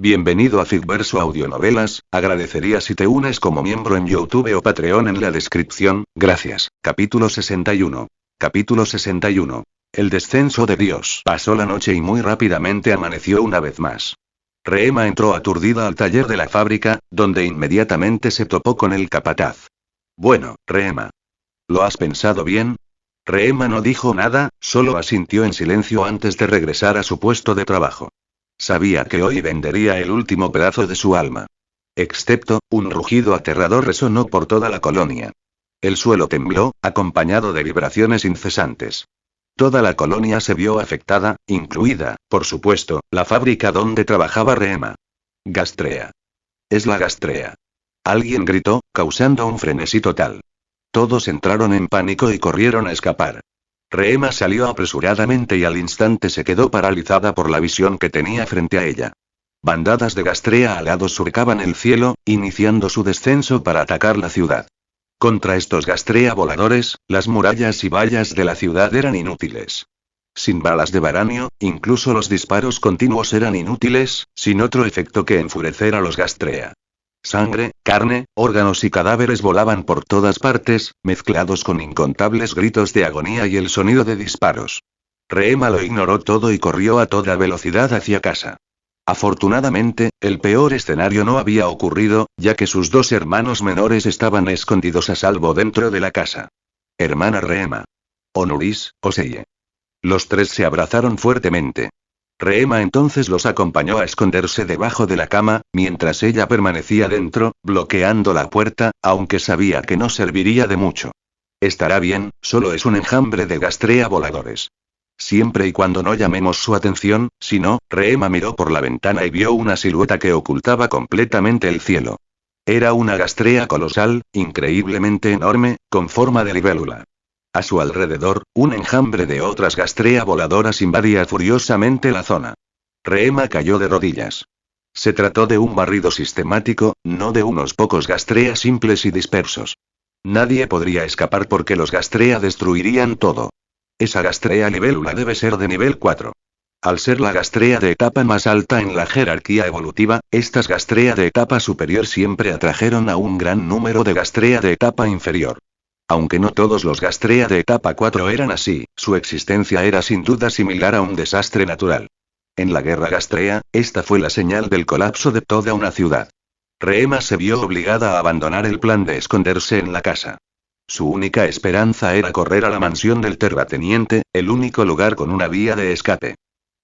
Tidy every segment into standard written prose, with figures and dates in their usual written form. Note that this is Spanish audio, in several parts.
Bienvenido a Ficverso Audionovelas, agradecería si te unes como miembro en YouTube o Patreon en la descripción, gracias. Capítulo 61. Capítulo 61. El descenso de Dios. Pasó la noche y muy rápidamente amaneció una vez más. Reema entró aturdida al taller de la fábrica, donde inmediatamente se topó con el capataz. Bueno, Reema. ¿Lo has pensado bien? Reema no dijo nada, solo asintió en silencio antes de regresar a su puesto de trabajo. Sabía que hoy vendería el último pedazo de su alma. Excepto, un rugido aterrador resonó por toda la colonia. El suelo tembló, acompañado de vibraciones incesantes. Toda la colonia se vio afectada, incluida, por supuesto, la fábrica donde trabajaba Reema. Gastrea. Es la Gastrea. Alguien gritó, causando un frenesí total. Todos entraron en pánico y corrieron a escapar. Reema salió apresuradamente y al instante se quedó paralizada por la visión que tenía frente a ella. Bandadas de Gastrea alados surcaban el cielo, iniciando su descenso para atacar la ciudad. Contra estos Gastrea voladores, las murallas y vallas de la ciudad eran inútiles. Sin balas de varanio, incluso los disparos continuos eran inútiles, sin otro efecto que enfurecer a los Gastrea. Sangre, carne, órganos y cadáveres volaban por todas partes, mezclados con incontables gritos de agonía y el sonido de disparos. Reema lo ignoró todo y corrió a toda velocidad hacia casa. Afortunadamente, el peor escenario no había ocurrido, ya que sus dos hermanos menores estaban escondidos a salvo dentro de la casa. Hermana Reema. Onuris, Oseye. Los tres se abrazaron fuertemente. Reema entonces los acompañó a esconderse debajo de la cama, mientras ella permanecía dentro, bloqueando la puerta, aunque sabía que no serviría de mucho. Estará bien, solo es un enjambre de Gastrea voladores. Siempre y cuando no llamemos su atención, si no, Reema miró por la ventana y vio una silueta que ocultaba completamente el cielo. Era una Gastrea colosal, increíblemente enorme, con forma de libélula. A su alrededor, un enjambre de otras Gastrea voladoras invadía furiosamente la zona. Reema cayó de rodillas. Se trató de un barrido sistemático, no de unos pocos Gastrea simples y dispersos. Nadie podría escapar porque los Gastrea destruirían todo. Esa Gastrea libélula debe ser de nivel 4. Al ser la Gastrea de etapa más alta en la jerarquía evolutiva, estas Gastrea de etapa superior siempre atrajeron a un gran número de Gastrea de etapa inferior. Aunque no todos los Gastrea de etapa 4 eran así, su existencia era sin duda similar a un desastre natural. En la guerra Gastrea, esta fue la señal del colapso de toda una ciudad. Reema se vio obligada a abandonar el plan de esconderse en la casa. Su única esperanza era correr a la mansión del terrateniente, el único lugar con una vía de escape.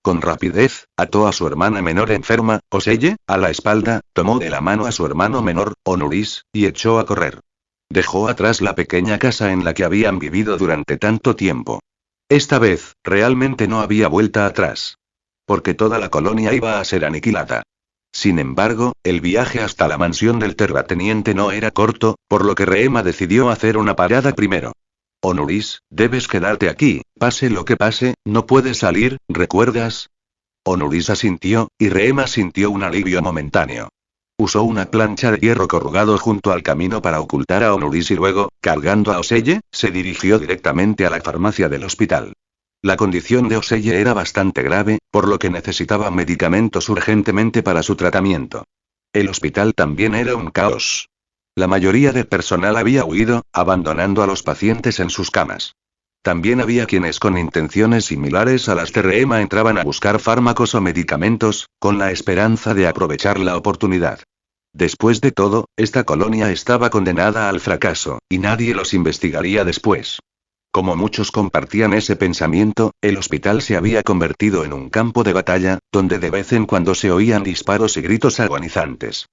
Con rapidez, ató a su hermana menor enferma, Oseye, a la espalda, tomó de la mano a su hermano menor, Onuris, y echó a correr. Dejó atrás la pequeña casa en la que habían vivido durante tanto tiempo. Esta vez, realmente no había vuelta atrás. Porque toda la colonia iba a ser aniquilada. Sin embargo, el viaje hasta la mansión del terrateniente no era corto, por lo que Reema decidió hacer una parada primero. Onuris, debes quedarte aquí, pase lo que pase, no puedes salir, ¿recuerdas? Onuris asintió, y Reema sintió un alivio momentáneo. Usó una plancha de hierro corrugado junto al camino para ocultar a Onuris y luego, cargando a Oseye, se dirigió directamente a la farmacia del hospital. La condición de Oseye era bastante grave, por lo que necesitaba medicamentos urgentemente para su tratamiento. El hospital también era un caos. La mayoría del personal había huido, abandonando a los pacientes en sus camas. También había quienes con intenciones similares a las de Reema entraban a buscar fármacos o medicamentos, con la esperanza de aprovechar la oportunidad. Después de todo, esta colonia estaba condenada al fracaso, y nadie los investigaría después. Como muchos compartían ese pensamiento, el hospital se había convertido en un campo de batalla, donde de vez en cuando se oían disparos y gritos agonizantes.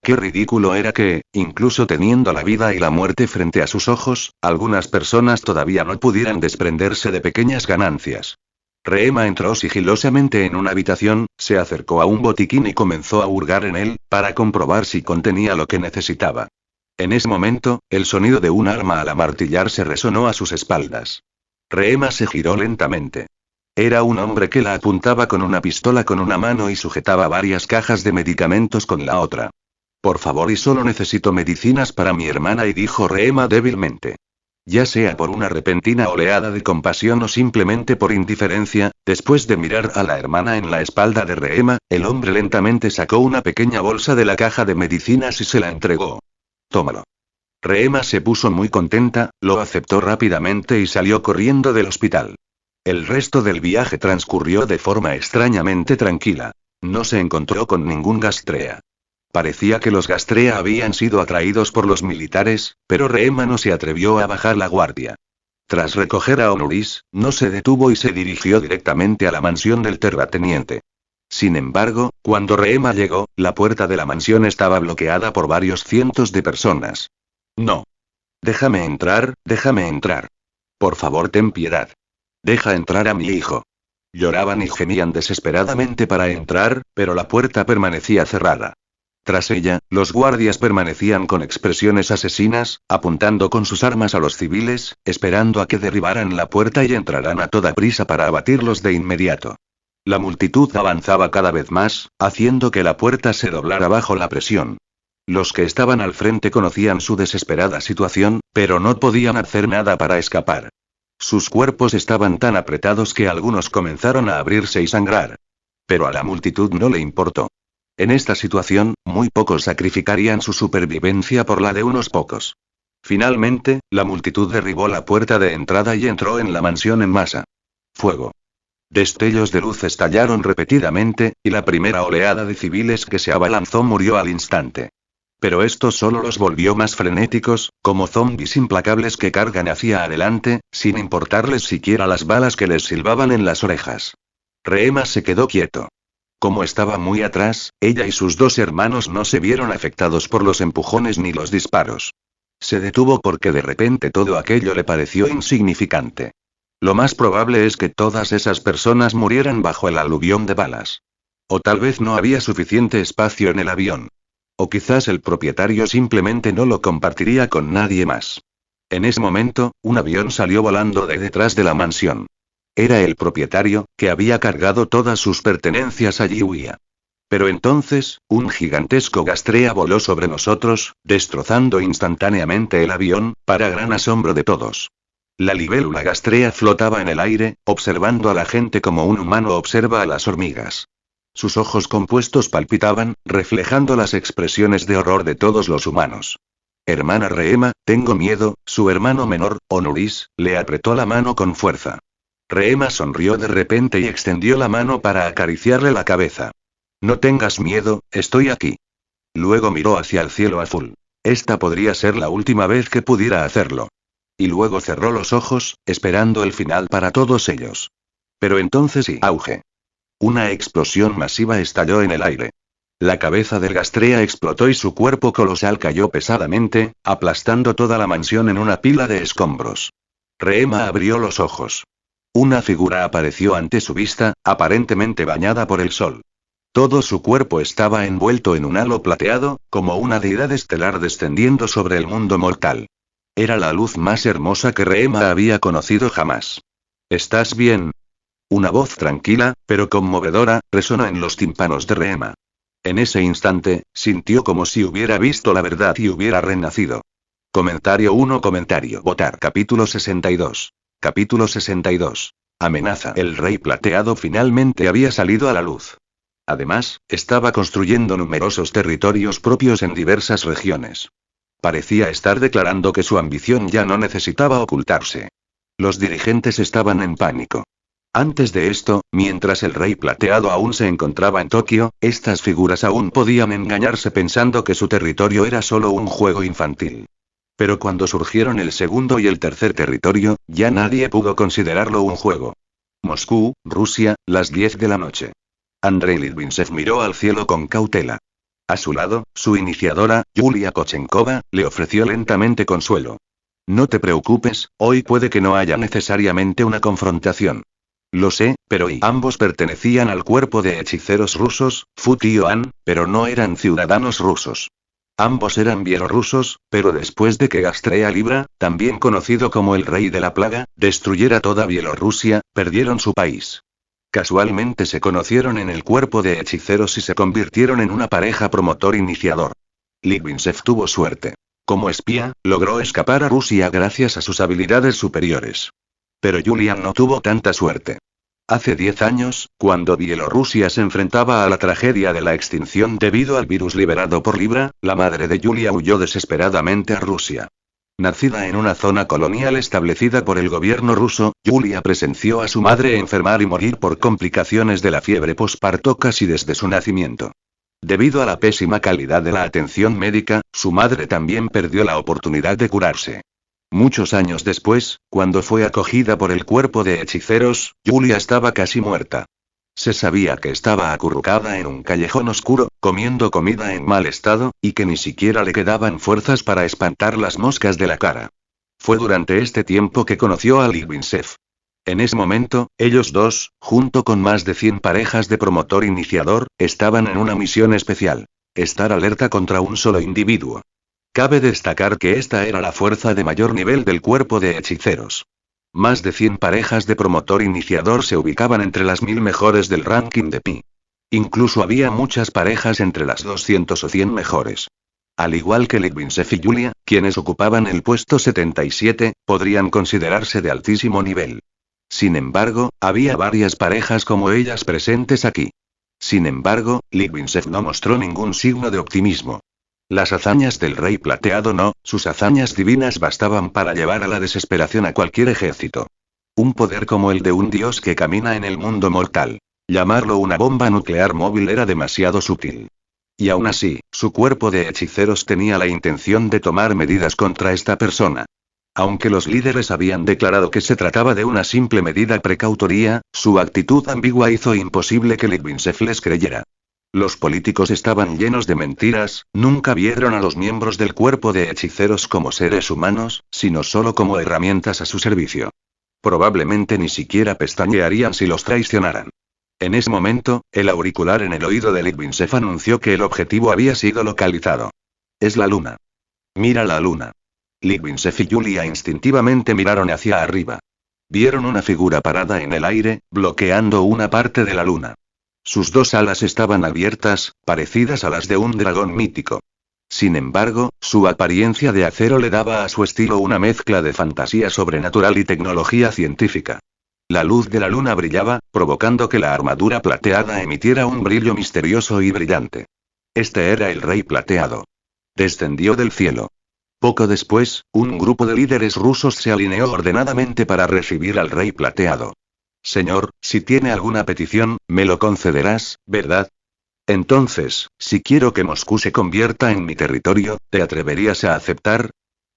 Qué ridículo era que, incluso teniendo la vida y la muerte frente a sus ojos, algunas personas todavía no pudieran desprenderse de pequeñas ganancias. Reema entró sigilosamente en una habitación, se acercó a un botiquín y comenzó a hurgar en él, para comprobar si contenía lo que necesitaba. En ese momento, el sonido de un arma al amartillarse resonó a sus espaldas. Reema se giró lentamente. Era un hombre que la apuntaba con una pistola con una mano y sujetaba varias cajas de medicamentos con la otra. Por favor, y solo necesito medicinas para mi hermana, y dijo Reema débilmente. Ya sea por una repentina oleada de compasión o simplemente por indiferencia, después de mirar a la hermana en la espalda de Rehema, el hombre lentamente sacó una pequeña bolsa de la caja de medicinas y se la entregó. Tómalo. Rehema se puso muy contenta, lo aceptó rápidamente y salió corriendo del hospital. El resto del viaje transcurrió de forma extrañamente tranquila. No se encontró con ningún Gastrea. Parecía que los Gastrea habían sido atraídos por los militares, pero Rehema no se atrevió a bajar la guardia. Tras recoger a Honoris, no se detuvo y se dirigió directamente a la mansión del terrateniente. Sin embargo, cuando Rehema llegó, la puerta de la mansión estaba bloqueada por varios cientos de personas. No. Déjame entrar, déjame entrar. Por favor, ten piedad. Deja entrar a mi hijo. Lloraban y gemían desesperadamente para entrar, pero la puerta permanecía cerrada. Tras ella, los guardias permanecían con expresiones asesinas, apuntando con sus armas a los civiles, esperando a que derribaran la puerta y entraran a toda prisa para abatirlos de inmediato. La multitud avanzaba cada vez más, haciendo que la puerta se doblara bajo la presión. Los que estaban al frente conocían su desesperada situación, pero no podían hacer nada para escapar. Sus cuerpos estaban tan apretados que algunos comenzaron a abrirse y sangrar. Pero a la multitud no le importó. En esta situación, muy pocos sacrificarían su supervivencia por la de unos pocos. Finalmente, la multitud derribó la puerta de entrada y entró en la mansión en masa. Fuego. Destellos de luz estallaron repetidamente, y la primera oleada de civiles que se abalanzó murió al instante. Pero esto solo los volvió más frenéticos, como zombis implacables que cargan hacia adelante, sin importarles siquiera las balas que les silbaban en las orejas. Rehema se quedó quieto. Como estaba muy atrás, ella y sus dos hermanos no se vieron afectados por los empujones ni los disparos. Se detuvo porque de repente todo aquello le pareció insignificante. Lo más probable es que todas esas personas murieran bajo el aluvión de balas. O tal vez no había suficiente espacio en el avión. O quizás el propietario simplemente no lo compartiría con nadie más. En ese momento, un avión salió volando de detrás de la mansión. Era el propietario, que había cargado todas sus pertenencias allí y huía. Pero entonces, un gigantesco Gastrea voló sobre nosotros, destrozando instantáneamente el avión, para gran asombro de todos. La libélula Gastrea flotaba en el aire, observando a la gente como un humano observa a las hormigas. Sus ojos compuestos palpitaban, reflejando las expresiones de horror de todos los humanos. Hermana Rehema, tengo miedo, su hermano menor, Honoris, le apretó la mano con fuerza. Rehema sonrió de repente y extendió la mano para acariciarle la cabeza. No tengas miedo, estoy aquí. Luego miró hacia el cielo azul. Esta podría ser la última vez que pudiera hacerlo. Y luego cerró los ojos, esperando el final para todos ellos. Pero entonces auge. Una explosión masiva estalló en el aire. La cabeza del Gastrea explotó y su cuerpo colosal cayó pesadamente, aplastando toda la mansión en una pila de escombros. Rehema abrió los ojos. Una figura apareció ante su vista, aparentemente bañada por el sol. Todo su cuerpo estaba envuelto en un halo plateado, como una deidad estelar descendiendo sobre el mundo mortal. Era la luz más hermosa que Rehema había conocido jamás. ¿Estás bien? Una voz tranquila, pero conmovedora, resonó en los tímpanos de Rehema. En ese instante, sintió como si hubiera visto la verdad y hubiera renacido. Comentario 1. Votar. Capítulo 62. Capítulo 62. Amenaza. El rey plateado finalmente había salido a la luz. Además, estaba construyendo numerosos territorios propios en diversas regiones. Parecía estar declarando que su ambición ya no necesitaba ocultarse. Los dirigentes estaban en pánico. Antes de esto, mientras el rey plateado aún se encontraba en Tokio, estas figuras aún podían engañarse pensando que su territorio era solo un juego infantil. Pero cuando surgieron el segundo y el tercer territorio, ya nadie pudo considerarlo un juego. Moscú, Rusia, las 10 de la noche. Andrei Litvinsev miró al cielo con cautela. A su lado, su iniciadora, Yulia Kochenkova, le ofreció lentamente consuelo. No te preocupes, hoy puede que no haya necesariamente una confrontación. Lo sé, pero ambos pertenecían al cuerpo de hechiceros rusos, Futioan, pero no eran ciudadanos rusos. Ambos eran bielorrusos, pero después de que Gastrea Libra, también conocido como el Rey de la Plaga, destruyera toda Bielorrusia, perdieron su país. Casualmente se conocieron en el cuerpo de hechiceros y se convirtieron en una pareja promotor-iniciador. Litvinsev tuvo suerte. Como espía, logró escapar a Rusia gracias a sus habilidades superiores. Pero Julian no tuvo tanta suerte. Hace 10 años, cuando Bielorrusia se enfrentaba a la tragedia de la extinción debido al virus liberado por Libra, la madre de Julia huyó desesperadamente a Rusia. Nacida en una zona colonial establecida por el gobierno ruso, Julia presenció a su madre enfermar y morir por complicaciones de la fiebre posparto casi desde su nacimiento. Debido a la pésima calidad de la atención médica, su madre también perdió la oportunidad de curarse. Muchos años después, cuando fue acogida por el cuerpo de hechiceros, Julia estaba casi muerta. Se sabía que estaba acurrucada en un callejón oscuro, comiendo comida en mal estado, y que ni siquiera le quedaban fuerzas para espantar las moscas de la cara. Fue durante este tiempo que conoció a Litvinsev. En ese momento, ellos dos, junto con más de 100 parejas de promotor iniciador, estaban en una misión especial: estar alerta contra un solo individuo. Cabe destacar que esta era la fuerza de mayor nivel del cuerpo de hechiceros. Más de 100 parejas de promotor iniciador se ubicaban entre las 1000 mejores del ranking de Pi. Incluso había muchas parejas entre las 200 o 100 mejores. Al igual que Litvinsev y Julia, quienes ocupaban el puesto 77, podrían considerarse de altísimo nivel. Sin embargo, había varias parejas como ellas presentes aquí. Sin embargo, Litvinsev no mostró ningún signo de optimismo. Las hazañas del Rey Plateado no, sus hazañas divinas bastaban para llevar a la desesperación a cualquier ejército. Un poder como el de un dios que camina en el mundo mortal. Llamarlo una bomba nuclear móvil era demasiado sutil. Y aún así, su cuerpo de hechiceros tenía la intención de tomar medidas contra esta persona. Aunque los líderes habían declarado que se trataba de una simple medida precautoria, su actitud ambigua hizo imposible que Litvinsev les creyera. Los políticos estaban llenos de mentiras, nunca vieron a los miembros del cuerpo de hechiceros como seres humanos, sino solo como herramientas a su servicio. Probablemente ni siquiera pestañearían si los traicionaran. En ese momento, el auricular en el oído de Litvinsev anunció que el objetivo había sido localizado. Es la luna. Mira la luna. Litvinsev y Julia instintivamente miraron hacia arriba. Vieron una figura parada en el aire, bloqueando una parte de la luna. Sus dos alas estaban abiertas, parecidas a las de un dragón mítico. Sin embargo, su apariencia de acero le daba a su estilo una mezcla de fantasía sobrenatural y tecnología científica. La luz de la luna brillaba, provocando que la armadura plateada emitiera un brillo misterioso y brillante. Este era el Rey Plateado. Descendió del cielo. Poco después, un grupo de líderes rusos se alineó ordenadamente para recibir al Rey Plateado. Señor, si tiene alguna petición, me lo concederás, ¿verdad? Entonces, si quiero que Moscú se convierta en mi territorio, ¿te atreverías a aceptar?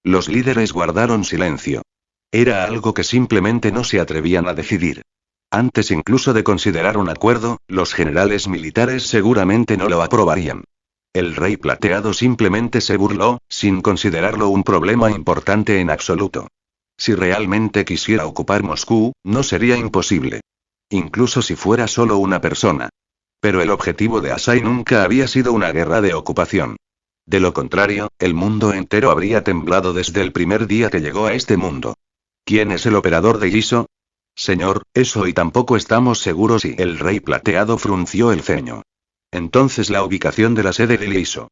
Los líderes guardaron silencio. Era algo que simplemente no se atrevían a decidir. Antes incluso de considerar un acuerdo, los generales militares seguramente no lo aprobarían. El Rey Plateado simplemente se burló, sin considerarlo un problema importante en absoluto. Si realmente quisiera ocupar Moscú, no sería imposible. Incluso si fuera solo una persona. Pero el objetivo de Asai nunca había sido una guerra de ocupación. De lo contrario, el mundo entero habría temblado desde el primer día que llegó a este mundo. ¿Quién es el operador de ISO? Señor, eso y tampoco estamos seguros y el Rey Plateado frunció el ceño. Entonces la ubicación de la sede del ISO.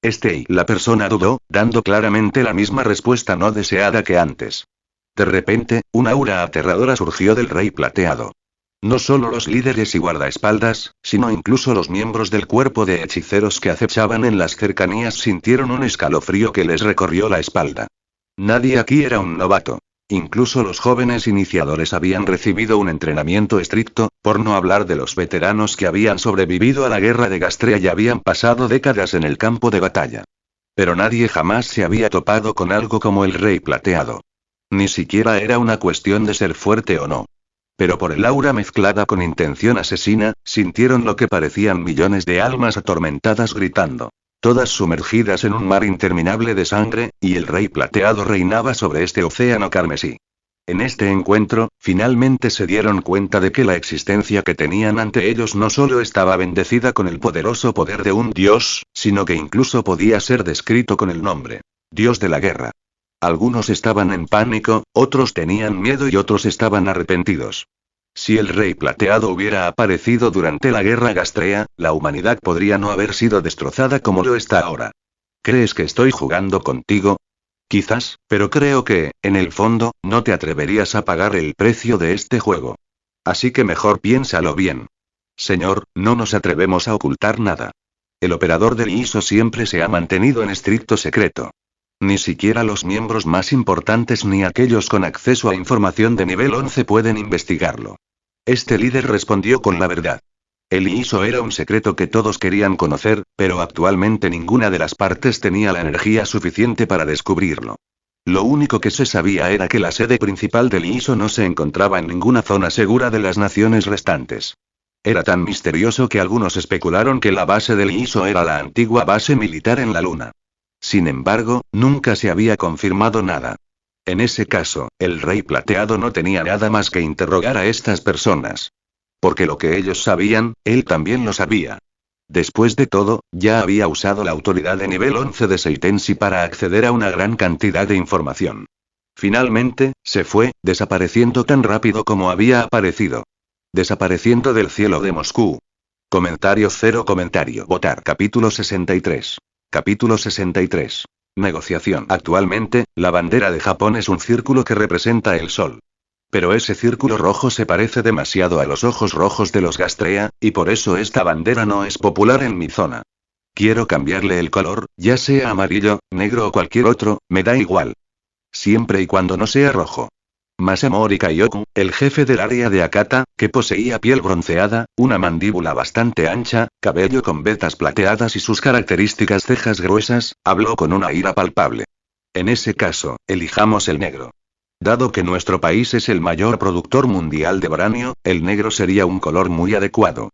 Y la persona dudó, dando claramente la misma respuesta no deseada que antes. De repente, un aura aterradora surgió del Rey Plateado. No solo los líderes y guardaespaldas, sino incluso los miembros del cuerpo de hechiceros que acechaban en las cercanías sintieron un escalofrío que les recorrió la espalda. Nadie aquí era un novato. Incluso los jóvenes iniciadores habían recibido un entrenamiento estricto, por no hablar de los veteranos que habían sobrevivido a la guerra de Gastrea y habían pasado décadas en el campo de batalla. Pero nadie jamás se había topado con algo como el Rey Plateado. Ni siquiera era una cuestión de ser fuerte o no. Pero por el aura mezclada con intención asesina, sintieron lo que parecían millones de almas atormentadas gritando. Todas sumergidas en un mar interminable de sangre, y el Rey Plateado reinaba sobre este océano carmesí. En este encuentro, finalmente se dieron cuenta de que la existencia que tenían ante ellos no solo estaba bendecida con el poderoso poder de un dios, sino que incluso podía ser descrito con el nombre: Dios de la Guerra. Algunos estaban en pánico, otros tenían miedo y otros estaban arrepentidos. Si el Rey Plateado hubiera aparecido durante la guerra Gastrea, la humanidad podría no haber sido destrozada como lo está ahora. ¿Crees que estoy jugando contigo? Quizás, pero creo que, en el fondo, no te atreverías a pagar el precio de este juego. Así que mejor piénsalo bien. Señor, no nos atrevemos a ocultar nada. El operador del ISO siempre se ha mantenido en estricto secreto. Ni siquiera los miembros más importantes ni aquellos con acceso a información de nivel 11 pueden investigarlo. Este líder respondió con la verdad. El ISO era un secreto que todos querían conocer, pero actualmente ninguna de las partes tenía la energía suficiente para descubrirlo. Lo único que se sabía era que la sede principal del ISO no se encontraba en ninguna zona segura de las naciones restantes. Era tan misterioso que algunos especularon que la base del ISO era la antigua base militar en la Luna. Sin embargo, nunca se había confirmado nada. En ese caso, el Rey Plateado no tenía nada más que interrogar a estas personas. Porque lo que ellos sabían, él también lo sabía. Después de todo, ya había usado la autoridad de nivel 11 de Seitensi para acceder a una gran cantidad de información. Finalmente, se fue, desapareciendo tan rápido como había aparecido. Desapareciendo del cielo de Moscú. Comentario cero comentario. Votar. Capítulo 63. Capítulo 63. Negociación. Actualmente, la bandera de Japón es un círculo que representa el sol. Pero ese círculo rojo se parece demasiado a los ojos rojos de los Gastrea, y por eso esta bandera no es popular en mi zona. Quiero cambiarle el color, ya sea amarillo, negro o cualquier otro, me da igual. Siempre y cuando no sea rojo. Masamori Kaioku, el jefe del área de Akata, que poseía piel bronceada, una mandíbula bastante ancha, cabello con vetas plateadas y sus características cejas gruesas, habló con una ira palpable. En ese caso, elijamos el negro. Dado que nuestro país es el mayor productor mundial de uranio, el negro sería un color muy adecuado.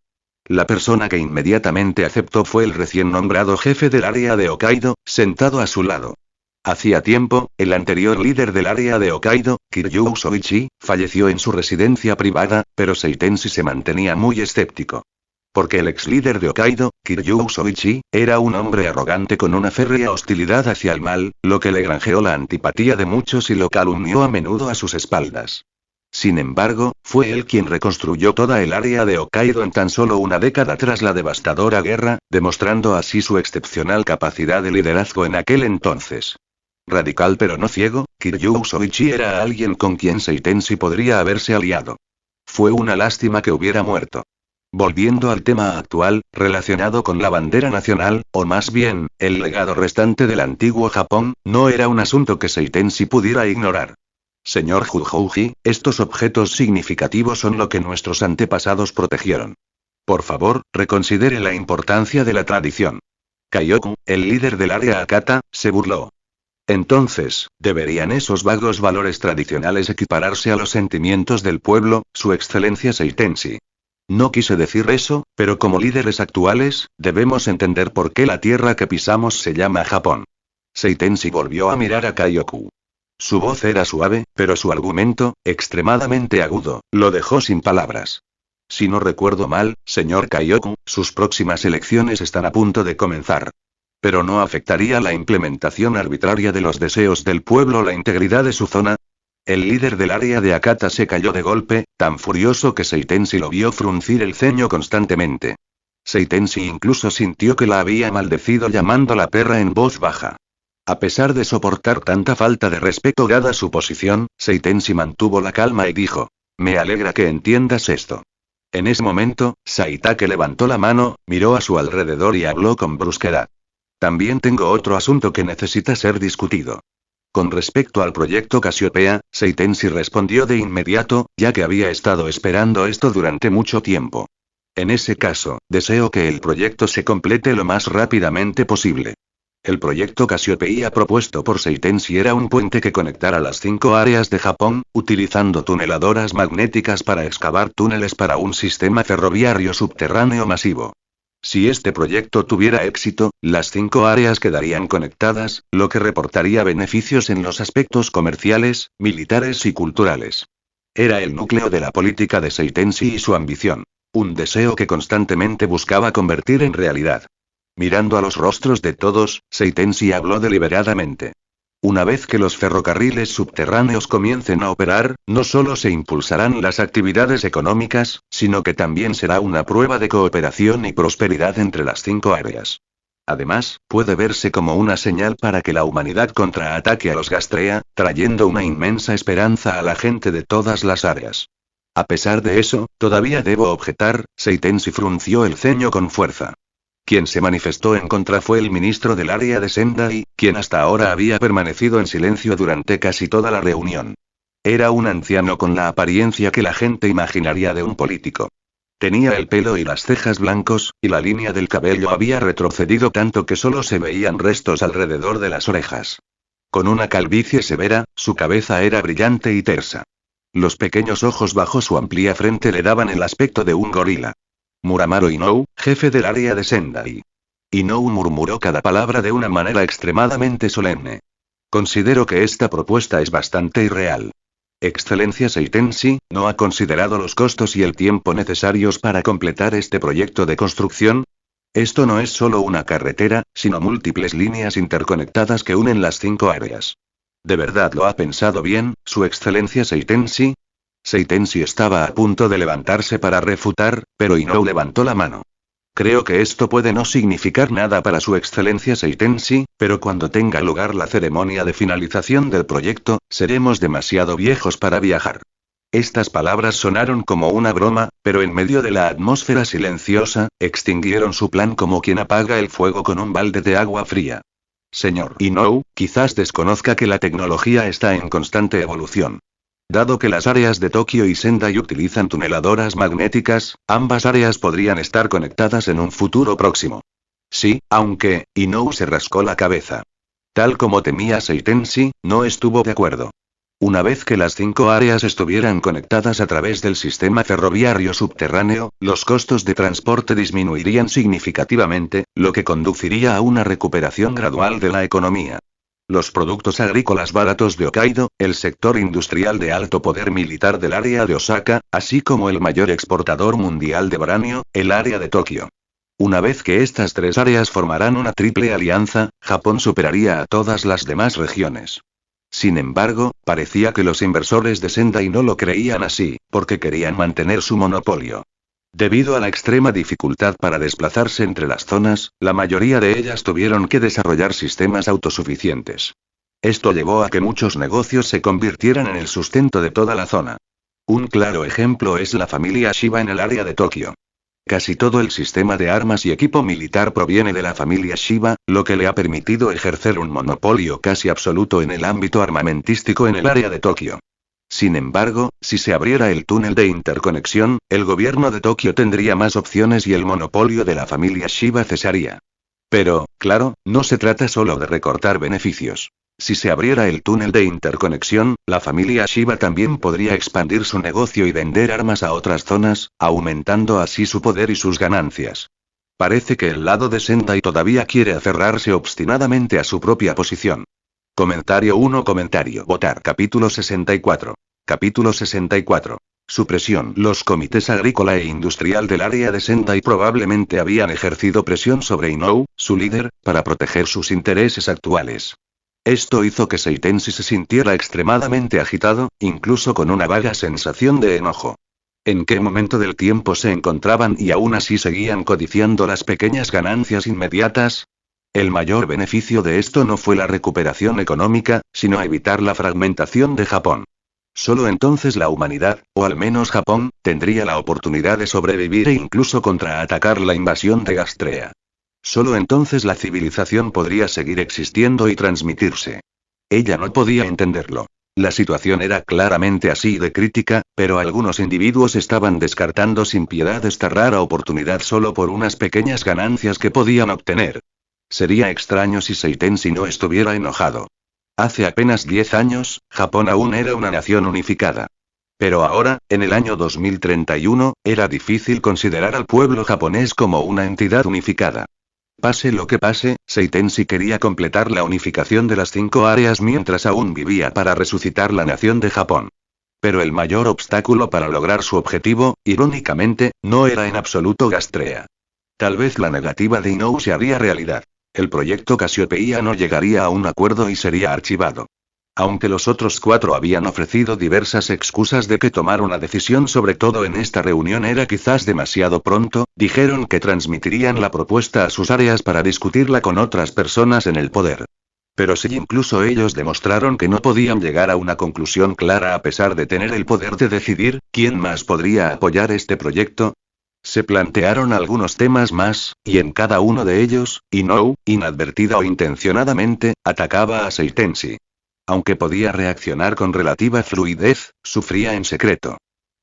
La persona que inmediatamente aceptó fue el recién nombrado jefe del área de Hokkaido, sentado a su lado. Hacía tiempo, el anterior líder del área de Hokkaido, Kiryu Soichi, falleció en su residencia privada, pero Seitensi se mantenía muy escéptico. Porque el ex líder de Hokkaido, Kiryu Soichi, era un hombre arrogante con una férrea hostilidad hacia el mal, lo que le granjeó la antipatía de muchos y lo calumnió a menudo a sus espaldas. Sin embargo, fue él quien reconstruyó toda el área de Hokkaido en tan solo una década tras la devastadora guerra, demostrando así su excepcional capacidad de liderazgo en aquel entonces. Radical pero no ciego, Kiryu Soichi era alguien con quien Seitensi podría haberse aliado. Fue una lástima que hubiera muerto. Volviendo al tema actual, relacionado con la bandera nacional, o más bien, el legado restante del antiguo Japón, no era un asunto que Seitensi pudiera ignorar. Señor Jujouji, estos objetos significativos son lo que nuestros antepasados protegieron. Por favor, reconsidere la importancia de la tradición. Kaioku, el líder del área Akata, se burló. Entonces, ¿deberían esos vagos valores tradicionales equipararse a los sentimientos del pueblo, Su Excelencia Seitensi? No quise decir eso, pero como líderes actuales, debemos entender por qué la tierra que pisamos se llama Japón. Seitensi volvió a mirar a Kaioku. Su voz era suave, pero su argumento, extremadamente agudo, lo dejó sin palabras. Si no recuerdo mal, señor Kaioku, sus próximas elecciones están a punto de comenzar. ¿Pero no afectaría la implementación arbitraria de los deseos del pueblo la integridad de su zona? El líder del área de Akata se cayó de golpe, tan furioso que Seitensi lo vio fruncir el ceño constantemente. Seitensi incluso sintió que la había maldecido llamándola perra en voz baja. A pesar de soportar tanta falta de respeto dada su posición, Seitensi mantuvo la calma y dijo: «Me alegra que entiendas esto». En ese momento, Saitake levantó la mano, miró a su alrededor y habló con brusquedad. También tengo otro asunto que necesita ser discutido. Con respecto al proyecto Casiopea, Seitensi respondió de inmediato, ya que había estado esperando esto durante mucho tiempo. En ese caso, deseo que el proyecto se complete lo más rápidamente posible. El proyecto Casiopea propuesto por Seitensi era un puente que conectara las 5 áreas de Japón, utilizando tuneladoras magnéticas para excavar túneles para un sistema ferroviario subterráneo masivo. Si este proyecto tuviera éxito, las 5 áreas quedarían conectadas, lo que reportaría beneficios en los aspectos comerciales, militares y culturales. Era el núcleo de la política de Seitensi y su ambición. Un deseo que constantemente buscaba convertir en realidad. Mirando a los rostros de todos, Seitensi habló deliberadamente. Una vez que los ferrocarriles subterráneos comiencen a operar, no solo se impulsarán las actividades económicas, sino que también será una prueba de cooperación y prosperidad entre las 5 áreas. Además, puede verse como una señal para que la humanidad contraataque a los Gastrea, trayendo una inmensa esperanza a la gente de todas las áreas. A pesar de eso, todavía debo objetar, Seitenshi frunció el ceño con fuerza. Quien se manifestó en contra fue el ministro del área de Sendai, quien hasta ahora había permanecido en silencio durante casi toda la reunión. Era un anciano con la apariencia que la gente imaginaría de un político. Tenía el pelo y las cejas blancos, y la línea del cabello había retrocedido tanto que solo se veían restos alrededor de las orejas. Con una calvicie severa, su cabeza era brillante y tersa. Los pequeños ojos bajo su amplia frente le daban el aspecto de un gorila. Muramaru Inou, jefe del área de Sendai. Inou murmuró cada palabra de una manera extremadamente solemne. Considero que esta propuesta es bastante irreal. Excelencia Seitenshi, ¿no ha considerado los costos y el tiempo necesarios para completar este proyecto de construcción? Esto no es solo una carretera, sino múltiples líneas interconectadas que unen las 5 áreas. ¿De verdad lo ha pensado bien, Su Excelencia Seitenshi? Seitenshi estaba a punto de levantarse para refutar, pero Inou levantó la mano. Creo que esto puede no significar nada para Su Excelencia Seitenshi, pero cuando tenga lugar la ceremonia de finalización del proyecto, seremos demasiado viejos para viajar. Estas palabras sonaron como una broma, pero en medio de la atmósfera silenciosa, extinguieron su plan como quien apaga el fuego con un balde de agua fría. Señor Inou, quizás desconozca que la tecnología está en constante evolución. Dado que las áreas de Tokio y Sendai utilizan tuneladoras magnéticas, ambas áreas podrían estar conectadas en un futuro próximo. Sí, aunque, Inou se rascó la cabeza. Tal como temía Seitenshi, no estuvo de acuerdo. Una vez que las 5 áreas estuvieran conectadas a través del sistema ferroviario subterráneo, los costos de transporte disminuirían significativamente, lo que conduciría a una recuperación gradual de la economía. Los productos agrícolas baratos de Hokkaido, el sector industrial de alto poder militar del área de Osaka, así como el mayor exportador mundial de uranio, el área de Tokio. Una vez que estas 3 áreas formarán una triple alianza, Japón superaría a todas las demás regiones. Sin embargo, parecía que los inversores de Sendai no lo creían así, porque querían mantener su monopolio. Debido a la extrema dificultad para desplazarse entre las zonas, la mayoría de ellas tuvieron que desarrollar sistemas autosuficientes. Esto llevó a que muchos negocios se convirtieran en el sustento de toda la zona. Un claro ejemplo es la familia Shiba en el área de Tokio. Casi todo el sistema de armas y equipo militar proviene de la familia Shiba, lo que le ha permitido ejercer un monopolio casi absoluto en el ámbito armamentístico en el área de Tokio. Sin embargo, si se abriera el túnel de interconexión, el gobierno de Tokio tendría más opciones y el monopolio de la familia Shiba cesaría. Pero, claro, no se trata solo de recortar beneficios. Si se abriera el túnel de interconexión, la familia Shiba también podría expandir su negocio y vender armas a otras zonas, aumentando así su poder y sus ganancias. Parece que el lado de Sendai todavía quiere aferrarse obstinadamente a su propia posición. Comentario 1. Votar. Capítulo 64. Capítulo 64. Supresión. Los comités agrícola e industrial del área de Sendai probablemente habían ejercido presión sobre Inou, su líder, para proteger sus intereses actuales. Esto hizo que Seitenshi se sintiera extremadamente agitado, incluso con una vaga sensación de enojo. ¿En qué momento del tiempo se encontraban y aún así seguían codiciando las pequeñas ganancias inmediatas? El mayor beneficio de esto no fue la recuperación económica, sino evitar la fragmentación de Japón. Solo entonces la humanidad, o al menos Japón, tendría la oportunidad de sobrevivir e incluso contraatacar la invasión de Gastrea. Solo entonces la civilización podría seguir existiendo y transmitirse. Ella no podía entenderlo. La situación era claramente así de crítica, pero algunos individuos estaban descartando sin piedad esta rara oportunidad solo por unas pequeñas ganancias que podían obtener. Sería extraño si Seitenshi no estuviera enojado. Hace apenas 10 años, Japón aún era una nación unificada. Pero ahora, en el año 2031, era difícil considerar al pueblo japonés como una entidad unificada. Pase lo que pase, Seitenshi quería completar la unificación de las 5 áreas mientras aún vivía para resucitar la nación de Japón. Pero el mayor obstáculo para lograr su objetivo, irónicamente, no era en absoluto Gastrea. Tal vez la negativa de Inou se haría realidad. El proyecto Casiopeia no llegaría a un acuerdo y sería archivado. Aunque los otros 4 habían ofrecido diversas excusas de que tomar una decisión sobre todo en esta reunión era quizás demasiado pronto, dijeron que transmitirían la propuesta a sus áreas para discutirla con otras personas en el poder. Pero si incluso ellos demostraron que no podían llegar a una conclusión clara a pesar de tener el poder de decidir, ¿quién más podría apoyar este proyecto? Se plantearon algunos temas más, y en cada uno de ellos, Inou, inadvertida o intencionadamente, atacaba a Seitenshi. Aunque podía reaccionar con relativa fluidez, sufría en secreto.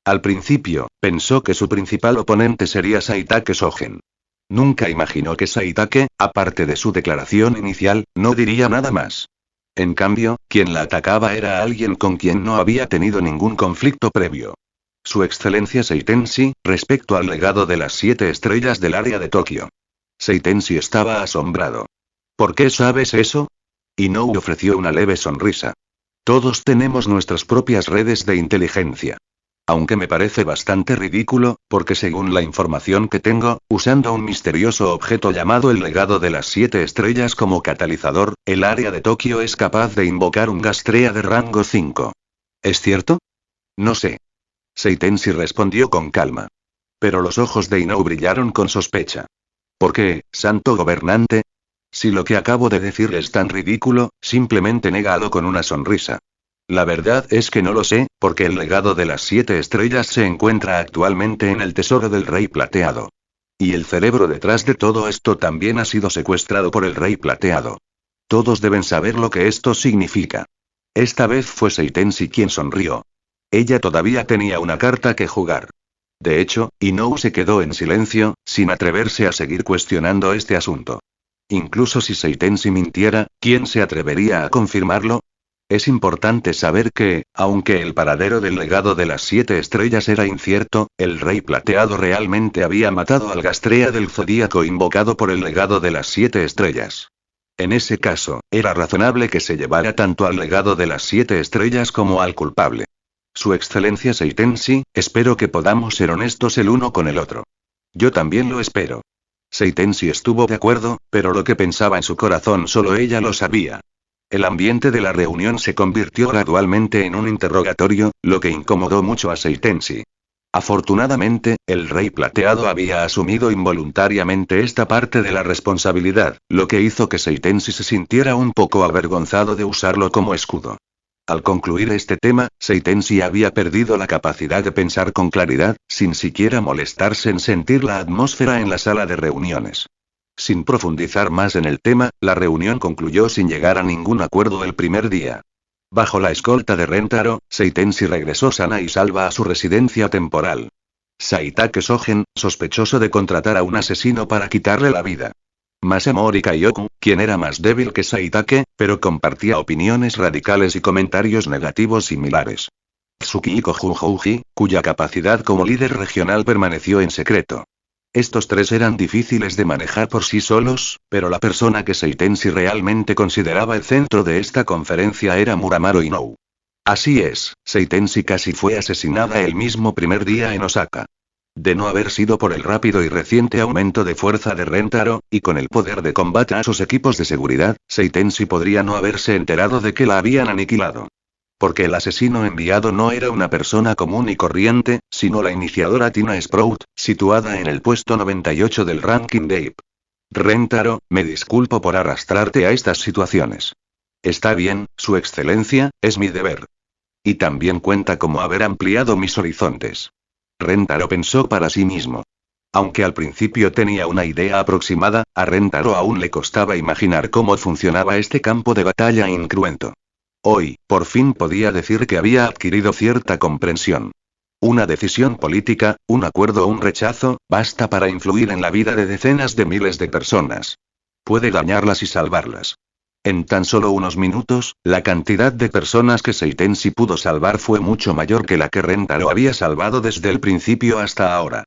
Al principio, pensó que su principal oponente sería Saitake Sogen. Nunca imaginó que Saitake, aparte de su declaración inicial, no diría nada más. En cambio, quien la atacaba era alguien con quien no había tenido ningún conflicto previo. Su excelencia Seitenshi, respecto al legado de las 7 estrellas del área de Tokio. Seitenshi estaba asombrado. ¿Por qué sabes eso? Inou ofreció una leve sonrisa. Todos tenemos nuestras propias redes de inteligencia. Aunque me parece bastante ridículo, porque según la información que tengo, usando un misterioso objeto llamado el legado de las 7 estrellas como catalizador, el área de Tokio es capaz de invocar un Gastrea de rango 5. ¿Es cierto? No sé. Seitenshi respondió con calma. Pero los ojos de Inou brillaron con sospecha. ¿Por qué, santo gobernante? Si lo que acabo de decir es tan ridículo, simplemente négalo con una sonrisa. La verdad es que no lo sé, porque el legado de las 7 estrellas se encuentra actualmente en el tesoro del Rey Plateado. Y el cerebro detrás de todo esto también ha sido secuestrado por el Rey Plateado. Todos deben saber lo que esto significa. Esta vez fue Seitenshi quien sonrió. Ella todavía tenía una carta que jugar. De hecho, Inou se quedó en silencio, sin atreverse a seguir cuestionando este asunto. Incluso si Seitenshi mintiera, ¿quién se atrevería a confirmarlo? Es importante saber que, aunque el paradero del legado de las 7 estrellas era incierto, el Rey Plateado realmente había matado al Gastrea del Zodíaco invocado por el legado de las 7 estrellas. En ese caso, era razonable que se llevara tanto al legado de las 7 estrellas como al culpable. Su excelencia Seitenshi, espero que podamos ser honestos el uno con el otro. Yo también lo espero. Seitenshi estuvo de acuerdo, pero lo que pensaba en su corazón solo ella lo sabía. El ambiente de la reunión se convirtió gradualmente en un interrogatorio, lo que incomodó mucho a Seitenshi. Afortunadamente, el Rey Plateado había asumido involuntariamente esta parte de la responsabilidad, lo que hizo que Seitenshi se sintiera un poco avergonzado de usarlo como escudo. Al concluir este tema, Seitenshi había perdido la capacidad de pensar con claridad, sin siquiera molestarse en sentir la atmósfera en la sala de reuniones. Sin profundizar más en el tema, la reunión concluyó sin llegar a ningún acuerdo el primer día. Bajo la escolta de Rentaro, Seitenshi regresó sana y salva a su residencia temporal. Saitake Sogen, sospechoso de contratar a un asesino para quitarle la vida. Masamori Kaioku, quien era más débil que Saitake, pero compartía opiniones radicales y comentarios negativos similares. Tsukihiko Junhouji, cuya capacidad como líder regional permaneció en secreto. Estos 3 eran difíciles de manejar por sí solos, pero la persona que Seitenshi realmente consideraba el centro de esta conferencia era Muramaru Inou. Así es, Seitenshi casi fue asesinada el mismo primer día en Osaka. De no haber sido por el rápido y reciente aumento de fuerza de Rentaro, y con el poder de combate a sus equipos de seguridad, Seitenshi podría no haberse enterado de que la habían aniquilado. Porque el asesino enviado no era una persona común y corriente, sino la iniciadora Tina Sprout, situada en el puesto 98 del ranking de IP. Rentaro, me disculpo por arrastrarte a estas situaciones. Está bien, su excelencia, es mi deber. Y también cuenta como haber ampliado mis horizontes. Rentaro pensó para sí mismo. Aunque al principio tenía una idea aproximada, a Rentaro aún le costaba imaginar cómo funcionaba este campo de batalla incruento. Hoy, por fin podía decir que había adquirido cierta comprensión. Una decisión política, un acuerdo o un rechazo, basta para influir en la vida de decenas de miles de personas. Puede dañarlas y salvarlas. En tan solo unos minutos, la cantidad de personas que Seitenshi pudo salvar fue mucho mayor que la que Rentaro había salvado desde el principio hasta ahora.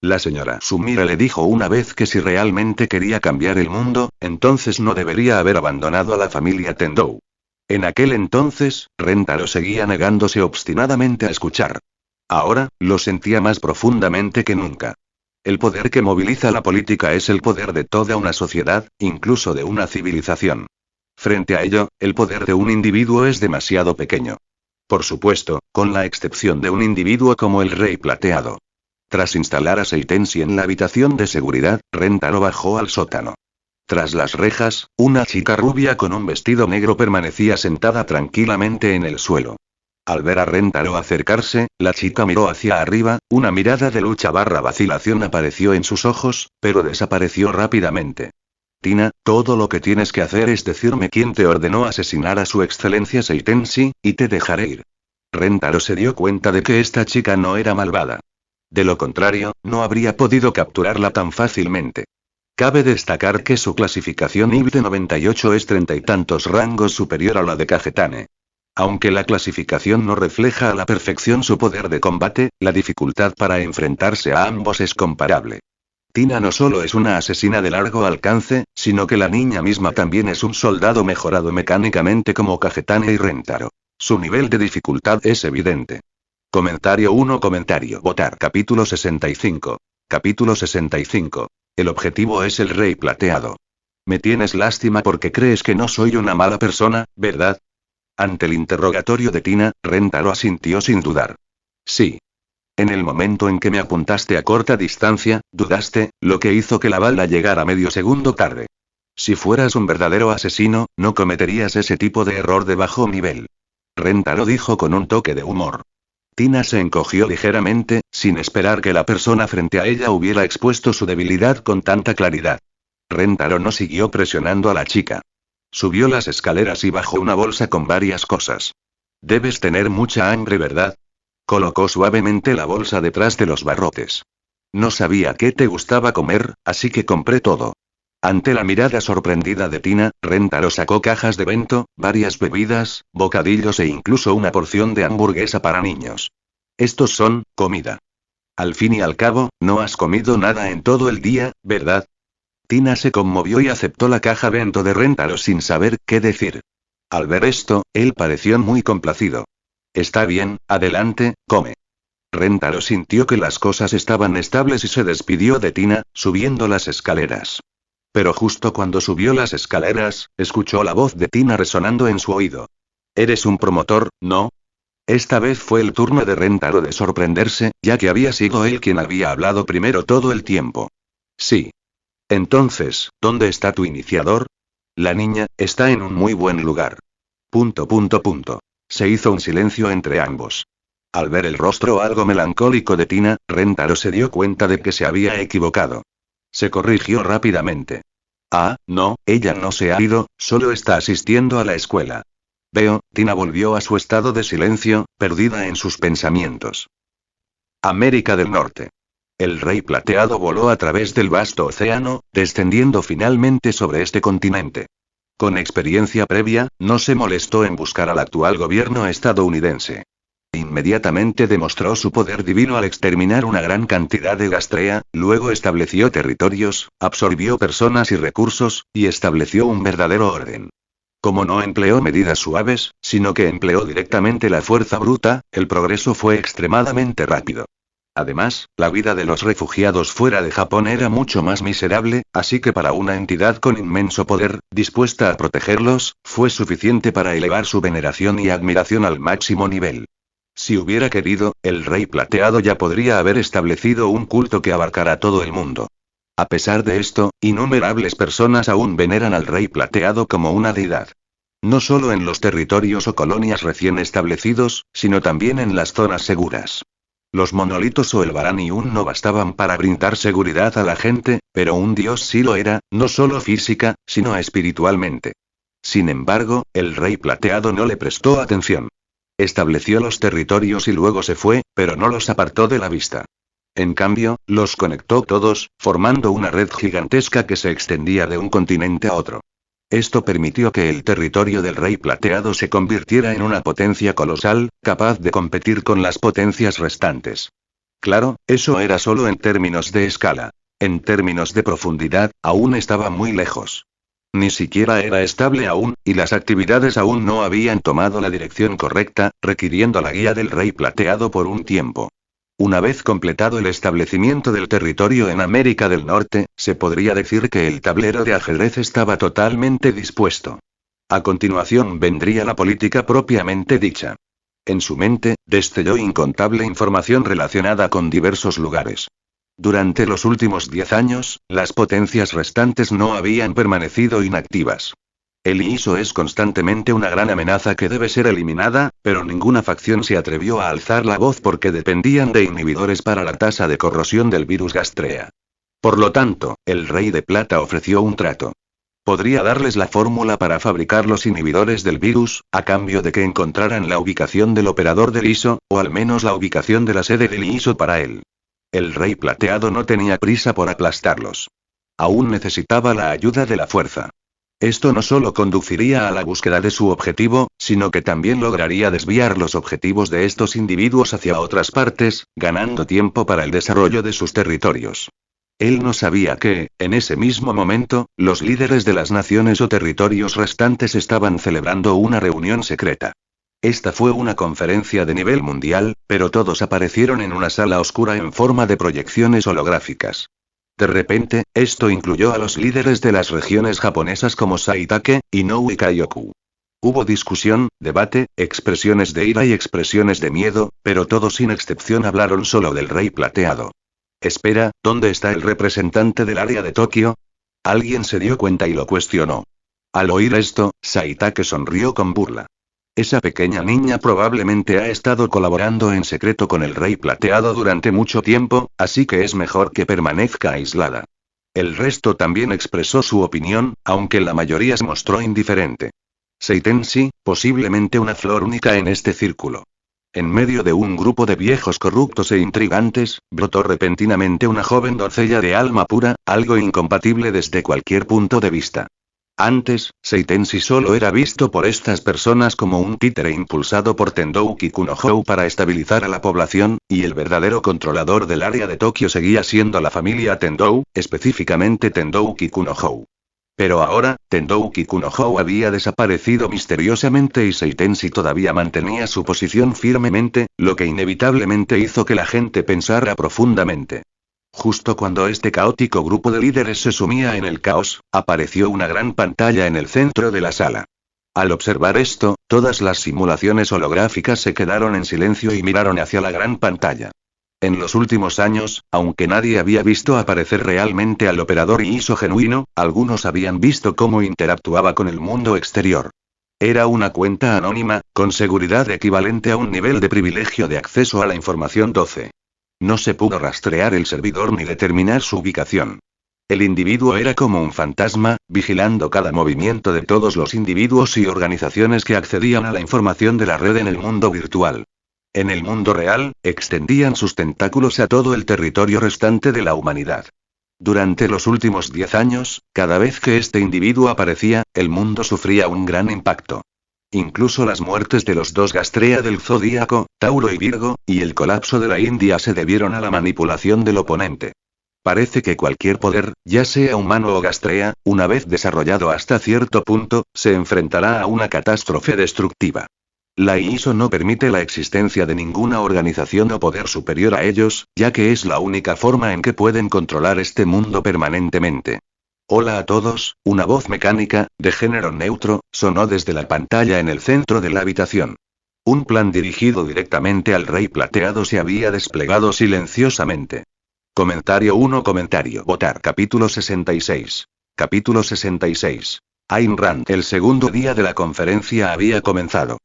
La señora Sumire le dijo una vez que si realmente quería cambiar el mundo, entonces no debería haber abandonado a la familia Tendou. En aquel entonces, Rentaro seguía negándose obstinadamente a escuchar. Ahora, lo sentía más profundamente que nunca. El poder que moviliza la política es el poder de toda una sociedad, incluso de una civilización. Frente a ello, el poder de un individuo es demasiado pequeño. Por supuesto, con la excepción de un individuo como el Rey Plateado. Tras instalar a Seitenshi en la habitación de seguridad, Rentaro bajó al sótano. Tras las rejas, una chica rubia con un vestido negro permanecía sentada tranquilamente en el suelo. Al ver a Rentaro acercarse, la chica miró hacia arriba, una mirada de lucha / vacilación apareció en sus ojos, pero desapareció rápidamente. Tina, todo lo que tienes que hacer es decirme quién te ordenó asesinar a su excelencia Seitenshi, y te dejaré ir. Rentaro se dio cuenta de que esta chica no era malvada. De lo contrario, no habría podido capturarla tan fácilmente. Cabe destacar que su clasificación IB de 98 es 30 y tantos rangos superior a la de Kagetane. Aunque la clasificación no refleja a la perfección su poder de combate, la dificultad para enfrentarse a ambos es comparable. Tina no solo es una asesina de largo alcance, sino que la niña misma también es un soldado mejorado mecánicamente como Kagetane y Rentaro. Su nivel de dificultad es evidente. Comentario 1. Votar. Capítulo 65. Capítulo 65. El objetivo es el Rey Plateado. Me tienes lástima porque crees que no soy una mala persona, ¿verdad? Ante el interrogatorio de Tina, Rentaro asintió sin dudar. Sí. En el momento en que me apuntaste a corta distancia, dudaste, lo que hizo que la bala llegara medio segundo tarde. Si fueras un verdadero asesino, no cometerías ese tipo de error de bajo nivel. Rentaro dijo con un toque de humor. Tina se encogió ligeramente, sin esperar que la persona frente a ella hubiera expuesto su debilidad con tanta claridad. Rentaro no siguió presionando a la chica. Subió las escaleras y bajó una bolsa con varias cosas. Debes tener mucha hambre, ¿verdad? Colocó suavemente la bolsa detrás de los barrotes. No sabía qué te gustaba comer, así que compré todo. Ante la mirada sorprendida de Tina, Rentaro sacó cajas de bento, varias bebidas, bocadillos e incluso una porción de hamburguesa para niños. Estos son, comida. Al fin y al cabo, no has comido nada en todo el día, ¿verdad? Tina se conmovió y aceptó la caja bento de Rentaro sin saber qué decir. Al ver esto, él pareció muy complacido. Está bien, adelante, come. Rentaro sintió que las cosas estaban estables y se despidió de Tina, subiendo las escaleras. Pero justo cuando subió las escaleras, escuchó la voz de Tina resonando en su oído. ¿Eres un promotor, no? Esta vez fue el turno de Rentaro de sorprenderse, ya que había sido él quien había hablado primero todo el tiempo. Sí. Entonces, ¿dónde está tu iniciador? La niña, está en un muy buen lugar. ... Se hizo un silencio entre ambos. Al ver el rostro algo melancólico de Tina, Rentaro se dio cuenta de que se había equivocado. Se corrigió rápidamente. Ah, no, ella no se ha ido, solo está asistiendo a la escuela. Veo, Tina volvió a su estado de silencio, perdida en sus pensamientos. América del Norte. El Rey Plateado voló a través del vasto océano, descendiendo finalmente sobre este continente. Con experiencia previa, no se molestó en buscar al actual gobierno estadounidense. Inmediatamente demostró su poder divino al exterminar una gran cantidad de Gastrea, luego estableció territorios, absorbió personas y recursos, y estableció un verdadero orden. Como no empleó medidas suaves, sino que empleó directamente la fuerza bruta, el progreso fue extremadamente rápido. Además, la vida de los refugiados fuera de Japón era mucho más miserable, así que para una entidad con inmenso poder, dispuesta a protegerlos, fue suficiente para elevar su veneración y admiración al máximo nivel. Si hubiera querido, el Rey Plateado ya podría haber establecido un culto que abarcara todo el mundo. A pesar de esto, innumerables personas aún veneran al Rey Plateado como una deidad. No solo en los territorios o colonias recién establecidos, sino también en las zonas seguras. Los monolitos o el Baraniun no bastaban para brindar seguridad a la gente, pero un dios sí lo era, no solo física, sino espiritualmente. Sin embargo, el Rey Plateado no le prestó atención. Estableció los territorios y luego se fue, pero no los apartó de la vista. En cambio, los conectó todos, formando una red gigantesca que se extendía de un continente a otro. Esto permitió que el territorio del Rey Plateado se convirtiera en una potencia colosal, capaz de competir con las potencias restantes. Claro, eso era solo en términos de escala. En términos de profundidad, aún estaba muy lejos. Ni siquiera era estable aún, y las actividades aún no habían tomado la dirección correcta, requiriendo la guía del Rey Plateado por un tiempo. Una vez completado el establecimiento del territorio en América del Norte, se podría decir que el tablero de ajedrez estaba totalmente dispuesto. A continuación vendría la política propiamente dicha. En su mente, destelló incontable información relacionada con diversos lugares. Durante los últimos 10 años, las potencias restantes no habían permanecido inactivas. El ISO es constantemente una gran amenaza que debe ser eliminada, pero ninguna facción se atrevió a alzar la voz porque dependían de inhibidores para la tasa de corrosión del virus Gastrea. Por lo tanto, el Rey de Plata ofreció un trato. Podría darles la fórmula para fabricar los inhibidores del virus, a cambio de que encontraran la ubicación del operador del ISO, o al menos la ubicación de la sede del ISO para él. El Rey Plateado no tenía prisa por aplastarlos. Aún necesitaba la ayuda de la fuerza. Esto no solo conduciría a la búsqueda de su objetivo, sino que también lograría desviar los objetivos de estos individuos hacia otras partes, ganando tiempo para el desarrollo de sus territorios. Él no sabía que, en ese mismo momento, los líderes de las naciones o territorios restantes estaban celebrando una reunión secreta. Esta fue una conferencia de nivel mundial, pero todos aparecieron en una sala oscura en forma de proyecciones holográficas. De repente, esto incluyó a los líderes de las regiones japonesas como Saitake, Inoue y Kaioku. Hubo discusión, debate, expresiones de ira y expresiones de miedo, pero todos sin excepción hablaron solo del Rey Plateado. Espera, ¿dónde está el representante del área de Tokio? Alguien se dio cuenta y lo cuestionó. Al oír esto, Saitake sonrió con burla. Esa pequeña niña probablemente ha estado colaborando en secreto con el Rey Plateado durante mucho tiempo, así que es mejor que permanezca aislada. El resto también expresó su opinión, aunque la mayoría se mostró indiferente. Seitenshi, posiblemente una flor única en este círculo. En medio de un grupo de viejos corruptos e intrigantes, brotó repentinamente una joven doncella de alma pura, algo incompatible desde cualquier punto de vista. Antes, Seitenshi solo era visto por estas personas como un títere impulsado por Tendouki Kunohou para estabilizar a la población, y el verdadero controlador del área de Tokio seguía siendo la familia Tendou, específicamente Tendouki Kunohou. Pero ahora, Tendouki Kunohou había desaparecido misteriosamente y Seitenshi todavía mantenía su posición firmemente, lo que inevitablemente hizo que la gente pensara profundamente. Justo cuando este caótico grupo de líderes se sumía en el caos, apareció una gran pantalla en el centro de la sala. Al observar esto, todas las simulaciones holográficas se quedaron en silencio y miraron hacia la gran pantalla. En los últimos años, aunque nadie había visto aparecer realmente al operador ISO genuino, algunos habían visto cómo interactuaba con el mundo exterior. Era una cuenta anónima, con seguridad equivalente a un nivel de privilegio de acceso a la información 12. No se pudo rastrear el servidor ni determinar su ubicación. El individuo era como un fantasma, vigilando cada movimiento de todos los individuos y organizaciones que accedían a la información de la red en el mundo virtual. En el mundo real, extendían sus tentáculos a todo el territorio restante de la humanidad. Durante los últimos 10 años, cada vez que este individuo aparecía, el mundo sufría un gran impacto. Incluso las muertes de los dos Gastrea del Zodíaco, Tauro y Virgo, y el colapso de la India se debieron a la manipulación del oponente. Parece que cualquier poder, ya sea humano o Gastrea, una vez desarrollado hasta cierto punto, se enfrentará a una catástrofe destructiva. La ISO no permite la existencia de ninguna organización o poder superior a ellos, ya que es la única forma en que pueden controlar este mundo permanentemente. Hola a todos, una voz mecánica, de género neutro, sonó desde la pantalla en el centro de la habitación. Un plan dirigido directamente al Rey Plateado se había desplegado silenciosamente. Comentario 1. Votar. Capítulo 66. Capítulo 66. Ayn Rand. El segundo día de la conferencia había comenzado.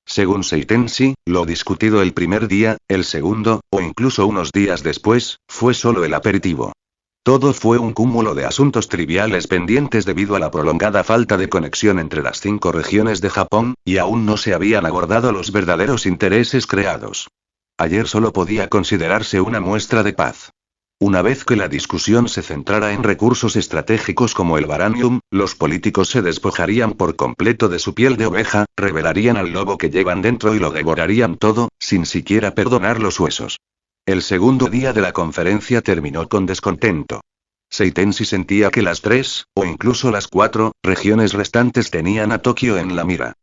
Según Seitenshi, lo discutido el primer día, el segundo, o incluso unos días después, fue solo el aperitivo. Todo fue un cúmulo de asuntos triviales pendientes debido a la prolongada falta de conexión entre las 5 regiones de Japón, y aún no se habían abordado los verdaderos intereses creados. Ayer solo podía considerarse una muestra de paz. Una vez que la discusión se centrara en recursos estratégicos como el varanium, los políticos se despojarían por completo de su piel de oveja, revelarían al lobo que llevan dentro y lo devorarían todo, sin siquiera perdonar los huesos. El segundo día de la conferencia terminó con descontento. Seitenshi sentía que las 3, o incluso las 4, regiones restantes tenían a Tokio en la mira.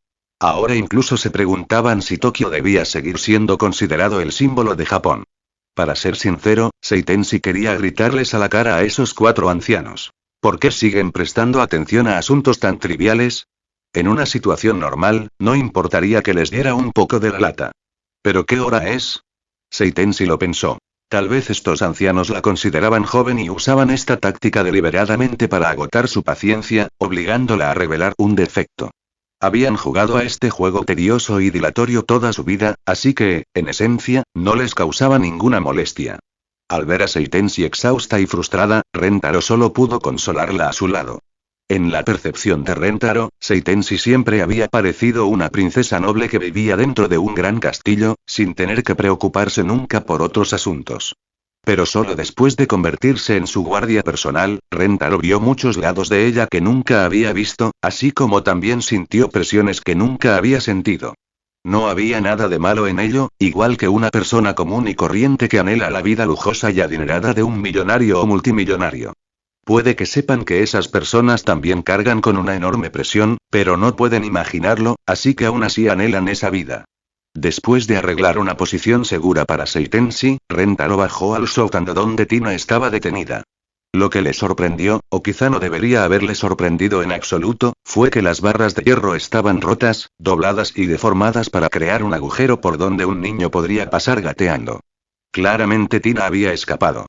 Ahora incluso se preguntaban si Tokio debía seguir siendo considerado el símbolo de Japón. Para ser sincero, Seitenshi quería gritarles a la cara a esos 4 ancianos. ¿Por qué siguen prestando atención a asuntos tan triviales? En una situación normal, no importaría que les diera un poco de la lata. ¿Pero qué hora es? Seitenshi lo pensó. Tal vez estos ancianos la consideraban joven y usaban esta táctica deliberadamente para agotar su paciencia, obligándola a revelar un defecto. Habían jugado a este juego tedioso y dilatorio toda su vida, así que, en esencia, no les causaba ninguna molestia. Al ver a Seitenshi exhausta y frustrada, Rentaro solo pudo consolarla a su lado. En la percepción de Rentaro, Seitenshi siempre había parecido una princesa noble que vivía dentro de un gran castillo, sin tener que preocuparse nunca por otros asuntos. Pero solo después de convertirse en su guardia personal, Rentaro vio muchos lados de ella que nunca había visto, así como también sintió presiones que nunca había sentido. No había nada de malo en ello, igual que una persona común y corriente que anhela la vida lujosa y adinerada de un millonario o multimillonario. Puede que sepan que esas personas también cargan con una enorme presión, pero no pueden imaginarlo, así que aún así anhelan esa vida. Después de arreglar una posición segura para Seitenshi, Rentaro bajó al sótano donde Tina estaba detenida. Lo que le sorprendió, o quizá no debería haberle sorprendido en absoluto, fue que las barras de hierro estaban rotas, dobladas y deformadas para crear un agujero por donde un niño podría pasar gateando. Claramente Tina había escapado.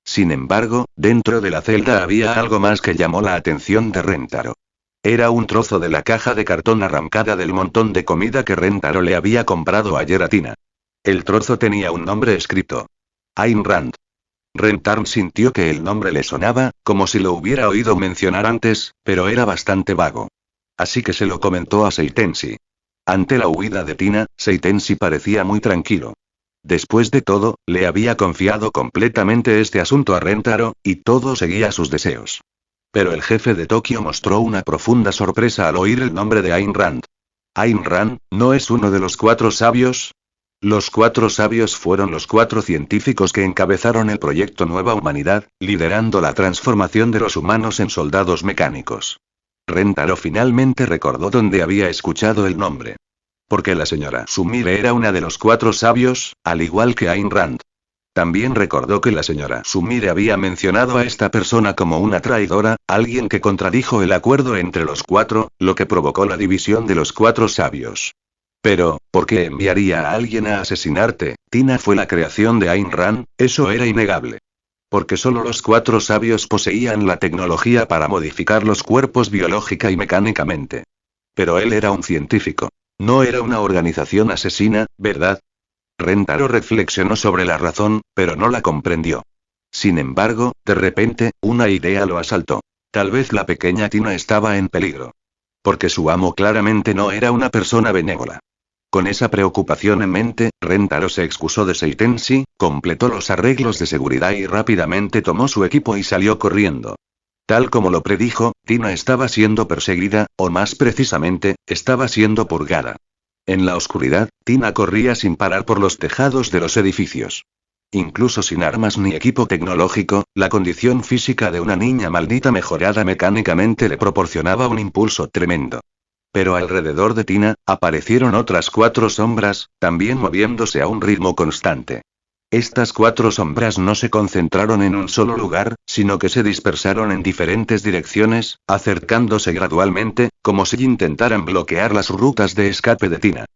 Sin embargo, dentro de la celda había algo más que llamó la atención de Rentaro. Era un trozo de la caja de cartón arrancada del montón de comida que Rentaro le había comprado ayer a Tina. El trozo tenía un nombre escrito. Ayn Rand. Rentaro sintió que el nombre le sonaba, como si lo hubiera oído mencionar antes, pero era bastante vago. Así que se lo comentó a Seitenshi. Ante la huida de Tina, Seitenshi parecía muy tranquilo. Después de todo, le había confiado completamente este asunto a Rentaro, y todo seguía sus deseos. Pero el jefe de Tokio mostró una profunda sorpresa al oír el nombre de Ayn Rand. ¿Ayn Rand, no es uno de los 4 sabios? Los 4 sabios fueron los 4 científicos que encabezaron el proyecto Nueva Humanidad, liderando la transformación de los humanos en soldados mecánicos. Rentaro finalmente recordó dónde había escuchado el nombre. Porque la señora Sumire era una de los 4 sabios, al igual que Ayn Rand. También recordó que la señora Sumire había mencionado a esta persona como una traidora, alguien que contradijo el acuerdo entre los 4, lo que provocó la división de los 4 sabios. Pero, ¿por qué enviaría a alguien a asesinarte? Tina fue la creación de Ayn Rand, eso era innegable. Porque solo los 4 sabios poseían la tecnología para modificar los cuerpos biológica y mecánicamente. Pero él era un científico. No era una organización asesina, ¿verdad? Rentaro reflexionó sobre la razón, pero no la comprendió. Sin embargo, de repente, una idea lo asaltó. Tal vez la pequeña Tina estaba en peligro. Porque su amo claramente no era una persona benévola. Con esa preocupación en mente, Rentaro se excusó de Seitenshi, completó los arreglos de seguridad y rápidamente tomó su equipo y salió corriendo. Tal como lo predijo, Tina estaba siendo perseguida, o más precisamente, estaba siendo purgada. En la oscuridad, Tina corría sin parar por los tejados de los edificios. Incluso sin armas ni equipo tecnológico, la condición física de una niña maldita mejorada mecánicamente le proporcionaba un impulso tremendo. Pero alrededor de Tina, aparecieron otras 4 sombras, también moviéndose a un ritmo constante. Estas 4 sombras no se concentraron en un solo lugar, sino que se dispersaron en diferentes direcciones, acercándose gradualmente, como si intentaran bloquear las rutas de escape de Tina.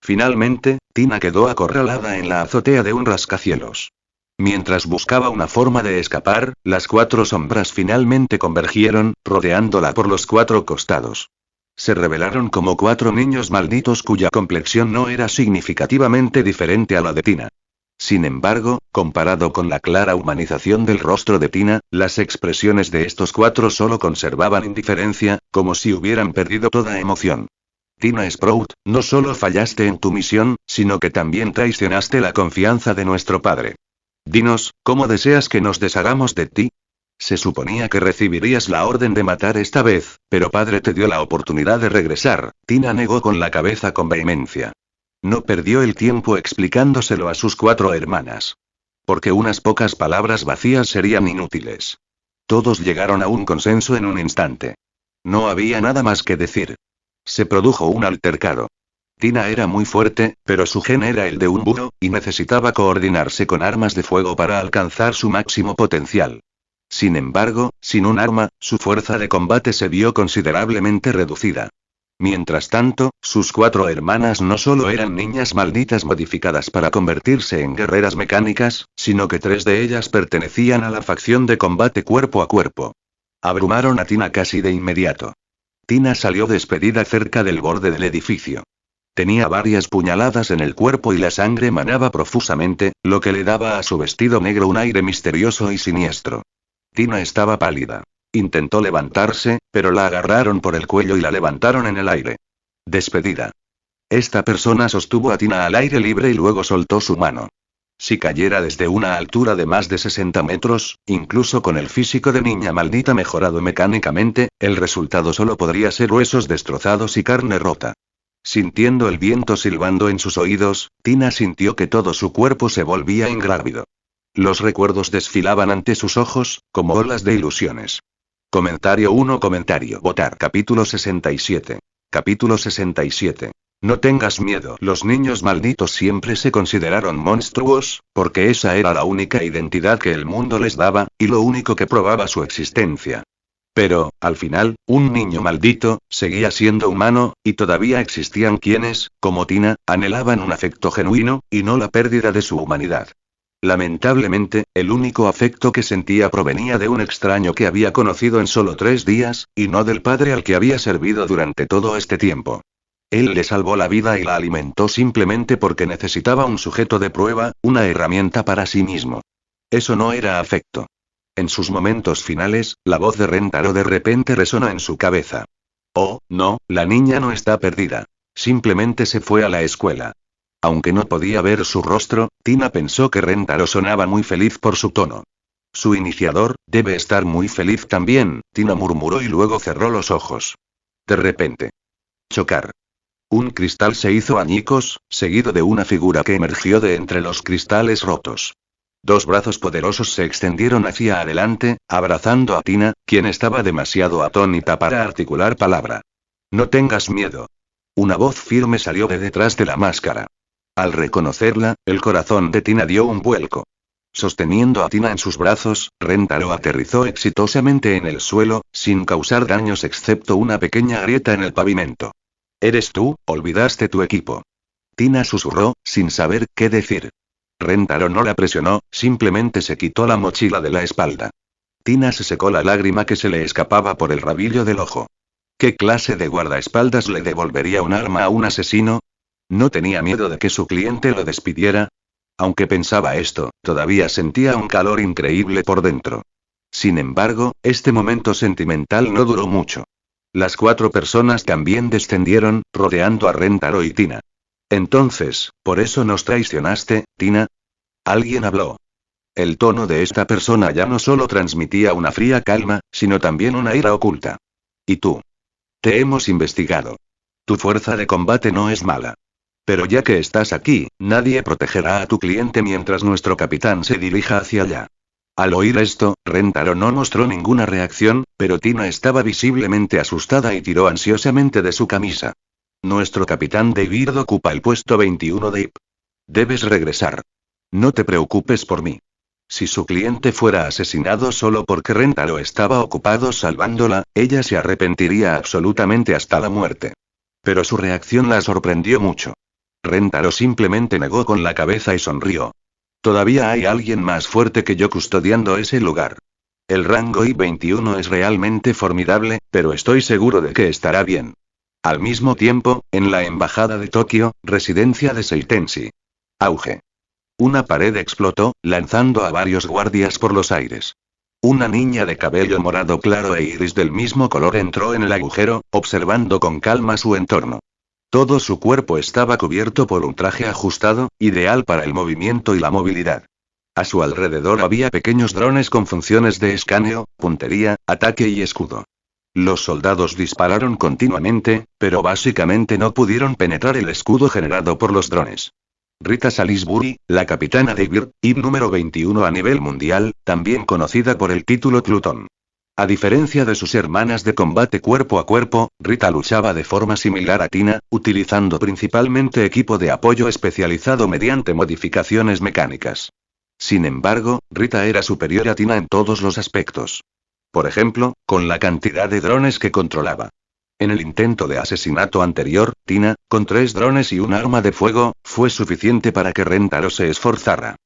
Finalmente, Tina quedó acorralada en la azotea de un rascacielos. Mientras buscaba una forma de escapar, las 4 sombras finalmente convergieron, rodeándola por los 4 costados. Se revelaron como 4 niños malditos cuya complexión no era significativamente diferente a la de Tina. Sin embargo, comparado con la clara humanización del rostro de Tina, las expresiones de estos 4 solo conservaban indiferencia, como si hubieran perdido toda emoción. Tina Sprout, no solo fallaste en tu misión, sino que también traicionaste la confianza de nuestro padre. Dinos, ¿cómo deseas que nos deshagamos de ti? Se suponía que recibirías la orden de matar esta vez, pero padre te dio la oportunidad de regresar. Tina negó con la cabeza con vehemencia. No perdió el tiempo explicándoselo a sus 4 hermanas. Porque unas pocas palabras vacías serían inútiles. Todos llegaron a un consenso en un instante. No había nada más que decir. Se produjo un altercado. Tina era muy fuerte, pero su gen era el de un búho, y necesitaba coordinarse con armas de fuego para alcanzar su máximo potencial. Sin embargo, sin un arma, su fuerza de combate se vio considerablemente reducida. Mientras tanto, sus 4 hermanas no solo eran niñas malditas modificadas para convertirse en guerreras mecánicas, sino que 3 de ellas pertenecían a la facción de combate cuerpo a cuerpo. Abrumaron a Tina casi de inmediato. Tina salió despedida cerca del borde del edificio. Tenía varias puñaladas en el cuerpo y la sangre manaba profusamente, lo que le daba a su vestido negro un aire misterioso y siniestro. Tina estaba pálida. Intentó levantarse, pero la agarraron por el cuello y la levantaron en el aire. Despedida. Esta persona sostuvo a Tina al aire libre y luego soltó su mano. Si cayera desde una altura de más de 60 metros, incluso con el físico de niña maldita mejorado mecánicamente, el resultado solo podría ser huesos destrozados y carne rota. Sintiendo el viento silbando en sus oídos, Tina sintió que todo su cuerpo se volvía ingrávido. Los recuerdos desfilaban ante sus ojos, como olas de ilusiones. Comentario 1. Comentario. Votar. Capítulo 67. Capítulo 67. No tengas miedo. Los niños malditos siempre se consideraron monstruos, porque esa era la única identidad que el mundo les daba, y lo único que probaba su existencia. Pero, al final, un niño maldito, seguía siendo humano, y todavía existían quienes, como Tina, anhelaban un afecto genuino, y no la pérdida de su humanidad. Lamentablemente, el único afecto que sentía provenía de un extraño que había conocido en solo 3 días, y no del padre al que había servido durante todo este tiempo. Él le salvó la vida y la alimentó simplemente porque necesitaba un sujeto de prueba, una herramienta para sí mismo. Eso no era afecto. En sus momentos finales, la voz de Rentaro de repente resonó en su cabeza. Oh, no, la niña no está perdida. Simplemente se fue a la escuela. Aunque no podía ver su rostro, Tina pensó que Rentaro sonaba muy feliz por su tono. Su iniciador, debe estar muy feliz también, Tina murmuró y luego cerró los ojos. De repente. Chocar. Un cristal se hizo añicos, seguido de una figura que emergió de entre los cristales rotos. 2 brazos poderosos se extendieron hacia adelante, abrazando a Tina, quien estaba demasiado atónita para articular palabra. No tengas miedo. Una voz firme salió de detrás de la máscara. Al reconocerla, el corazón de Tina dio un vuelco. Sosteniendo a Tina en sus brazos, Rentaro aterrizó exitosamente en el suelo, sin causar daños excepto una pequeña grieta en el pavimento. ¿Eres tú? Olvidaste tu equipo. Tina susurró, sin saber qué decir. Rentaro no la presionó, simplemente se quitó la mochila de la espalda. Tina se secó la lágrima que se le escapaba por el rabillo del ojo. ¿Qué clase de guardaespaldas le devolvería un arma a un asesino? ¿No tenía miedo de que su cliente lo despidiera? Aunque pensaba esto, todavía sentía un calor increíble por dentro. Sin embargo, este momento sentimental no duró mucho. Las 4 personas también descendieron, rodeando a Rentaro y Tina. Entonces, ¿por eso nos traicionaste, Tina? Alguien habló. El tono de esta persona ya no solo transmitía una fría calma, sino también una ira oculta. ¿Y tú? Te hemos investigado. Tu fuerza de combate no es mala. Pero ya que estás aquí, nadie protegerá a tu cliente mientras nuestro capitán se dirija hacia allá. Al oír esto, Rentaro no mostró ninguna reacción, pero Tina estaba visiblemente asustada y tiró ansiosamente de su camisa. Nuestro capitán David ocupa el puesto 21 de IP. Debes regresar. No te preocupes por mí. Si su cliente fuera asesinado solo porque Rentaro estaba ocupado salvándola, ella se arrepentiría absolutamente hasta la muerte. Pero su reacción la sorprendió mucho. Rentaro simplemente negó con la cabeza y sonrió. Todavía hay alguien más fuerte que yo custodiando ese lugar. El rango I-21 es realmente formidable, pero estoy seguro de que estará bien. Al mismo tiempo, en la embajada de Tokio, residencia de Seitenshi. Auge. Una pared explotó, lanzando a varios guardias por los aires. Una niña de cabello morado claro e iris del mismo color entró en el agujero, observando con calma su entorno. Todo su cuerpo estaba cubierto por un traje ajustado, ideal para el movimiento y la movilidad. A su alrededor había pequeños drones con funciones de escaneo, puntería, ataque y escudo. Los soldados dispararon continuamente, pero básicamente no pudieron penetrar el escudo generado por los drones. Rita Salisbury, la capitana de IP número 21 a nivel mundial, también conocida por el título Plutón. A diferencia de sus hermanas de combate cuerpo a cuerpo, Rita luchaba de forma similar a Tina, utilizando principalmente equipo de apoyo especializado mediante modificaciones mecánicas. Sin embargo, Rita era superior a Tina en todos los aspectos. Por ejemplo, con la cantidad de drones que controlaba. En el intento de asesinato anterior, Tina, con 3 drones y un arma de fuego, fue suficiente para que Rentaro se esforzara.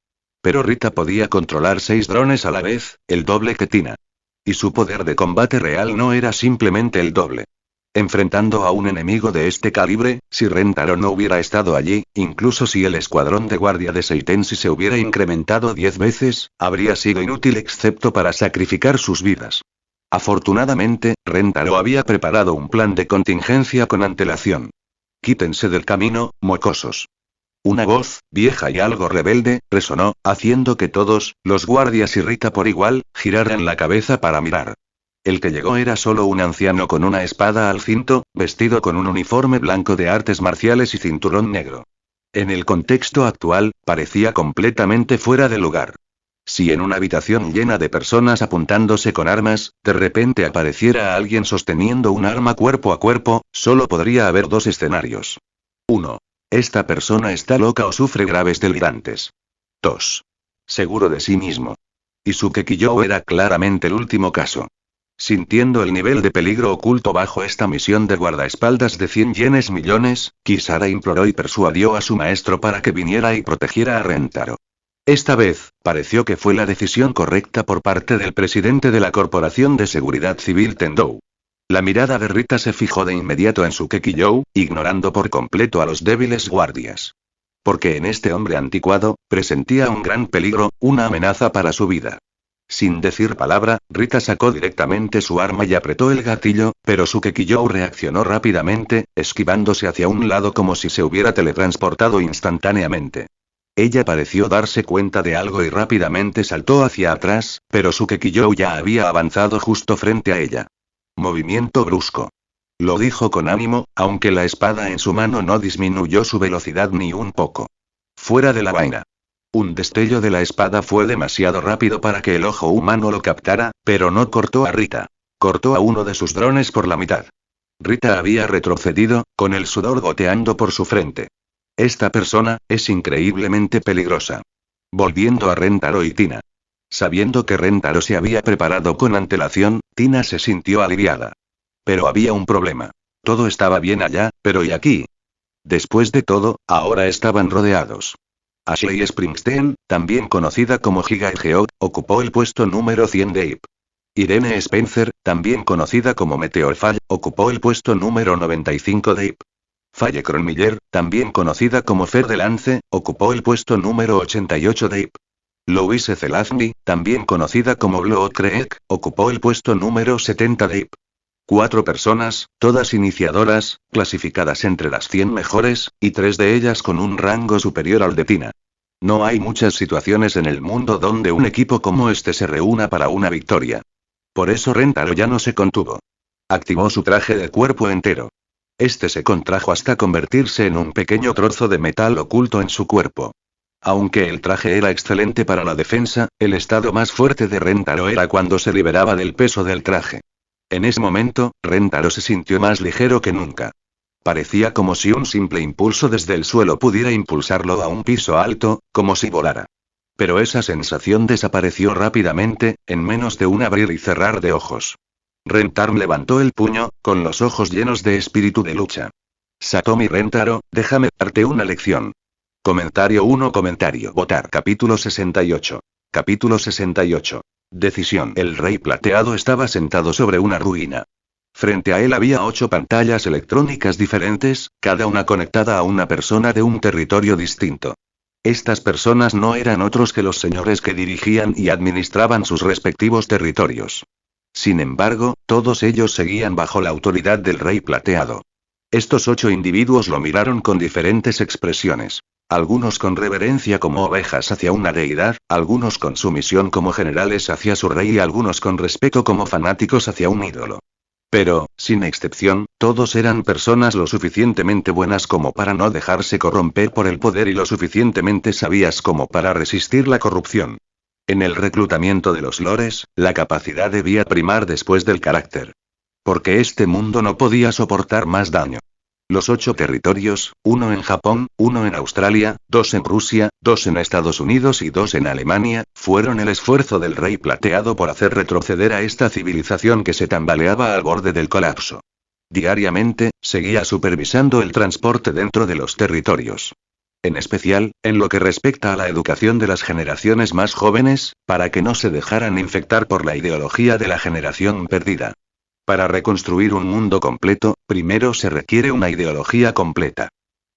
Pero Rita podía controlar 6 drones a la vez, el doble que Tina. Y su poder de combate real no era simplemente el doble. Enfrentando a un enemigo de este calibre, si Rentaro no hubiera estado allí, incluso si el escuadrón de guardia de Seitensi se hubiera incrementado 10 veces, habría sido inútil excepto para sacrificar sus vidas. Afortunadamente, Rentaro había preparado un plan de contingencia con antelación. «Quítense del camino, mocosos». Una voz, vieja y algo rebelde, resonó, haciendo que todos, los guardias y Rita por igual, giraran la cabeza para mirar. El que llegó era solo un anciano con una espada al cinto, vestido con un uniforme blanco de artes marciales y cinturón negro. En el contexto actual, parecía completamente fuera de lugar. Si en una habitación llena de personas apuntándose con armas, de repente apareciera alguien sosteniendo un arma cuerpo a cuerpo, solo podría haber 2 escenarios. 1. Esta persona está loca o sufre graves delirantes. 2. Seguro de sí mismo. Isuke Kiyo era claramente el último caso. Sintiendo el nivel de peligro oculto bajo esta misión de guardaespaldas de 100 yenes millones, Kisara imploró y persuadió a su maestro para que viniera y protegiera a Rentaro. Esta vez, pareció que fue la decisión correcta por parte del presidente de la Corporación de Seguridad Civil Tendou. La mirada de Rita se fijó de inmediato en Suke Kiyo, ignorando por completo a los débiles guardias. Porque en este hombre anticuado, presentía un gran peligro, una amenaza para su vida. Sin decir palabra, Rita sacó directamente su arma y apretó el gatillo, pero Suke Kiyo reaccionó rápidamente, esquivándose hacia un lado como si se hubiera teletransportado instantáneamente. Ella pareció darse cuenta de algo y rápidamente saltó hacia atrás, pero Suke Kiyo ya había avanzado justo frente a ella. Movimiento brusco. Lo dijo con ánimo, aunque la espada en su mano no disminuyó su velocidad ni un poco. Fuera de la vaina. Un destello de la espada fue demasiado rápido para que el ojo humano lo captara, pero no cortó a Rita. Cortó a uno de sus drones por la mitad. Rita había retrocedido, con el sudor goteando por su frente. Esta persona, es increíblemente peligrosa. Volviendo a Rentaro y Tina. Sabiendo que Rentaro se había preparado con antelación, Tina se sintió aliviada. Pero había un problema. Todo estaba bien allá, pero ¿y aquí? Después de todo, ahora estaban rodeados. Ashley Springsteen, también conocida como Giga Geog, ocupó el puesto número 100 de IP. Irene Spencer, también conocida como Meteorfall, ocupó el puesto número 95 de IP. Faye Kronmiller, también conocida como Fer de Lance, ocupó el puesto número 88 de IP. Louise Zelazny, también conocida como Blood Creek, ocupó el puesto número 70 de IP. 4 personas, todas iniciadoras, clasificadas entre las 100 mejores, y 3 de ellas con un rango superior al de Tina. No hay muchas situaciones en el mundo donde un equipo como este se reúna para una victoria. Por eso Rentaro ya no se contuvo. Activó su traje de cuerpo entero. Este se contrajo hasta convertirse en un pequeño trozo de metal oculto en su cuerpo. Aunque el traje era excelente para la defensa, el estado más fuerte de Rentaro era cuando se liberaba del peso del traje. En ese momento, Rentaro se sintió más ligero que nunca. Parecía como si un simple impulso desde el suelo pudiera impulsarlo a un piso alto, como si volara. Pero esa sensación desapareció rápidamente, en menos de un abrir y cerrar de ojos. Rentaro levantó el puño, con los ojos llenos de espíritu de lucha. Satomi Rentaro, déjame darte una lección. Comentario 1. Votar. Capítulo 68. Capítulo 68. Decisión. El rey plateado estaba sentado sobre una ruina. Frente a él había 8 pantallas electrónicas diferentes, cada una conectada a una persona de un territorio distinto. Estas personas no eran otros que los señores que dirigían y administraban sus respectivos territorios. Sin embargo, todos ellos seguían bajo la autoridad del rey plateado. Estos 8 individuos lo miraron con diferentes expresiones. Algunos con reverencia como ovejas hacia una deidad, algunos con sumisión como generales hacia su rey y algunos con respeto como fanáticos hacia un ídolo. Pero, sin excepción, todos eran personas lo suficientemente buenas como para no dejarse corromper por el poder y lo suficientemente sabias como para resistir la corrupción. En el reclutamiento de los lores, la capacidad debía primar después del carácter. Porque este mundo no podía soportar más daño. Los 8 territorios, 1 en Japón, 1 en Australia, 2 en Rusia, 2 en Estados Unidos y 2 en Alemania, fueron el esfuerzo del rey plateado por hacer retroceder a esta civilización que se tambaleaba al borde del colapso. Diariamente, seguía supervisando el transporte dentro de los territorios. En especial, en lo que respecta a la educación de las generaciones más jóvenes, para que no se dejaran infectar por la ideología de la generación perdida. Para reconstruir un mundo completo, primero se requiere una ideología completa.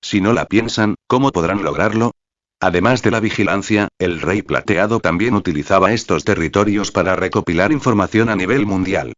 Si no la piensan, ¿cómo podrán lograrlo? Además de la vigilancia, el Rey Plateado también utilizaba estos territorios para recopilar información a nivel mundial.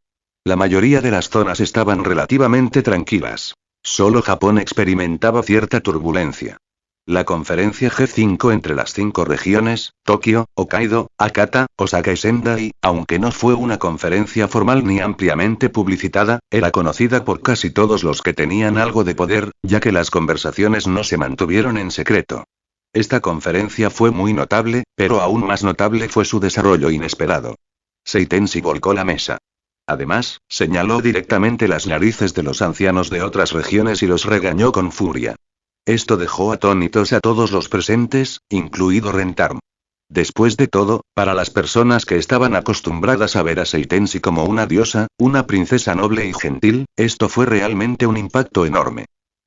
La mayoría de las zonas estaban relativamente tranquilas. Solo Japón experimentaba cierta turbulencia. La conferencia G5 entre las 5 regiones, Tokio, Hokkaido, Hakata, Osaka y Sendai, aunque no fue una conferencia formal ni ampliamente publicitada, era conocida por casi todos los que tenían algo de poder, ya que las conversaciones no se mantuvieron en secreto. Esta conferencia fue muy notable, pero aún más notable fue su desarrollo inesperado. Seitenshi volcó la mesa. Además, señaló directamente las narices de los ancianos de otras regiones y los regañó con furia. Esto dejó atónitos a todos los presentes, incluido Rentarm. Después de todo, para las personas que estaban acostumbradas a ver a Seitenshi como una diosa, una princesa noble y gentil, esto fue realmente un impacto enorme.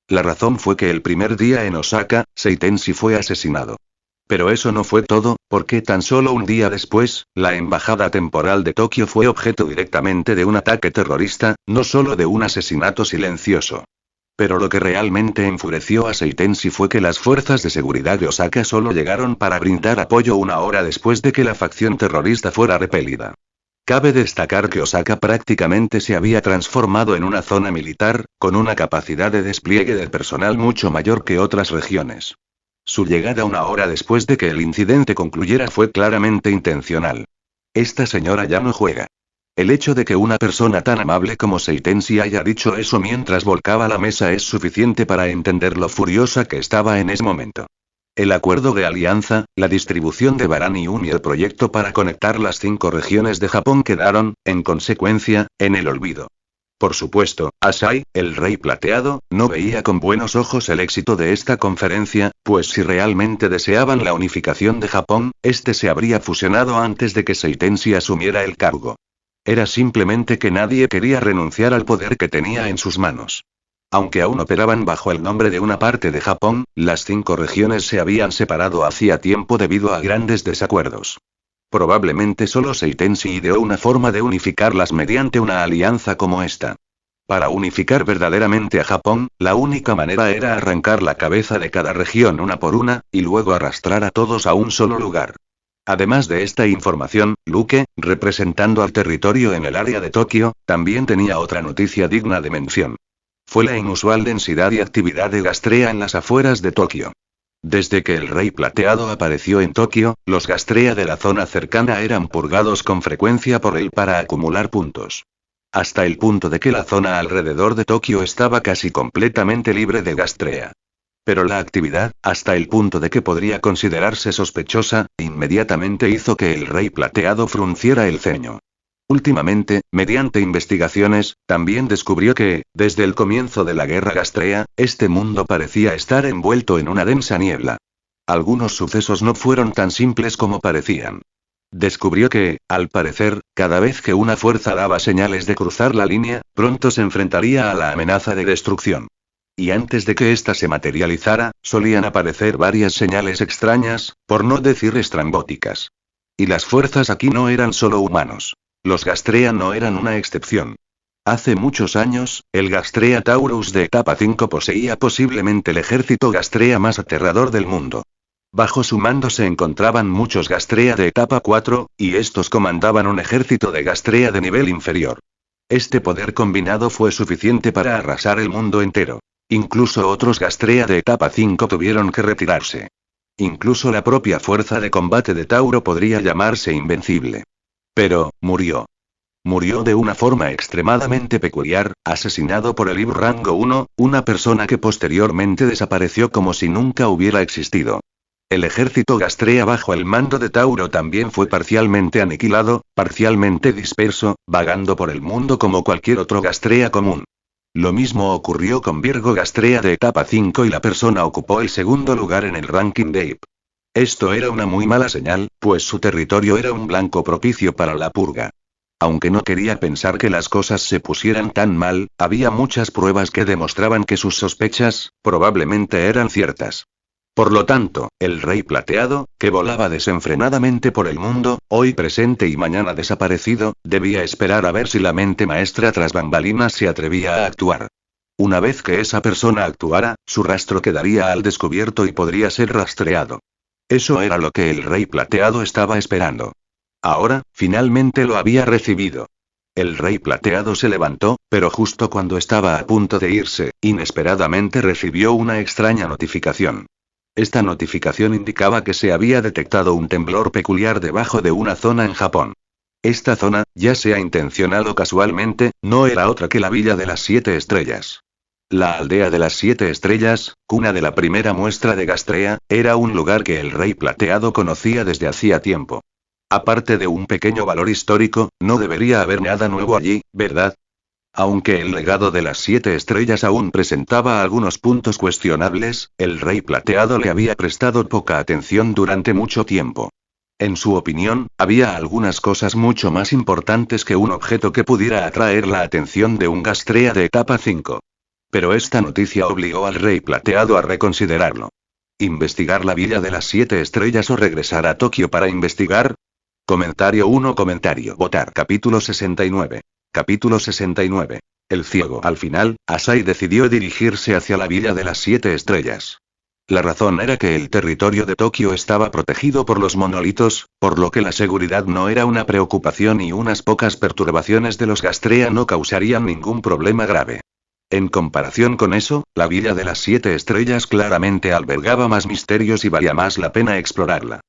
La razón fue que el primer día en Osaka, Seitenshi fue asesinado. Pero eso no fue todo, porque tan solo un día después, la embajada temporal de Tokio fue objeto directamente de un ataque terrorista, no solo de un asesinato silencioso. Pero lo que realmente enfureció a Seitenshi fue que las fuerzas de seguridad de Osaka solo llegaron para brindar apoyo una hora después de que la facción terrorista fuera repelida. Cabe destacar que Osaka prácticamente se había transformado en una zona militar, con una capacidad de despliegue del personal mucho mayor que otras regiones. Su llegada una hora después de que el incidente concluyera fue claramente intencional. Esta señora ya no juega. El hecho de que una persona tan amable como Seitenshi haya dicho eso mientras volcaba la mesa es suficiente para entender lo furiosa que estaba en ese momento. El acuerdo de alianza, la distribución de Baranium y el proyecto para conectar las 5 regiones de Japón quedaron, en consecuencia, en el olvido. Por supuesto, Asai, el Rey Plateado, no veía con buenos ojos el éxito de esta conferencia, pues si realmente deseaban la unificación de Japón, este se habría fusionado antes de que Seitenshi asumiera el cargo. Era simplemente que nadie quería renunciar al poder que tenía en sus manos. Aunque aún operaban bajo el nombre de una parte de Japón, las 5 regiones se habían separado hacía tiempo debido a grandes desacuerdos. Probablemente solo Seitenshi ideó una forma de unificarlas mediante una alianza como esta. Para unificar verdaderamente a Japón, la única manera era arrancar la cabeza de cada región una por una, y luego arrastrar a todos a un solo lugar. Además de esta información, Luke, representando al territorio en el área de Tokio, también tenía otra noticia digna de mención. Fue la inusual densidad y actividad de Gastrea en las afueras de Tokio. Desde que el Rey Plateado apareció en Tokio, los Gastrea de la zona cercana eran purgados con frecuencia por él para acumular puntos. Hasta el punto de que la zona alrededor de Tokio estaba casi completamente libre de Gastrea. Pero la actividad, hasta el punto de que podría considerarse sospechosa, inmediatamente hizo que el Rey Plateado frunciera el ceño. Últimamente, mediante investigaciones, también descubrió que, desde el comienzo de la guerra Gastrea, este mundo parecía estar envuelto en una densa niebla. Algunos sucesos no fueron tan simples como parecían. Descubrió que, al parecer, cada vez que una fuerza daba señales de cruzar la línea, pronto se enfrentaría a la amenaza de destrucción. Y antes de que ésta se materializara, solían aparecer varias señales extrañas, por no decir estrambóticas. Y las fuerzas aquí no eran solo humanos. Los Gastrea no eran una excepción. Hace muchos años, el Gastrea Taurus de etapa 5 poseía posiblemente el ejército Gastrea más aterrador del mundo. Bajo su mando se encontraban muchos Gastrea de etapa 4, y estos comandaban un ejército de Gastrea de nivel inferior. Este poder combinado fue suficiente para arrasar el mundo entero. Incluso otros Gastrea de etapa 5 tuvieron que retirarse. Incluso la propia fuerza de combate de Tauro podría llamarse invencible. Pero, murió. Murió de una forma extremadamente peculiar, asesinado por el Ib Rango 1, una persona que posteriormente desapareció como si nunca hubiera existido. El ejército Gastrea bajo el mando de Tauro también fue parcialmente aniquilado, parcialmente disperso, vagando por el mundo como cualquier otro Gastrea común. Lo mismo ocurrió con Virgo Gastrea de etapa 5 y la persona ocupó el segundo lugar en el ranking de IP. Esto era una muy mala señal, pues su territorio era un blanco propicio para la purga. Aunque no quería pensar que las cosas se pusieran tan mal, había muchas pruebas que demostraban que sus sospechas, probablemente eran ciertas. Por lo tanto, el Rey Plateado, que volaba desenfrenadamente por el mundo, hoy presente y mañana desaparecido, debía esperar a ver si la mente maestra tras bambalinas se atrevía a actuar. Una vez que esa persona actuara, su rastro quedaría al descubierto y podría ser rastreado. Eso era lo que el Rey Plateado estaba esperando. Ahora, finalmente lo había recibido. El Rey Plateado se levantó, pero justo cuando estaba a punto de irse, inesperadamente recibió una extraña notificación. Esta notificación indicaba que se había detectado un temblor peculiar debajo de una zona en Japón. Esta zona, ya sea intencional o casualmente, no era otra que la Villa de las 7 Estrellas. La aldea de las 7 Estrellas, cuna de la primera muestra de Gastrea, era un lugar que el Rey Plateado conocía desde hacía tiempo. Aparte de un pequeño valor histórico, no debería haber nada nuevo allí, ¿verdad? Aunque el legado de las 7 Estrellas aún presentaba algunos puntos cuestionables, el Rey Plateado le había prestado poca atención durante mucho tiempo. En su opinión, había algunas cosas mucho más importantes que un objeto que pudiera atraer la atención de un Gastrea de etapa 5. Pero esta noticia obligó al Rey Plateado a reconsiderarlo. ¿Investigar la Villa de las 7 Estrellas o regresar a Tokio para investigar? Comentario 1. Votar. Capítulo 69. Capítulo 69. El ciego. Al final, Asai decidió dirigirse hacia la Villa de las 7 Estrellas. La razón era que el territorio de Tokio estaba protegido por los monolitos, por lo que la seguridad no era una preocupación y unas pocas perturbaciones de los Gastrea no causarían ningún problema grave. En comparación con eso, la Villa de las 7 Estrellas claramente albergaba más misterios y valía más la pena explorarla.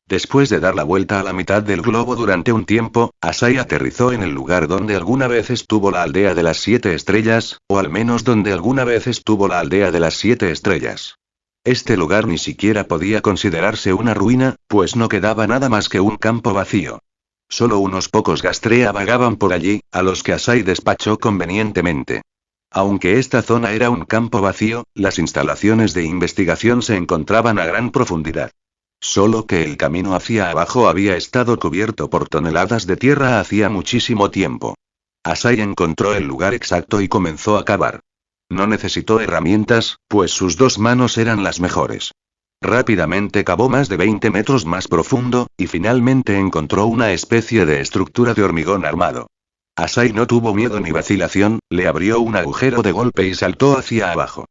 Después de dar la vuelta a la mitad del globo durante un tiempo, Asai aterrizó en el lugar donde alguna vez estuvo la aldea de las 7 Estrellas, o al menos donde alguna vez estuvo la aldea de las 7 Estrellas. Este lugar ni siquiera podía considerarse una ruina, pues no quedaba nada más que un campo vacío. Solo unos pocos Gastrea vagaban por allí, a los que Asai despachó convenientemente. Aunque esta zona era un campo vacío, las instalaciones de investigación se encontraban a gran profundidad. Solo que el camino hacia abajo había estado cubierto por toneladas de tierra hacía muchísimo tiempo. Asai encontró el lugar exacto y comenzó a cavar. No necesitó herramientas, pues sus dos manos eran las mejores. Rápidamente cavó más de 20 metros más profundo, y finalmente encontró una especie de estructura de hormigón armado. Asai no tuvo miedo ni vacilación, le abrió un agujero de golpe y saltó hacia abajo.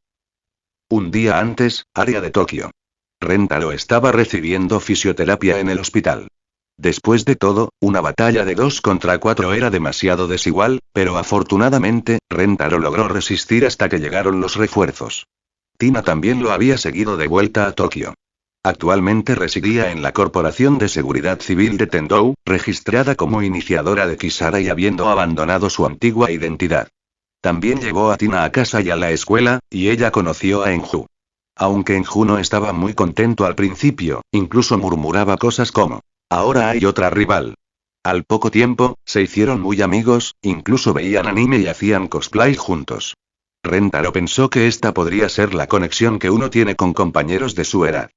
Un día antes, área de Tokio. Rentaro estaba recibiendo fisioterapia en el hospital. Después de todo, una batalla de 2 contra 4 era demasiado desigual, pero afortunadamente, Rentaro logró resistir hasta que llegaron los refuerzos. Tina también lo había seguido de vuelta a Tokio. Actualmente residía en la Corporación de Seguridad Civil de Tendou, registrada como iniciadora de Kisara y habiendo abandonado su antigua identidad. También llevó a Tina a casa y a la escuela, y ella conoció a Enju. Aunque Enju no estaba muy contento al principio, incluso murmuraba cosas como, ahora hay otra rival. Al poco tiempo, se hicieron muy amigos, incluso veían anime y hacían cosplay juntos. Rentaro pensó que esta podría ser la conexión que uno tiene con compañeros de su edad.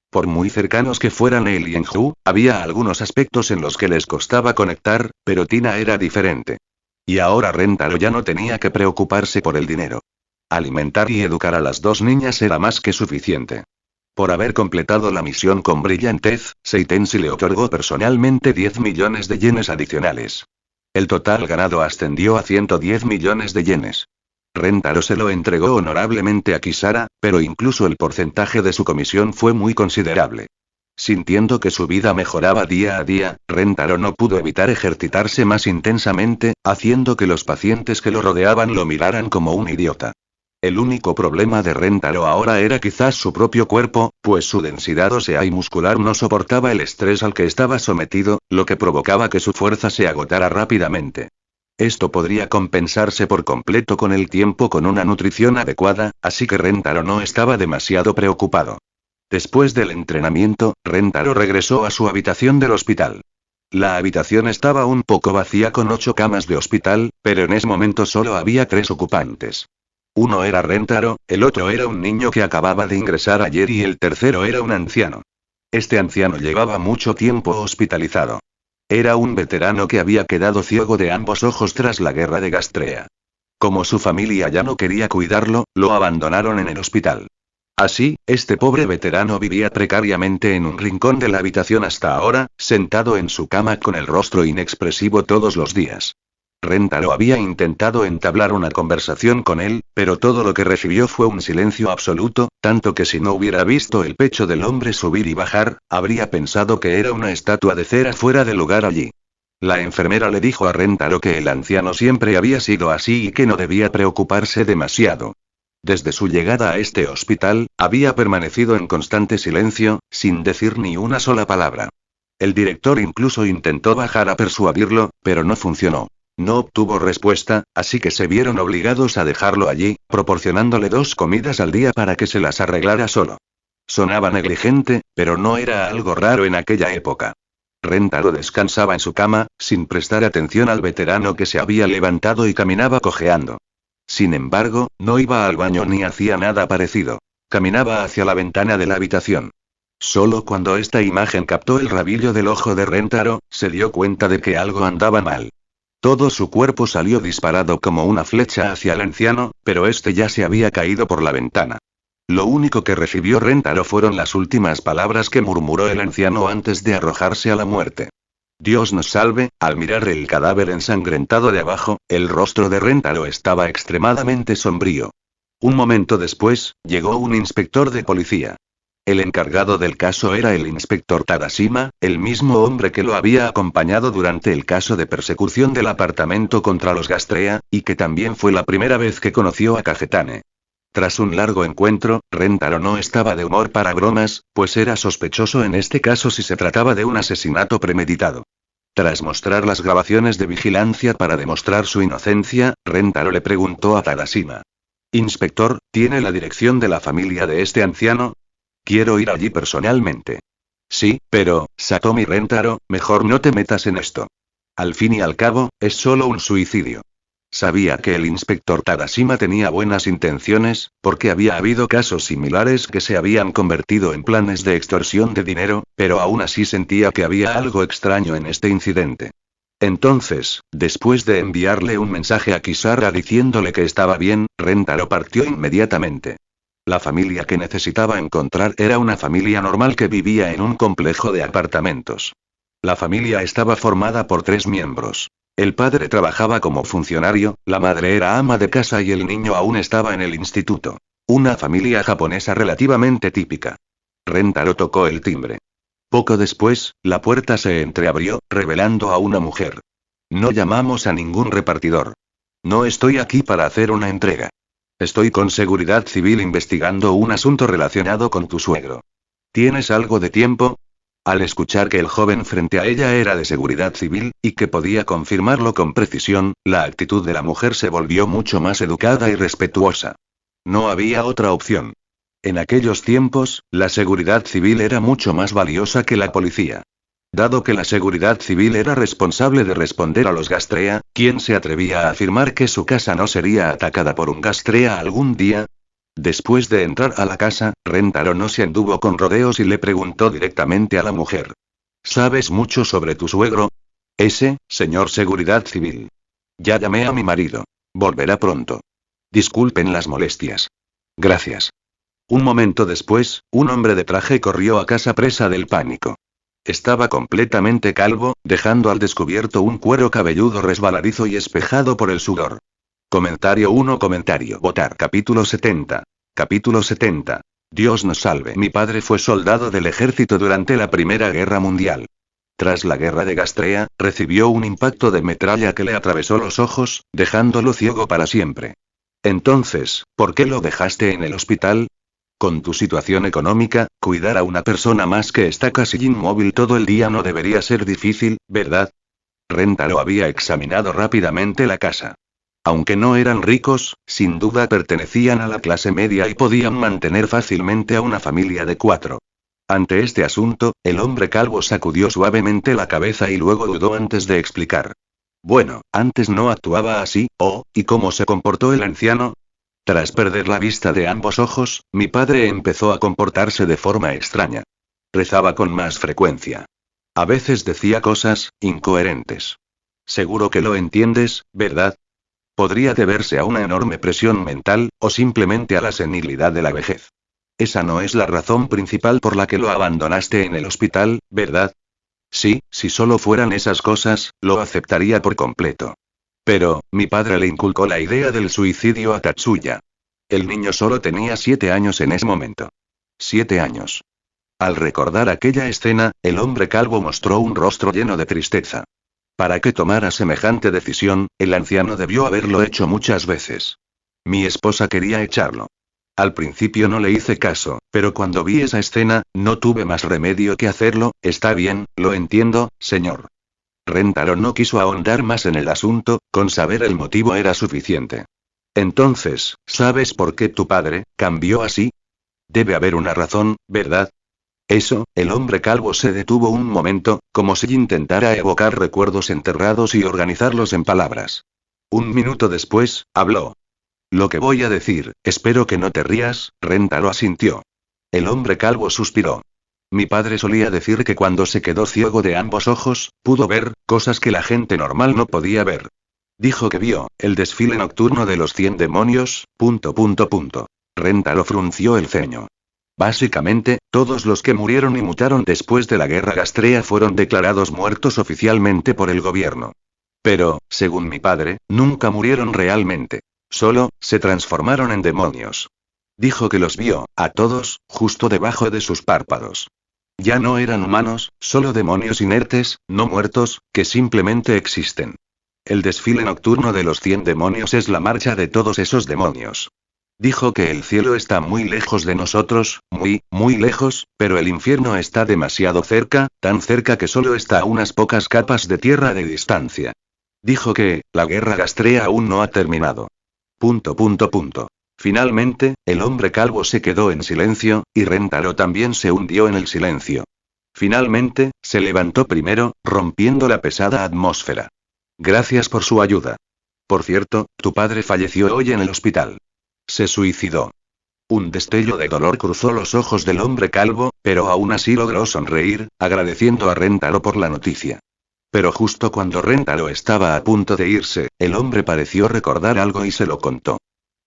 Por muy cercanos que fueran él y Enju, había algunos aspectos en los que les costaba conectar, pero Tina era diferente. Y ahora Rentaro ya no tenía que preocuparse por el dinero. Alimentar y educar a las dos niñas era más que suficiente. Por haber completado la misión con brillantez, Seitenshi le otorgó personalmente 10 millones de yenes adicionales. El total ganado ascendió a 110 millones de yenes. Rentaro se lo entregó honorablemente a Kisara, pero incluso el porcentaje de su comisión fue muy considerable. Sintiendo que su vida mejoraba día a día, Rentaro no pudo evitar ejercitarse más intensamente, haciendo que los pacientes que lo rodeaban lo miraran como un idiota. El único problema de Rentaro ahora era quizás su propio cuerpo, pues su densidad ósea y muscular no soportaba el estrés al que estaba sometido, lo que provocaba que su fuerza se agotara rápidamente. Esto podría compensarse por completo con el tiempo con una nutrición adecuada, así que Rentaro no estaba demasiado preocupado. Después del entrenamiento, Rentaro regresó a su habitación del hospital. La habitación estaba un poco vacía con 8 camas de hospital, pero en ese momento solo había 3 ocupantes. Uno era Rentaro, el otro era un niño que acababa de ingresar ayer y el tercero era un anciano. Este anciano llevaba mucho tiempo hospitalizado. Era un veterano que había quedado ciego de ambos ojos tras la guerra de Gastrea. Como su familia ya no quería cuidarlo, lo abandonaron en el hospital. Así, este pobre veterano vivía precariamente en un rincón de la habitación hasta ahora, sentado en su cama con el rostro inexpresivo todos los días. Rentaro había intentado entablar una conversación con él, pero todo lo que recibió fue un silencio absoluto, tanto que si no hubiera visto el pecho del hombre subir y bajar, habría pensado que era una estatua de cera fuera de lugar allí. La enfermera le dijo a Rentaro que el anciano siempre había sido así y que no debía preocuparse demasiado. Desde su llegada a este hospital, había permanecido en constante silencio, sin decir ni una sola palabra. El director incluso intentó bajar a persuadirlo, pero no funcionó. No obtuvo respuesta, así que se vieron obligados a dejarlo allí, proporcionándole 2 comidas al día para que se las arreglara solo. Sonaba negligente, pero no era algo raro en aquella época. Rentaro descansaba en su cama, sin prestar atención al veterano que se había levantado y caminaba cojeando. Sin embargo, no iba al baño ni hacía nada parecido. Caminaba hacia la ventana de la habitación. Solo cuando esta imagen captó el rabillo del ojo de Rentaro, se dio cuenta de que algo andaba mal. Todo su cuerpo salió disparado como una flecha hacia el anciano, pero este ya se había caído por la ventana. Lo único que recibió Rentaro fueron las últimas palabras que murmuró el anciano antes de arrojarse a la muerte. Dios nos salve. Al mirar el cadáver ensangrentado de abajo, el rostro de Rentaro estaba extremadamente sombrío. Un momento después, llegó un inspector de policía. El encargado del caso era el inspector Tadashima, el mismo hombre que lo había acompañado durante el caso de persecución del apartamento contra los Gastrea, y que también fue la primera vez que conoció a Kagetane. Tras un largo encuentro, Rentaro no estaba de humor para bromas, pues era sospechoso en este caso si se trataba de un asesinato premeditado. Tras mostrar las grabaciones de vigilancia para demostrar su inocencia, Rentaro le preguntó a Tadashima. Inspector, ¿tiene la dirección de la familia de este anciano? Quiero ir allí personalmente. Sí, pero, Satomi Rentaro, mejor no te metas en esto. Al fin y al cabo, es solo un suicidio. Sabía que el inspector Tadashima tenía buenas intenciones, porque había habido casos similares que se habían convertido en planes de extorsión de dinero, pero aún así sentía que había algo extraño en este incidente. Entonces, después de enviarle un mensaje a Kisara diciéndole que estaba bien, Rentaro partió inmediatamente. La familia que necesitaba encontrar era una familia normal que vivía en un complejo de apartamentos. La familia estaba formada por 3 miembros. El padre trabajaba como funcionario, la madre era ama de casa y el niño aún estaba en el instituto. Una familia japonesa relativamente típica. Rentaro tocó el timbre. Poco después, la puerta se entreabrió, revelando a una mujer. No llamamos a ningún repartidor. No estoy aquí para hacer una entrega. Estoy con Seguridad Civil investigando un asunto relacionado con tu suegro. ¿Tienes algo de tiempo? Al escuchar que el joven frente a ella era de Seguridad Civil, y que podía confirmarlo con precisión, la actitud de la mujer se volvió mucho más educada y respetuosa. No había otra opción. En aquellos tiempos, la Seguridad Civil era mucho más valiosa que la policía. Dado que la Seguridad Civil era responsable de responder a los Gastrea, ¿quién se atrevía a afirmar que su casa no sería atacada por un Gastrea algún día? Después de entrar a la casa, Rentaro no se anduvo con rodeos y le preguntó directamente a la mujer. ¿Sabes mucho sobre tu suegro? Señor Seguridad Civil. Ya llamé a mi marido. Volverá pronto. Disculpen las molestias. Gracias. Un momento después, un hombre de traje corrió a casa presa del pánico. Estaba completamente calvo, dejando al descubierto un cuero cabelludo resbaladizo y espejado por el sudor. Comentario 1. Votar. Capítulo 70. Capítulo 70. Dios nos salve. Mi padre fue soldado del ejército durante la Primera Guerra Mundial. Tras la guerra de Gastrea, recibió un impacto de metralla que le atravesó los ojos, dejándolo ciego para siempre. Entonces, ¿por qué lo dejaste en el hospital? Con tu situación económica, cuidar a una persona más que está casi inmóvil todo el día no debería ser difícil, ¿verdad? Rentaro había examinado rápidamente la casa. Aunque no eran ricos, sin duda pertenecían a la clase media y podían mantener fácilmente a una familia de 4. Ante este asunto, el hombre calvo sacudió suavemente la cabeza y luego dudó antes de explicar. Bueno, antes no actuaba así, ¿y cómo se comportó el anciano? Tras perder la vista de ambos ojos, mi padre empezó a comportarse de forma extraña. Rezaba con más frecuencia. A veces decía cosas incoherentes. Seguro que lo entiendes, ¿verdad? Podría deberse a una enorme presión mental, o simplemente a la senilidad de la vejez. Esa no es la razón principal por la que lo abandonaste en el hospital, ¿verdad? Sí, si solo fueran esas cosas, lo aceptaría por completo. Pero, mi padre le inculcó la idea del suicidio a Tatsuya. El niño solo tenía 7 años en ese momento. 7 años. Al recordar aquella escena, el hombre calvo mostró un rostro lleno de tristeza. Para que tomara semejante decisión, el anciano debió haberlo hecho muchas veces. Mi esposa quería echarlo. Al principio no le hice caso, pero cuando vi esa escena, no tuve más remedio que hacerlo. Está bien, lo entiendo, señor. Rentaro no quiso ahondar más en el asunto, con saber el motivo era suficiente. Entonces, ¿sabes por qué tu padre cambió así? Debe haber una razón, ¿verdad? Eso, el hombre calvo se detuvo un momento, como si intentara evocar recuerdos enterrados y organizarlos en palabras. Un minuto después, habló. Lo que voy a decir, espero que no te rías, Rentaro asintió. El hombre calvo suspiró. Mi padre solía decir que cuando se quedó ciego de ambos ojos, pudo ver cosas que la gente normal no podía ver. Dijo que vio el desfile nocturno de los 100 demonios. Rentaro frunció el ceño. Básicamente, todos los que murieron y mutaron después de la guerra gastrea fueron declarados muertos oficialmente por el gobierno. Pero, según mi padre, nunca murieron realmente. Solo, se transformaron en demonios. Dijo que los vio, a todos, justo debajo de sus párpados. Ya no eran humanos, solo demonios inertes, no muertos, que simplemente existen. El desfile nocturno de los 100 demonios es la marcha de todos esos demonios. Dijo que el cielo está muy lejos de nosotros, muy, muy lejos, pero el infierno está demasiado cerca, tan cerca que solo está a unas pocas capas de tierra de distancia. Dijo que, la guerra gastrea aún no ha terminado. Finalmente, el hombre calvo se quedó en silencio, y Rentaro también se hundió en el silencio. Finalmente, se levantó primero, rompiendo la pesada atmósfera. Gracias por su ayuda. Por cierto, tu padre falleció hoy en el hospital. Se suicidó. Un destello de dolor cruzó los ojos del hombre calvo, pero aún así logró sonreír, agradeciendo a Rentaro por la noticia. Pero justo cuando Rentaro estaba a punto de irse, el hombre pareció recordar algo y se lo contó.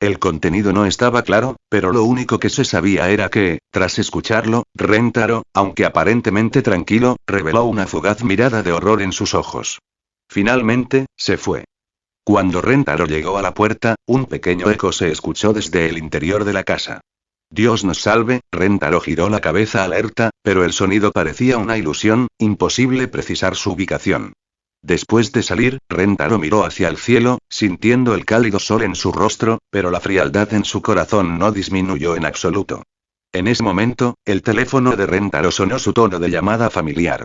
El contenido no estaba claro, pero lo único que se sabía era que, tras escucharlo, Rentaro, aunque aparentemente tranquilo, reveló una fugaz mirada de horror en sus ojos. Finalmente, se fue. Cuando Rentaro llegó a la puerta, un pequeño eco se escuchó desde el interior de la casa. Dios nos salve, Rentaro giró la cabeza alerta, pero el sonido parecía una ilusión, imposible precisar su ubicación. Después de salir, Rentaro miró hacia el cielo, sintiendo el cálido sol en su rostro, pero la frialdad en su corazón no disminuyó en absoluto. En ese momento, el teléfono de Rentaro sonó su tono de llamada familiar.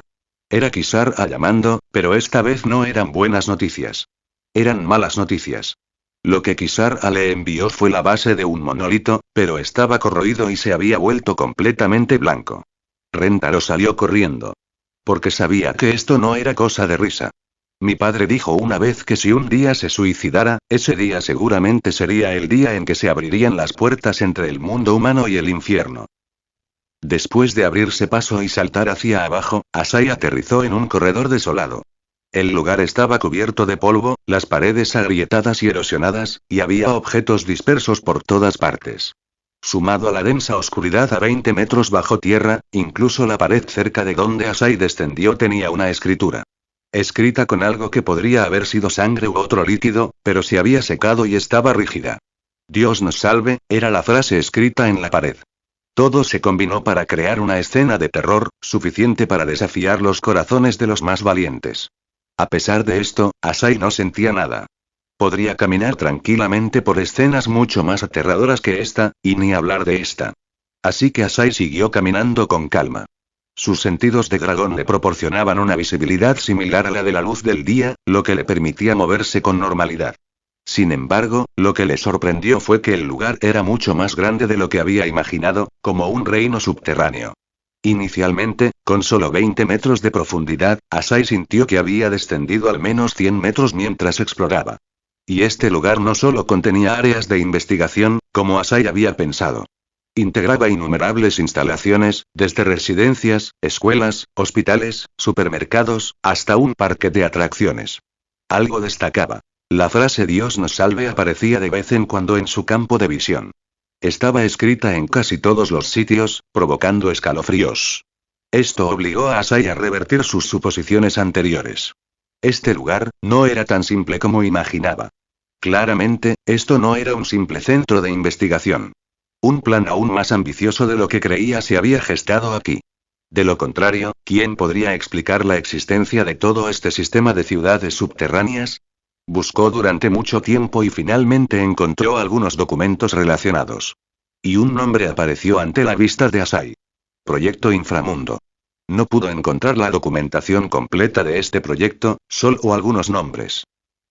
Era Kisara llamando, pero esta vez no eran buenas noticias. Eran malas noticias. Lo que Kisara le envió fue la base de un monolito, pero estaba corroído y se había vuelto completamente blanco. Rentaro salió corriendo. Porque sabía que esto no era cosa de risa. Mi padre dijo una vez que si un día se suicidara, ese día seguramente sería el día en que se abrirían las puertas entre el mundo humano y el infierno. Después de abrirse paso y saltar hacia abajo, Asai aterrizó en un corredor desolado. El lugar estaba cubierto de polvo, las paredes agrietadas y erosionadas, y había objetos dispersos por todas partes. Sumado a la densa oscuridad a 20 metros bajo tierra, incluso la pared cerca de donde Asai descendió tenía una escritura. Escrita con algo que podría haber sido sangre u otro líquido, pero se había secado y estaba rígida. Dios nos salve, era la frase escrita en la pared. Todo se combinó para crear una escena de terror, suficiente para desafiar los corazones de los más valientes. A pesar de esto, Asai no sentía nada. Podría caminar tranquilamente por escenas mucho más aterradoras que esta, y ni hablar de esta. Así que Asai siguió caminando con calma. Sus sentidos de dragón le proporcionaban una visibilidad similar a la de la luz del día, lo que le permitía moverse con normalidad. Sin embargo, lo que le sorprendió fue que el lugar era mucho más grande de lo que había imaginado, como un reino subterráneo. Inicialmente, con solo 20 metros de profundidad, Asai sintió que había descendido al menos 100 metros mientras exploraba. Y este lugar no solo contenía áreas de investigación, como Asai había pensado. Integraba innumerables instalaciones, desde residencias, escuelas, hospitales, supermercados, hasta un parque de atracciones. Algo destacaba. La frase Dios nos salve aparecía de vez en cuando en su campo de visión. Estaba escrita en casi todos los sitios, provocando escalofríos. Esto obligó a Asai a revertir sus suposiciones anteriores. Este lugar no era tan simple como imaginaba. Claramente, esto no era un simple centro de investigación. Un plan aún más ambicioso de lo que creía se había gestado aquí. De lo contrario, ¿quién podría explicar la existencia de todo este sistema de ciudades subterráneas? Buscó durante mucho tiempo y finalmente encontró algunos documentos relacionados. Y un nombre apareció ante la vista de Asai. Proyecto Inframundo. No pudo encontrar la documentación completa de este proyecto, solo algunos nombres.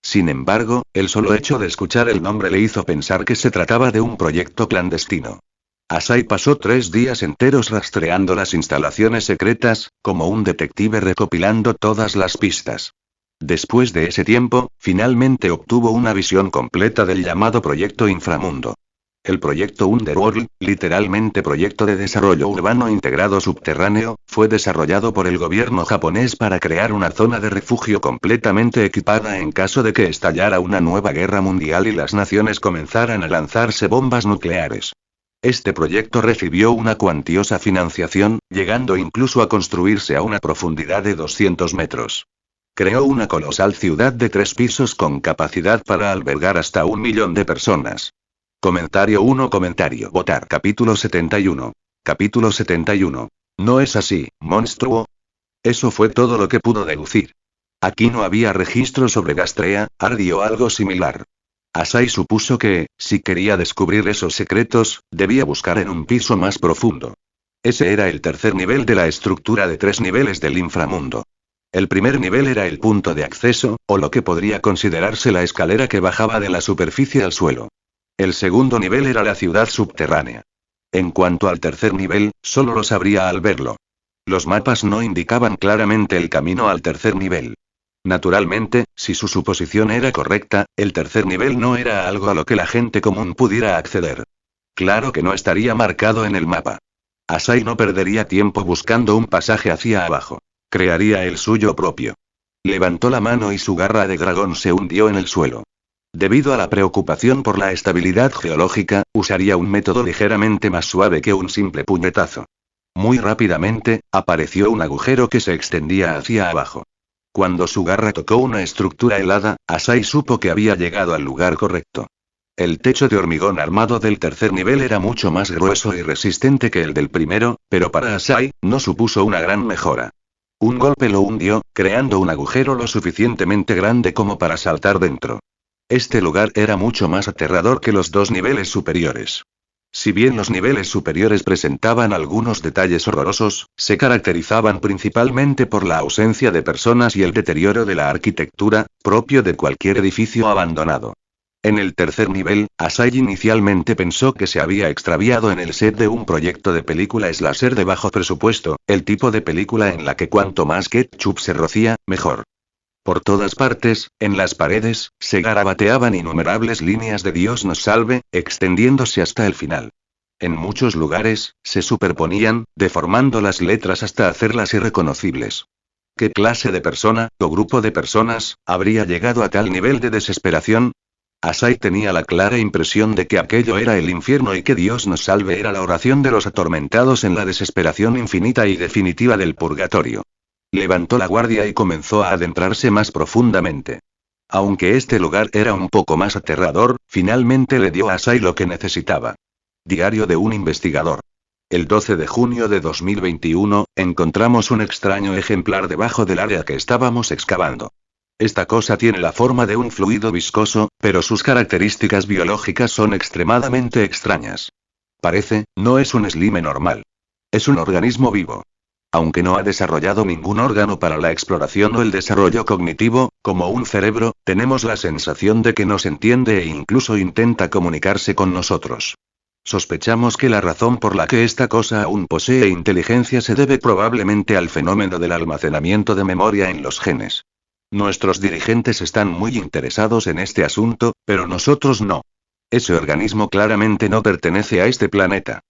Sin embargo, el solo hecho de escuchar el nombre le hizo pensar que se trataba de un proyecto clandestino. Asai pasó 3 días enteros rastreando las instalaciones secretas, como un detective recopilando todas las pistas. Después de ese tiempo, finalmente obtuvo una visión completa del llamado Proyecto Inframundo. El proyecto Underworld, literalmente proyecto de desarrollo urbano integrado subterráneo, fue desarrollado por el gobierno japonés para crear una zona de refugio completamente equipada en caso de que estallara una nueva guerra mundial y las naciones comenzaran a lanzarse bombas nucleares. Este proyecto recibió una cuantiosa financiación, llegando incluso a construirse a una profundidad de 200 metros. Creó una colosal ciudad de 3 pisos con capacidad para albergar hasta 1 millón de personas. Comentario 1. Votar. Capítulo 71. Capítulo 71. ¿No es así, monstruo? Eso fue todo lo que pudo deducir. Aquí no había registro sobre Gastrea, Ardi o algo similar. Asai supuso que, si quería descubrir esos secretos, debía buscar en un piso más profundo. Ese era el tercer nivel de la estructura de 3 niveles del inframundo. El primer nivel era el punto de acceso, o lo que podría considerarse la escalera que bajaba de la superficie al suelo. El segundo nivel era la ciudad subterránea. En cuanto al tercer nivel, solo lo sabría al verlo. Los mapas no indicaban claramente el camino al tercer nivel. Naturalmente, si su suposición era correcta, el tercer nivel no era algo a lo que la gente común pudiera acceder. Claro que no estaría marcado en el mapa. Asai no perdería tiempo buscando un pasaje hacia abajo. Crearía el suyo propio. Levantó la mano y su garra de dragón se hundió en el suelo. Debido a la preocupación por la estabilidad geológica, usaría un método ligeramente más suave que un simple puñetazo. Muy rápidamente, apareció un agujero que se extendía hacia abajo. Cuando su garra tocó una estructura helada, Asai supo que había llegado al lugar correcto. El techo de hormigón armado del tercer nivel era mucho más grueso y resistente que el del primero, pero para Asai, no supuso una gran mejora. Un golpe lo hundió, creando un agujero lo suficientemente grande como para saltar dentro. Este lugar era mucho más aterrador que los 2 niveles superiores. Si bien los niveles superiores presentaban algunos detalles horrorosos, se caracterizaban principalmente por la ausencia de personas y el deterioro de la arquitectura, propio de cualquier edificio abandonado. En el tercer nivel, Asai inicialmente pensó que se había extraviado en el set de un proyecto de película slasher de bajo presupuesto, el tipo de película en la que cuanto más ketchup se rocía, mejor. Por todas partes, en las paredes, se garabateaban innumerables líneas de Dios nos salve, extendiéndose hasta el final. En muchos lugares, se superponían, deformando las letras hasta hacerlas irreconocibles. ¿Qué clase de persona, o grupo de personas, habría llegado a tal nivel de desesperación? Asai tenía la clara impresión de que aquello era el infierno y que Dios nos salve era la oración de los atormentados en la desesperación infinita y definitiva del purgatorio. Levantó la guardia y comenzó a adentrarse más profundamente. Aunque este lugar era un poco más aterrador, finalmente le dio a Asai lo que necesitaba. Diario de un investigador. El 12 de junio de 2021, encontramos un extraño ejemplar debajo del área que estábamos excavando. Esta cosa tiene la forma de un fluido viscoso, pero sus características biológicas son extremadamente extrañas. Parece, no es un slime normal. Es un organismo vivo. Aunque no ha desarrollado ningún órgano para la exploración o el desarrollo cognitivo, como un cerebro, tenemos la sensación de que nos entiende e incluso intenta comunicarse con nosotros. Sospechamos que la razón por la que esta cosa aún posee inteligencia se debe probablemente al fenómeno del almacenamiento de memoria en los genes. Nuestros dirigentes están muy interesados en este asunto, pero nosotros no. Ese organismo claramente no pertenece a este planeta.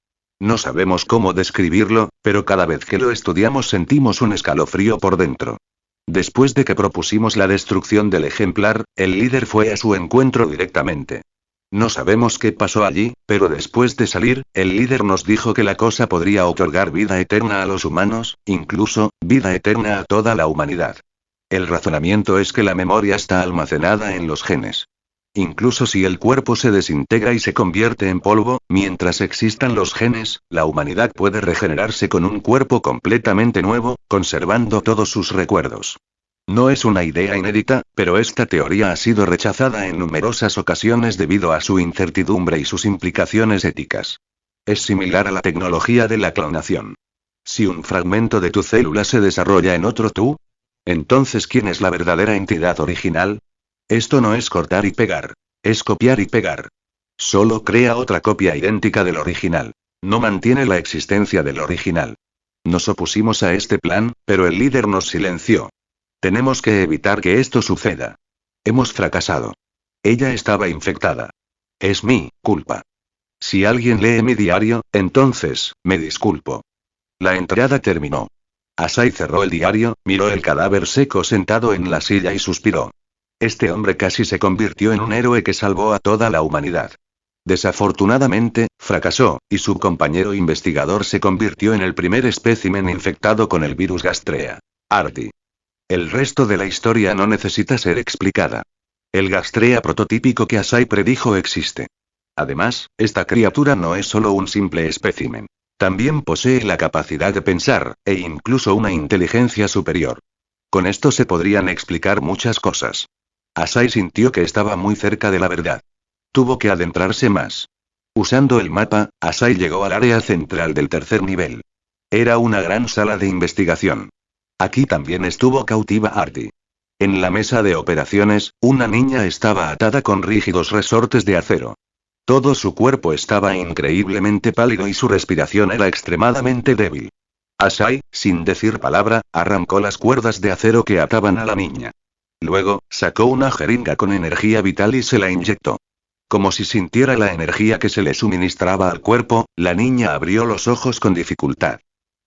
No sabemos cómo describirlo, pero cada vez que lo estudiamos sentimos un escalofrío por dentro. Después de que propusimos la destrucción del ejemplar, el líder fue a su encuentro directamente. No sabemos qué pasó allí, pero después de salir, el líder nos dijo que la cosa podría otorgar vida eterna a los humanos, incluso, vida eterna a toda la humanidad. El razonamiento es que la memoria está almacenada en los genes. Incluso si el cuerpo se desintegra y se convierte en polvo, mientras existan los genes, la humanidad puede regenerarse con un cuerpo completamente nuevo, conservando todos sus recuerdos. No es una idea inédita, pero esta teoría ha sido rechazada en numerosas ocasiones debido a su incertidumbre y sus implicaciones éticas. Es similar a la tecnología de la clonación. Si un fragmento de tu célula se desarrolla en otro tú, entonces ¿quién es la verdadera entidad original? Esto no es cortar y pegar. Es copiar y pegar. Solo crea otra copia idéntica del original. No mantiene la existencia del original. Nos opusimos a este plan, pero el líder nos silenció. Tenemos que evitar que esto suceda. Hemos fracasado. Ella estaba infectada. Es mi culpa. Si alguien lee mi diario, entonces, me disculpo. La entrada terminó. Asai cerró el diario, miró el cadáver seco sentado en la silla y suspiró. Este hombre casi se convirtió en un héroe que salvó a toda la humanidad. Desafortunadamente, fracasó, y su compañero investigador se convirtió en el primer espécimen infectado con el virus Gastrea. Artie. El resto de la historia no necesita ser explicada. El Gastrea prototípico que Asai predijo existe. Además, esta criatura no es solo un simple espécimen. También posee la capacidad de pensar, e incluso una inteligencia superior. Con esto se podrían explicar muchas cosas. Asai sintió que estaba muy cerca de la verdad. Tuvo que adentrarse más. Usando el mapa, Asai llegó al área central del tercer nivel. Era una gran sala de investigación. Aquí también estuvo cautiva Artie. En la mesa de operaciones, una niña estaba atada con rígidos resortes de acero. Todo su cuerpo estaba increíblemente pálido y su respiración era extremadamente débil. Asai, sin decir palabra, arrancó las cuerdas de acero que ataban a la niña. Luego, sacó una jeringa con energía vital y se la inyectó. Como si sintiera la energía que se le suministraba al cuerpo, la niña abrió los ojos con dificultad.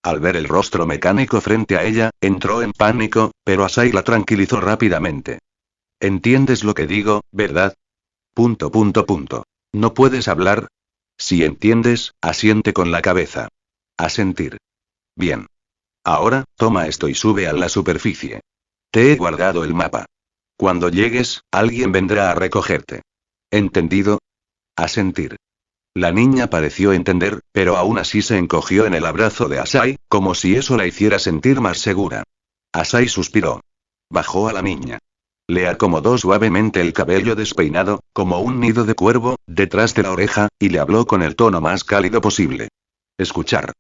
Al ver el rostro mecánico frente a ella, entró en pánico, pero Asai la tranquilizó rápidamente. ¿Entiendes lo que digo, verdad? ... ¿No puedes hablar? Si entiendes, asiente con la cabeza. Asentir. Bien. Ahora, toma esto y sube a la superficie. Te he guardado el mapa. Cuando llegues, alguien vendrá a recogerte. ¿Entendido? Asentir. La niña pareció entender, pero aún así se encogió en el abrazo de Asai, como si eso la hiciera sentir más segura. Asai suspiró. Bajó a la niña. Le acomodó suavemente el cabello despeinado, como un nido de cuervo, detrás de la oreja, y le habló con el tono más cálido posible. Escuchar.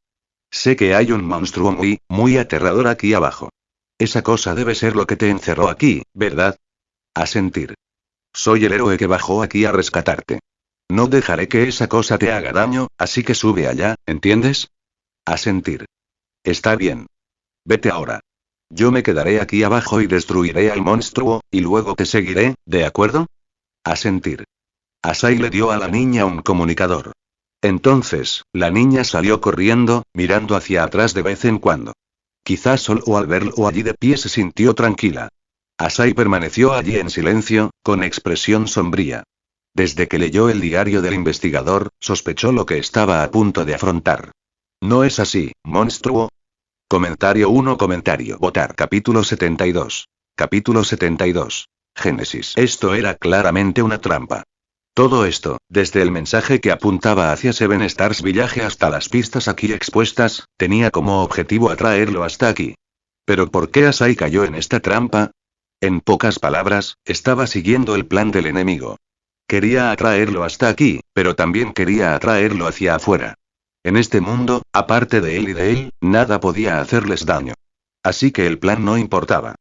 Sé que hay un monstruo muy aterrador aquí abajo. Esa cosa debe ser lo que te encerró aquí, ¿verdad? Asentir. Soy el héroe que bajó aquí a rescatarte. No dejaré que esa cosa te haga daño, así que sube allá, ¿entiendes? Asentir. Está bien. Vete ahora. Yo me quedaré aquí abajo y destruiré al monstruo, y luego te seguiré, ¿de acuerdo? Asentir. Asai le dio a la niña un comunicador. Entonces, la niña salió corriendo, mirando hacia atrás de vez en cuando. Quizás solo al verlo allí de pie se sintió tranquila. Asai permaneció allí en silencio, con expresión sombría. Desde que leyó el diario del investigador, sospechó lo que estaba a punto de afrontar. ¿No es así, monstruo? Comentario 1. Votar. Capítulo 72. Capítulo 72. Génesis. Esto era claramente una trampa. Todo esto, desde el mensaje que apuntaba hacia Seven Stars Village hasta las pistas aquí expuestas, tenía como objetivo atraerlo hasta aquí. ¿Pero por qué Asai cayó en esta trampa? En pocas palabras, estaba siguiendo el plan del enemigo. Quería atraerlo hasta aquí, pero también quería atraerlo hacia afuera. En este mundo, aparte de él y de él, nada podía hacerles daño. Así que el plan no importaba.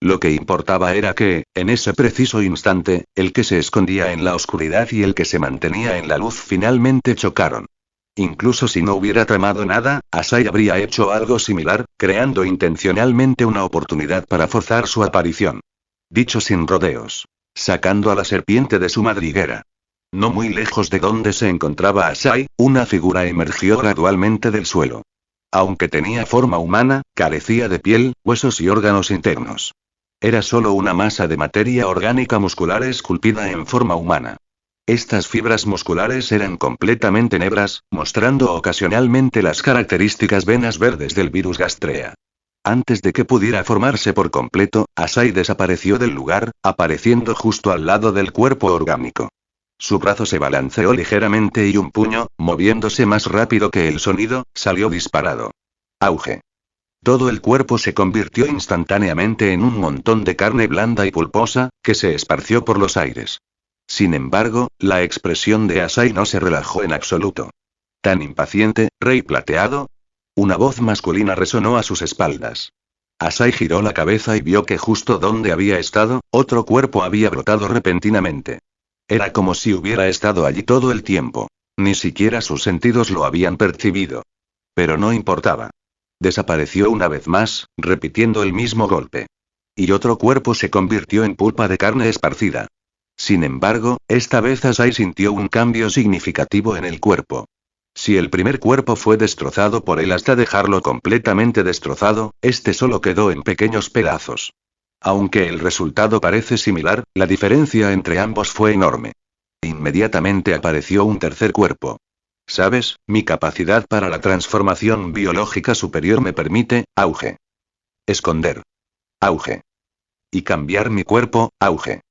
Lo que importaba era que, en ese preciso instante, el que se escondía en la oscuridad y el que se mantenía en la luz finalmente chocaron. Incluso si no hubiera tramado nada, Asai habría hecho algo similar, creando intencionalmente una oportunidad para forzar su aparición. Dicho sin rodeos. Sacando a la serpiente de su madriguera. No muy lejos de donde se encontraba Asai, una figura emergió gradualmente del suelo. Aunque tenía forma humana, carecía de piel, huesos y órganos internos. Era solo una masa de materia orgánica muscular esculpida en forma humana. Estas fibras musculares eran completamente negras, mostrando ocasionalmente las características venas verdes del virus Gastrea. Antes de que pudiera formarse por completo, Asai desapareció del lugar, apareciendo justo al lado del cuerpo orgánico. Su brazo se balanceó ligeramente y un puño, moviéndose más rápido que el sonido, salió disparado. Auge. Todo el cuerpo se convirtió instantáneamente en un montón de carne blanda y pulposa, que se esparció por los aires. Sin embargo, la expresión de Asai no se relajó en absoluto. ¿Tan impaciente, Rey Plateado? Una voz masculina resonó a sus espaldas. Asai giró la cabeza y vio que justo donde había estado, otro cuerpo había brotado repentinamente. Era como si hubiera estado allí todo el tiempo. Ni siquiera sus sentidos lo habían percibido. Pero no importaba. Desapareció una vez más, repitiendo el mismo golpe. Y otro cuerpo se convirtió en pulpa de carne esparcida. Sin embargo, esta vez Asai sintió un cambio significativo en el cuerpo. Si el primer cuerpo fue destrozado por él hasta dejarlo completamente destrozado, este solo quedó en pequeños pedazos. Aunque el resultado parece similar, la diferencia entre ambos fue enorme. Inmediatamente apareció un tercer cuerpo. ¿Sabes? Mi capacidad para la transformación biológica superior me permite, auge. Esconder. Auge. Y cambiar mi cuerpo, auge.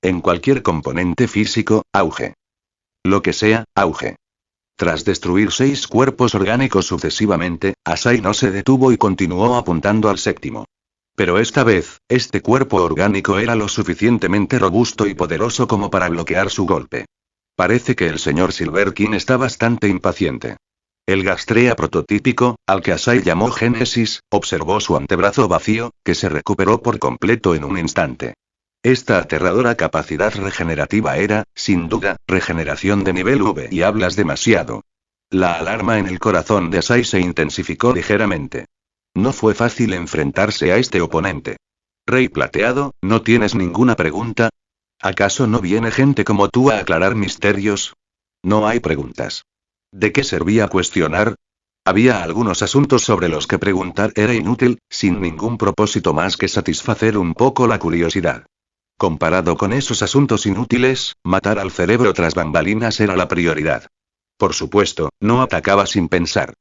En cualquier componente físico, auge. Lo que sea, auge. Tras destruir 6 cuerpos orgánicos sucesivamente, Asai no se detuvo y continuó apuntando al séptimo. Pero esta vez, este cuerpo orgánico era lo suficientemente robusto y poderoso como para bloquear su golpe. Parece que el señor Silver King está bastante impaciente. El Gastrea prototípico, al que Asai llamó Génesis, observó su antebrazo vacío, que se recuperó por completo en un instante. Esta aterradora capacidad regenerativa era, sin duda, regeneración de nivel V y hablas demasiado. La alarma en el corazón de Asai se intensificó ligeramente. No fue fácil enfrentarse a este oponente. Rey Plateado, ¿no tienes ninguna pregunta? ¿Acaso no viene gente como tú a aclarar misterios? No hay preguntas. ¿De qué servía cuestionar? Había algunos asuntos sobre los que preguntar era inútil, sin ningún propósito más que satisfacer un poco la curiosidad. Comparado con esos asuntos inútiles, matar al cerebro tras bambalinas era la prioridad. Por supuesto, no atacaba sin pensar.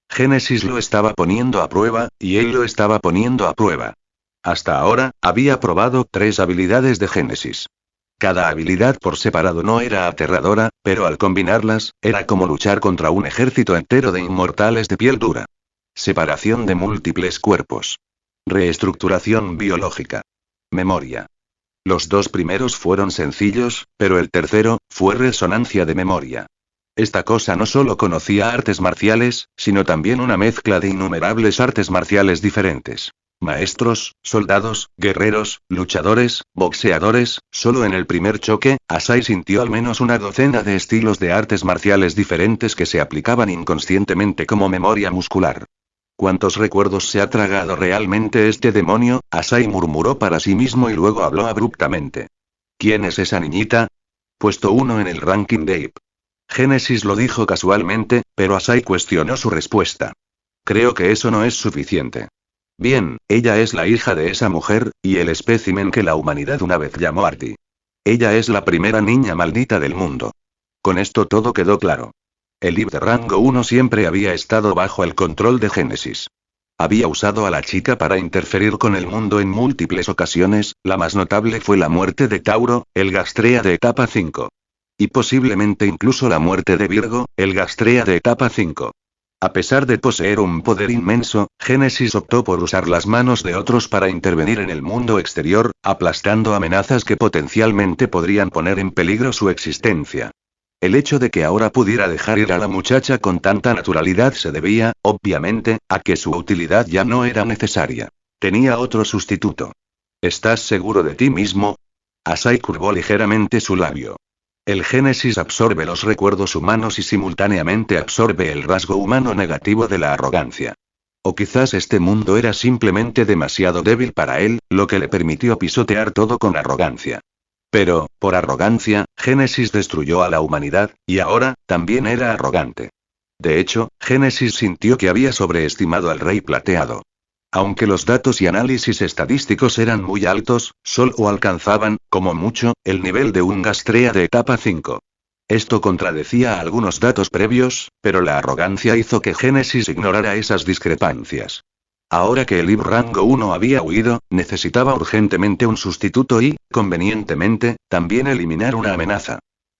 Génesis lo estaba poniendo a prueba, y él lo estaba poniendo a prueba. Hasta ahora, había probado 3 habilidades de Génesis. Cada habilidad por separado no era aterradora, pero al combinarlas, era como luchar contra un ejército entero de inmortales de piel dura. Separación de múltiples cuerpos. Reestructuración biológica. Memoria. Los 2 primeros fueron sencillos, pero el tercero, fue resonancia de memoria. Esta cosa no solo conocía artes marciales, sino también una mezcla de innumerables artes marciales diferentes. Maestros, soldados, guerreros, luchadores, boxeadores, solo en el primer choque, Asai sintió al menos una docena de estilos de artes marciales diferentes que se aplicaban inconscientemente como memoria muscular. ¿Cuántos recuerdos se ha tragado realmente este demonio? Asai murmuró para sí mismo y luego habló abruptamente. ¿Quién es esa niñita? Puesto 1 en el ranking de Ape. Génesis lo dijo casualmente, pero Asai cuestionó su respuesta. Creo que eso no es suficiente. Bien, ella es la hija de esa mujer, y el espécimen que la humanidad una vez llamó Artie. Ella es la primera niña maldita del mundo. Con esto todo quedó claro. El Ib de rango 1 siempre había estado bajo el control de Génesis. Había usado a la chica para interferir con el mundo en múltiples ocasiones, la más notable fue la muerte de Tauro, el Gastrea de etapa 5. Y posiblemente incluso la muerte de Virgo, el Gastrea de etapa 5. A pesar de poseer un poder inmenso, Génesis optó por usar las manos de otros para intervenir en el mundo exterior, aplastando amenazas que potencialmente podrían poner en peligro su existencia. El hecho de que ahora pudiera dejar ir a la muchacha con tanta naturalidad se debía, obviamente, a que su utilidad ya no era necesaria. Tenía otro sustituto. ¿Estás seguro de ti mismo? Asai curvó ligeramente su labio. El Génesis absorbe los recuerdos humanos y simultáneamente absorbe el rasgo humano negativo de la arrogancia. O quizás este mundo era simplemente demasiado débil para él, lo que le permitió pisotear todo con arrogancia. Pero, por arrogancia, Génesis destruyó a la humanidad, y ahora, también era arrogante. De hecho, Génesis sintió que había sobreestimado al Rey Plateado. Aunque los datos y análisis estadísticos eran muy altos, solo alcanzaban, como mucho, el nivel de un Gastrea de etapa 5. Esto contradecía algunos datos previos, pero la arrogancia hizo que Génesis ignorara esas discrepancias. Ahora que el IB rango 1 había huido, necesitaba urgentemente un sustituto y, convenientemente, también eliminar una amenaza.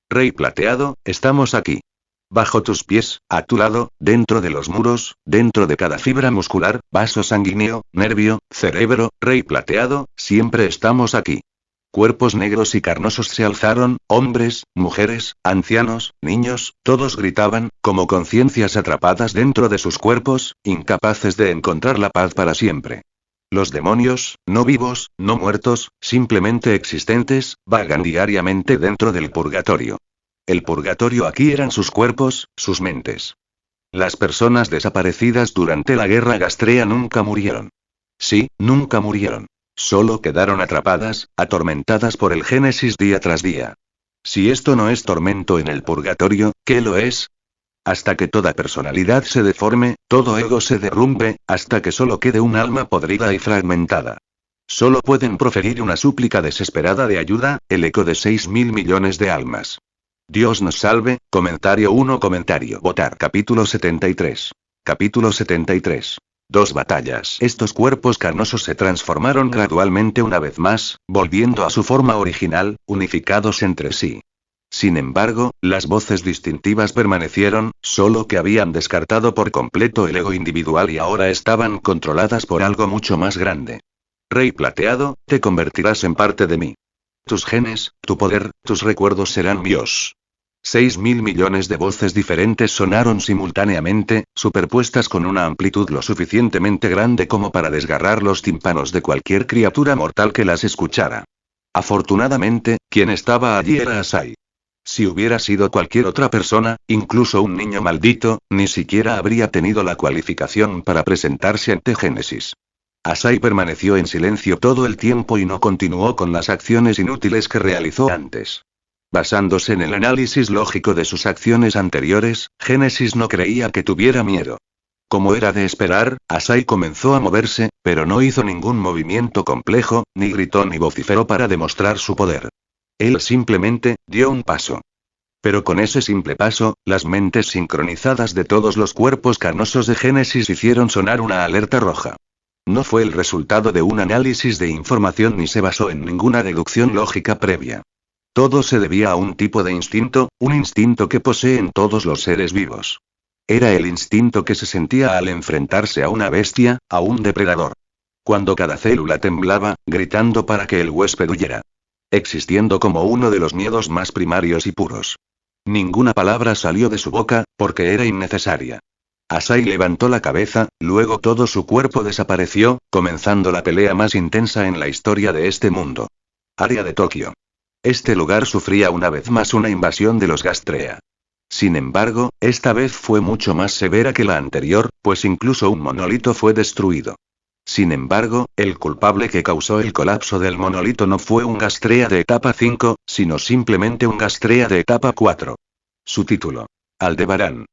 Rey Plateado, estamos aquí. Bajo tus pies, a tu lado, dentro de los muros, dentro de cada fibra muscular, vaso sanguíneo, nervio, cerebro, Rey Plateado, siempre estamos aquí. Cuerpos negros y carnosos se alzaron, hombres, mujeres, ancianos, niños, todos gritaban, como conciencias atrapadas dentro de sus cuerpos, incapaces de encontrar la paz para siempre. Los demonios, no vivos, no muertos, simplemente existentes, vagan diariamente dentro del purgatorio. El purgatorio aquí eran sus cuerpos, sus mentes. Las personas desaparecidas durante la guerra Gastrea nunca murieron. Sí, nunca murieron. Solo quedaron atrapadas, atormentadas por el Génesis día tras día. Si esto no es tormento en el purgatorio, ¿qué lo es? Hasta que toda personalidad se deforme, todo ego se derrumbe, hasta que solo quede un alma podrida y fragmentada. Solo pueden proferir una súplica desesperada de ayuda, el eco de 6.000 millones de almas. Dios nos salve, comentario 1 comentario votar capítulo 73. Capítulo 73. Dos batallas. Estos cuerpos carnosos se transformaron gradualmente una vez más, volviendo a su forma original, unificados entre sí. Sin embargo, las voces distintivas permanecieron, solo que habían descartado por completo el ego individual y ahora estaban controladas por algo mucho más grande. Rey Plateado, te convertirás en parte de mí. Tus genes, tu poder, tus recuerdos serán míos. 6.000 millones de voces diferentes sonaron simultáneamente, superpuestas con una amplitud lo suficientemente grande como para desgarrar los tímpanos de cualquier criatura mortal que las escuchara. Afortunadamente, quien estaba allí era Asai. Si hubiera sido cualquier otra persona, incluso un niño maldito, ni siquiera habría tenido la cualificación para presentarse ante Génesis. Asai permaneció en silencio todo el tiempo y no continuó con las acciones inútiles que realizó antes. Basándose en el análisis lógico de sus acciones anteriores, Génesis no creía que tuviera miedo. Como era de esperar, Asai comenzó a moverse, pero no hizo ningún movimiento complejo, ni gritó ni vociferó para demostrar su poder. Él simplemente, dio un paso. Pero con ese simple paso, las mentes sincronizadas de todos los cuerpos carnosos de Génesis hicieron sonar una alerta roja. No fue el resultado de un análisis de información ni se basó en ninguna deducción lógica previa. Todo se debía a un tipo de instinto, un instinto que poseen todos los seres vivos. Era el instinto que se sentía al enfrentarse a una bestia, a un depredador. Cuando cada célula temblaba, gritando para que el huésped huyera. Existiendo como uno de los miedos más primarios y puros. Ninguna palabra salió de su boca, porque era innecesaria. Asai levantó la cabeza, luego todo su cuerpo desapareció, comenzando la pelea más intensa en la historia de este mundo. Área de Tokio. Este lugar sufría una vez más una invasión de los Gastrea. Sin embargo, esta vez fue mucho más severa que la anterior, pues incluso un monolito fue destruido. Sin embargo, el culpable que causó el colapso del monolito no fue un Gastrea de etapa 5, sino simplemente un Gastrea de etapa 4. Su título. Aldebarán.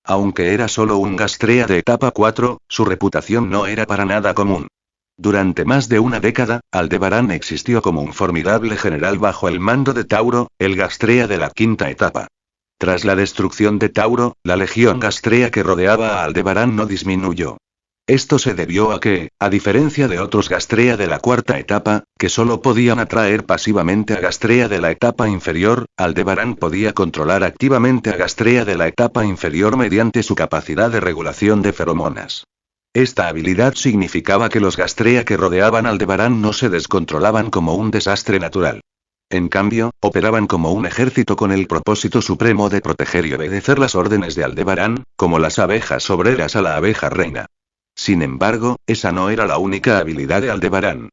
Aunque era solo un Gastrea de etapa 4, su reputación no era para nada común. Durante más de una década, Aldebarán existió como un formidable general bajo el mando de Tauro, el Gastrea de la quinta etapa. Tras la destrucción de Tauro, la legión Gastrea que rodeaba a Aldebarán no disminuyó. Esto se debió a que, a diferencia de otros Gastrea de la cuarta etapa, que solo podían atraer pasivamente a Gastrea de la etapa inferior, Aldebarán podía controlar activamente a Gastrea de la etapa inferior mediante su capacidad de regulación de feromonas. Esta habilidad significaba que los Gastrea que rodeaban Aldebarán no se descontrolaban como un desastre natural. En cambio, operaban como un ejército con el propósito supremo de proteger y obedecer las órdenes de Aldebarán, como las abejas obreras a la abeja reina. Sin embargo, esa no era la única habilidad de Aldebarán.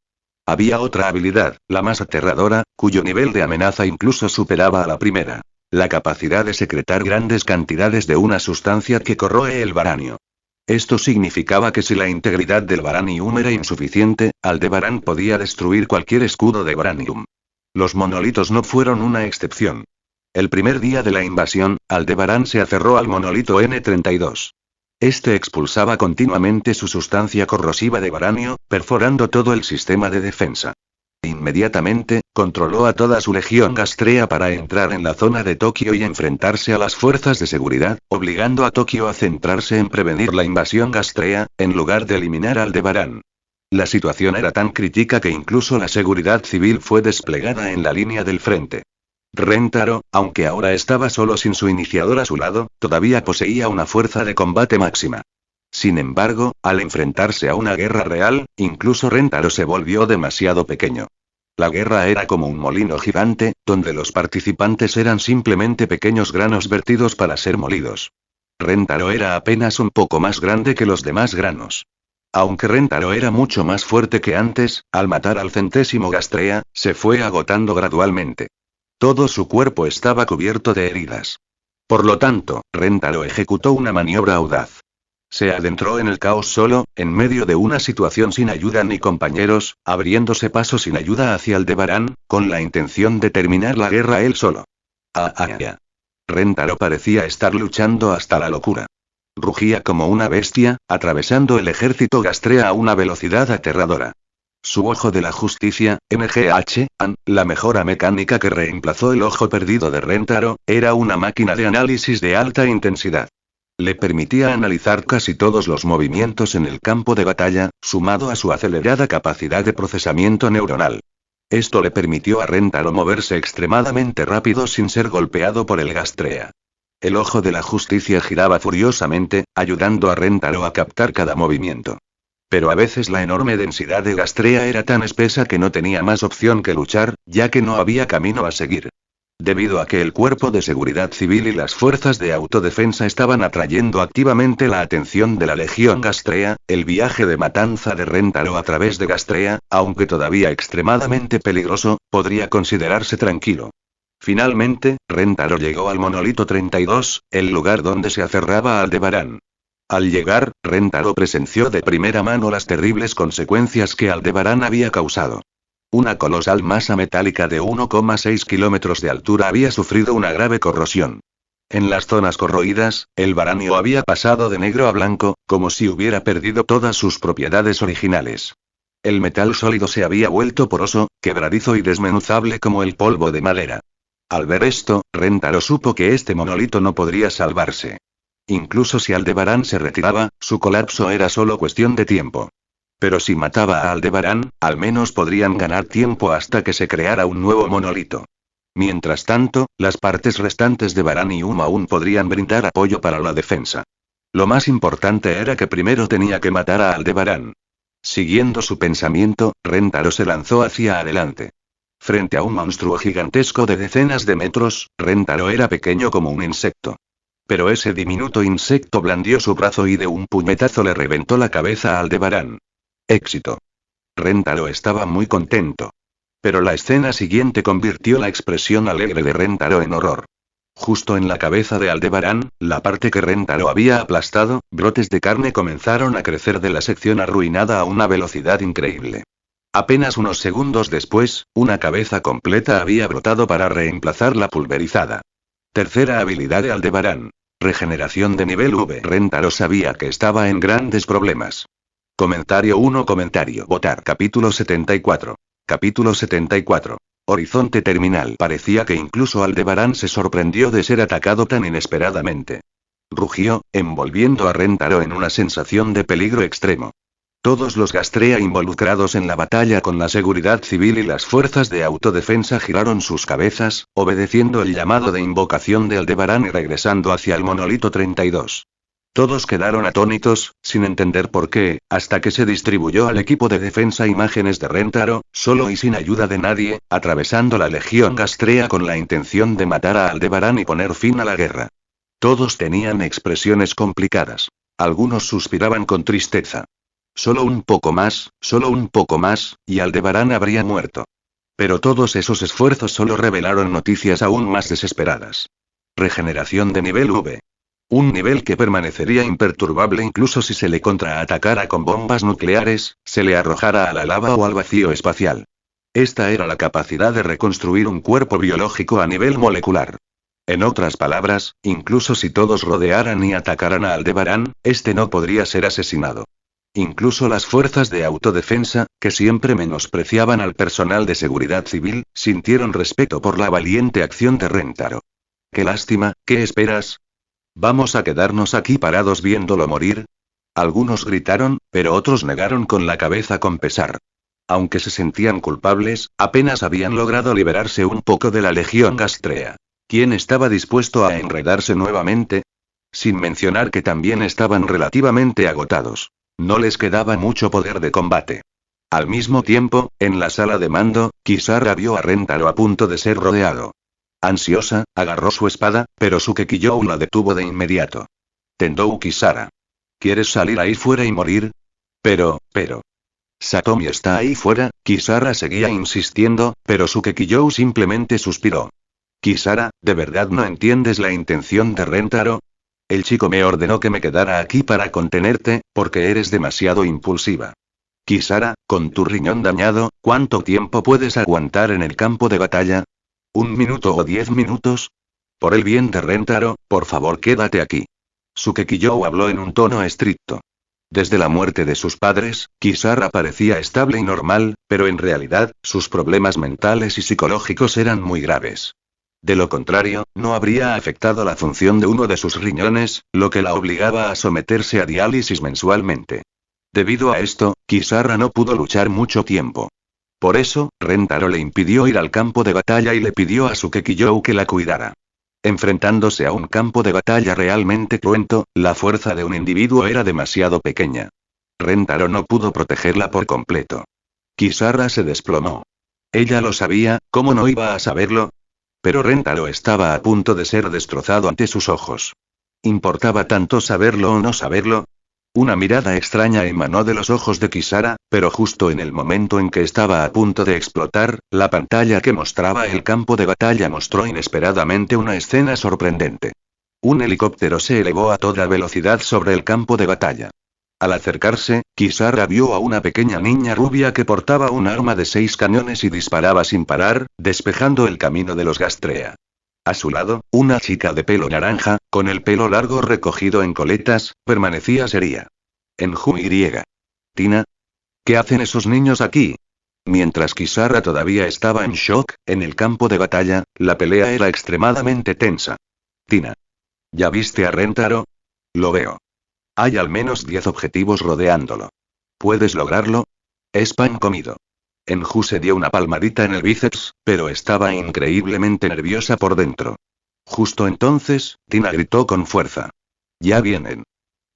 Había otra habilidad, la más aterradora, cuyo nivel de amenaza incluso superaba a la primera. La capacidad de secretar grandes cantidades de una sustancia que corroe el varanio. Esto significaba que si la integridad del varanium era insuficiente, Aldebarán podía destruir cualquier escudo de varanium. Los monolitos no fueron una excepción. El primer día de la invasión, Aldebarán se aferró al monolito N-32. Este expulsaba continuamente su sustancia corrosiva de baranio, perforando todo el sistema de defensa. Inmediatamente, controló a toda su legión gastrea para entrar en la zona de Tokio y enfrentarse a las fuerzas de seguridad, obligando a Tokio a centrarse en prevenir la invasión gastrea, en lugar de eliminar a Aldebarán. La situación era tan crítica que incluso la seguridad civil fue desplegada en la línea del frente. Rentaro, aunque ahora estaba solo sin su iniciador a su lado, todavía poseía una fuerza de combate máxima. Sin embargo, al enfrentarse a una guerra real, incluso Rentaro se volvió demasiado pequeño. La guerra era como un molino gigante, donde los participantes eran simplemente pequeños granos vertidos para ser molidos. Rentaro era apenas un poco más grande que los demás granos. Aunque Rentaro era mucho más fuerte que antes, al matar al centésimo Gastrea, se fue agotando gradualmente. Todo su cuerpo estaba cubierto de heridas. Por lo tanto, Rentaro ejecutó una maniobra audaz. Se adentró en el caos solo, en medio de una situación sin ayuda ni compañeros, abriéndose paso sin ayuda hacia Aldebarán, con la intención de terminar la guerra él solo. Rentaro parecía estar luchando hasta la locura. Rugía como una bestia, atravesando el ejército gastrea a una velocidad aterradora. Su ojo de la justicia, NGH-AN, la mejora mecánica que reemplazó el ojo perdido de Rentaro, era una máquina de análisis de alta intensidad. Le permitía analizar casi todos los movimientos en el campo de batalla, sumado a su acelerada capacidad de procesamiento neuronal. Esto le permitió a Rentaro moverse extremadamente rápido sin ser golpeado por el Gastrea. El ojo de la justicia giraba furiosamente, ayudando a Rentaro a captar cada movimiento. Pero a veces la enorme densidad de Gastrea era tan espesa que no tenía más opción que luchar, ya que no había camino a seguir. Debido a que el cuerpo de seguridad civil y las fuerzas de autodefensa estaban atrayendo activamente la atención de la legión Gastrea, el viaje de matanza de Rentaro a través de Gastrea, aunque todavía extremadamente peligroso, podría considerarse tranquilo. Finalmente, Rentaro llegó al monolito 32, el lugar donde se aferraba a Aldebarán. Al llegar, Rentaro presenció de primera mano las terribles consecuencias que Aldebarán había causado. Una colosal masa metálica de 1,6 kilómetros de altura había sufrido una grave corrosión. En las zonas corroídas, el baranio había pasado de negro a blanco, como si hubiera perdido todas sus propiedades originales. El metal sólido se había vuelto poroso, quebradizo y desmenuzable como el polvo de madera. Al ver esto, Rentaro supo que este monolito no podría salvarse. Incluso si Aldebarán se retiraba, su colapso era solo cuestión de tiempo. Pero si mataba a Aldebarán, al menos podrían ganar tiempo hasta que se creara un nuevo monolito. Mientras tanto, las partes restantes de Baranium aún podrían brindar apoyo para la defensa. Lo más importante era que primero tenía que matar a Aldebarán. Siguiendo su pensamiento, Rentaro se lanzó hacia adelante. Frente a un monstruo gigantesco de decenas de metros, Rentaro era pequeño como un insecto. Pero ese diminuto insecto blandió su brazo y de un puñetazo le reventó la cabeza a Aldebarán. Éxito. Rentaro estaba muy contento. Pero la escena siguiente convirtió la expresión alegre de Rentaro en horror. Justo en la cabeza de Aldebarán, la parte que Rentaro había aplastado, brotes de carne comenzaron a crecer de la sección arruinada a una velocidad increíble. Apenas unos segundos después, una cabeza completa había brotado para reemplazar la pulverizada. Tercera habilidad de Aldebarán. Regeneración de nivel V. Rentaro sabía que estaba en grandes problemas. Comentario 1. Votar. Capítulo 74. Capítulo 74. Horizonte terminal. Parecía que incluso Aldebarán se sorprendió de ser atacado tan inesperadamente. Rugió, envolviendo a Rentaro en una sensación de peligro extremo. Todos los Gastrea involucrados en la batalla con la seguridad civil y las fuerzas de autodefensa giraron sus cabezas, obedeciendo el llamado de invocación de Aldebarán y regresando hacia el monolito 32. Todos quedaron atónitos, sin entender por qué, hasta que se distribuyó al equipo de defensa imágenes de Rentaro, solo y sin ayuda de nadie, atravesando la legión Gastrea con la intención de matar a Aldebarán y poner fin a la guerra. Todos tenían expresiones complicadas. Algunos suspiraban con tristeza. Solo un poco más, y Aldebarán habría muerto. Pero todos esos esfuerzos solo revelaron noticias aún más desesperadas. Regeneración de nivel V. Un nivel que permanecería imperturbable incluso si se le contraatacara con bombas nucleares, se le arrojara a la lava o al vacío espacial. Esta era la capacidad de reconstruir un cuerpo biológico a nivel molecular. En otras palabras, incluso si todos rodearan y atacaran a Aldebarán, este no podría ser asesinado. Incluso las fuerzas de autodefensa, que siempre menospreciaban al personal de seguridad civil, sintieron respeto por la valiente acción de Rentaro. ¡Qué lástima! ¿Qué esperas? ¿Vamos a quedarnos aquí parados viéndolo morir? Algunos gritaron, pero otros negaron con la cabeza con pesar. Aunque se sentían culpables, apenas habían logrado liberarse un poco de la legión gastrea. ¿Quién estaba dispuesto a enredarse nuevamente? Sin mencionar que también estaban relativamente agotados. No les quedaba mucho poder de combate. Al mismo tiempo, en la sala de mando, Kisara vio a Rentaro a punto de ser rodeado. Ansiosa, agarró su espada, pero Sukekijou la detuvo de inmediato. Tendou Kisara. ¿Quieres salir ahí fuera y morir? Pero. Satomi está ahí fuera, Kisara seguía insistiendo, pero Sukekijou simplemente suspiró. Kisara, ¿de verdad no entiendes la intención de Rentaro? El chico me ordenó que me quedara aquí para contenerte, porque eres demasiado impulsiva. Kisara, con tu riñón dañado, ¿cuánto tiempo puedes aguantar en el campo de batalla? ¿1 minuto o 10 minutos? Por el bien de Rentaro, por favor quédate aquí. Sukekijou habló en un tono estricto. Desde la muerte de sus padres, Kisara parecía estable y normal, pero en realidad, sus problemas mentales y psicológicos eran muy graves. De lo contrario, no habría afectado la función de uno de sus riñones, lo que la obligaba a someterse a diálisis mensualmente. Debido a esto, Kisara no pudo luchar mucho tiempo. Por eso, Rentaro le impidió ir al campo de batalla y le pidió a Sukekijou que la cuidara. Enfrentándose a un campo de batalla realmente cruento, la fuerza de un individuo era demasiado pequeña. Rentaro no pudo protegerla por completo. Kisara se desplomó. Ella lo sabía, ¿cómo no iba a saberlo? Pero Rentaro estaba a punto de ser destrozado ante sus ojos. ¿Importaba tanto saberlo o no saberlo? Una mirada extraña emanó de los ojos de Kisara, pero justo en el momento en que estaba a punto de explotar, la pantalla que mostraba el campo de batalla mostró inesperadamente una escena sorprendente. Un helicóptero se elevó a toda velocidad sobre el campo de batalla. Al acercarse, Kisara vio a una pequeña niña rubia que portaba un arma de 6 cañones y disparaba sin parar, despejando el camino de los Gastrea. A su lado, una chica de pelo naranja, con el pelo largo recogido en coletas, permanecía seria. Enju y. Tina. ¿Qué hacen esos niños aquí? Mientras Kisara todavía estaba en shock, en el campo de batalla, la pelea era extremadamente tensa. Tina. ¿Ya viste a Rentaro? Lo veo. Hay al menos 10 objetivos rodeándolo. ¿Puedes lograrlo? Es pan comido. Enju se dio una palmadita en el bíceps, pero estaba increíblemente nerviosa por dentro. Justo entonces, Tina gritó con fuerza. Ya vienen.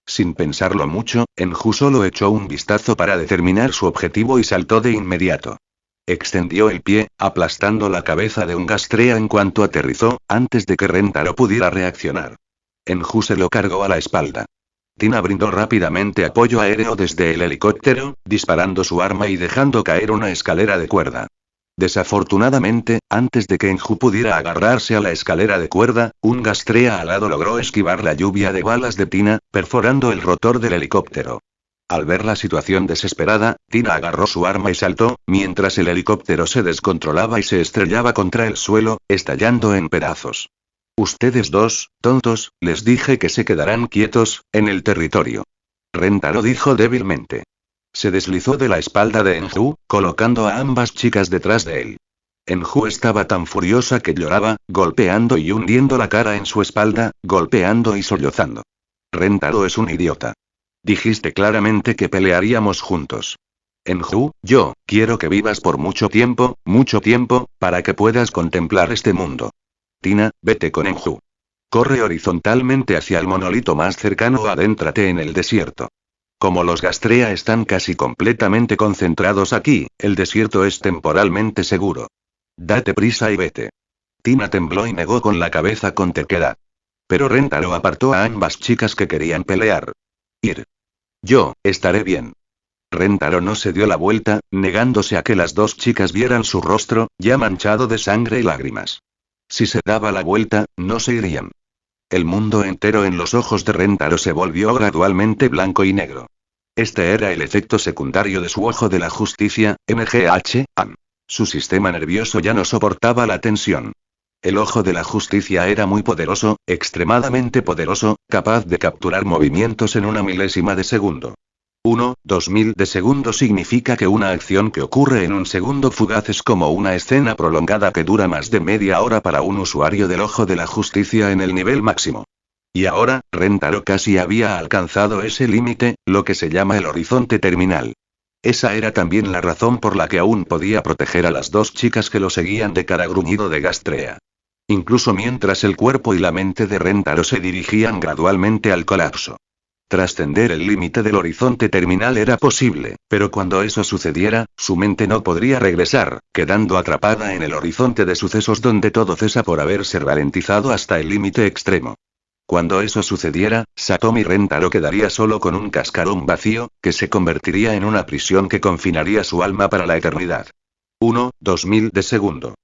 Sin pensarlo mucho, Enju solo echó un vistazo para determinar su objetivo y saltó de inmediato. Extendió el pie, aplastando la cabeza de un Gastrea en cuanto aterrizó, antes de que Rentaro pudiera reaccionar. Enju se lo cargó a la espalda. Tina brindó rápidamente apoyo aéreo desde el helicóptero, disparando su arma y dejando caer una escalera de cuerda. Desafortunadamente, antes de que Enju pudiera agarrarse a la escalera de cuerda, un Gastrea alado logró esquivar la lluvia de balas de Tina, perforando el rotor del helicóptero. Al ver la situación desesperada, Tina agarró su arma y saltó, mientras el helicóptero se descontrolaba y se estrellaba contra el suelo, estallando en pedazos. Ustedes dos, tontos, les dije que se quedarán quietos, en el territorio. Rentaro dijo débilmente. Se deslizó de la espalda de Enju, colocando a ambas chicas detrás de él. Enju estaba tan furiosa que lloraba, golpeando y hundiendo la cara en su espalda, golpeando y sollozando. Rentaro es un idiota. Dijiste claramente que pelearíamos juntos. Enju, yo, quiero que vivas por mucho tiempo, para que puedas contemplar este mundo. Tina, vete con Enju. Corre horizontalmente hacia el monolito más cercano o adéntrate en el desierto. Como los Gastrea están casi completamente concentrados aquí, el desierto es temporalmente seguro. Date prisa y vete. Tina tembló y negó con la cabeza con terquedad. Pero Rentaro apartó a ambas chicas que querían pelear. Ir. Yo, estaré bien. Rentaro no se dio la vuelta, negándose a que las dos chicas vieran su rostro, ya manchado de sangre y lágrimas. Si se daba la vuelta, no se irían. El mundo entero en los ojos de Rentaro se volvió gradualmente blanco y negro. Este era el efecto secundario de su ojo de la justicia, NGH, AN. Su sistema nervioso ya no soportaba la tensión. El ojo de la justicia era muy poderoso, extremadamente poderoso, capaz de capturar movimientos en una milésima de segundo. 1/2000 de segundo significa que una acción que ocurre en un segundo fugaz es como una escena prolongada que dura más de media hora para un usuario del ojo de la justicia en el nivel máximo. Y ahora, Rentaro casi había alcanzado ese límite, lo que se llama el horizonte terminal. Esa era también la razón por la que aún podía proteger a las dos chicas que lo seguían de cada gruñido de Gastrea. Incluso mientras el cuerpo y la mente de Rentaro se dirigían gradualmente al colapso. Trascender el límite del horizonte terminal era posible, pero cuando eso sucediera, su mente no podría regresar, quedando atrapada en el horizonte de sucesos donde todo cesa por haberse ralentizado hasta el límite extremo. Cuando eso sucediera, Satomi Rentaro quedaría solo con un cascarón vacío, que se convertiría en una prisión que confinaría su alma para la eternidad. 1/2000 de segundo.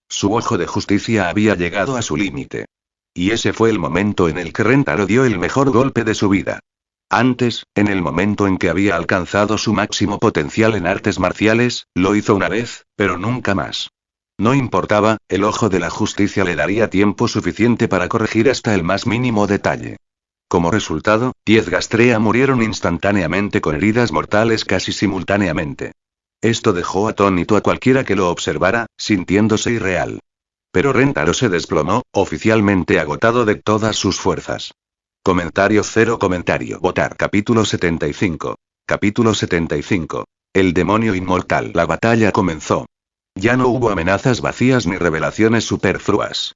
Su ojo de justicia había llegado a su límite. Y ese fue el momento en el que Rentaro dio el mejor golpe de su vida. Antes, en el momento en que había alcanzado su máximo potencial en artes marciales, lo hizo una vez, pero nunca más. No importaba, el ojo de la justicia le daría tiempo suficiente para corregir hasta el más mínimo detalle. Como resultado, 10 Gastrea murieron instantáneamente con heridas mortales casi simultáneamente. Esto dejó atónito a cualquiera que lo observara, sintiéndose irreal. Pero Rentaro se desplomó, oficialmente agotado de todas sus fuerzas. Cero comentario. Votar. Capítulo 75. Capítulo 75. El demonio inmortal. La batalla comenzó. Ya no hubo amenazas vacías ni revelaciones superfluas.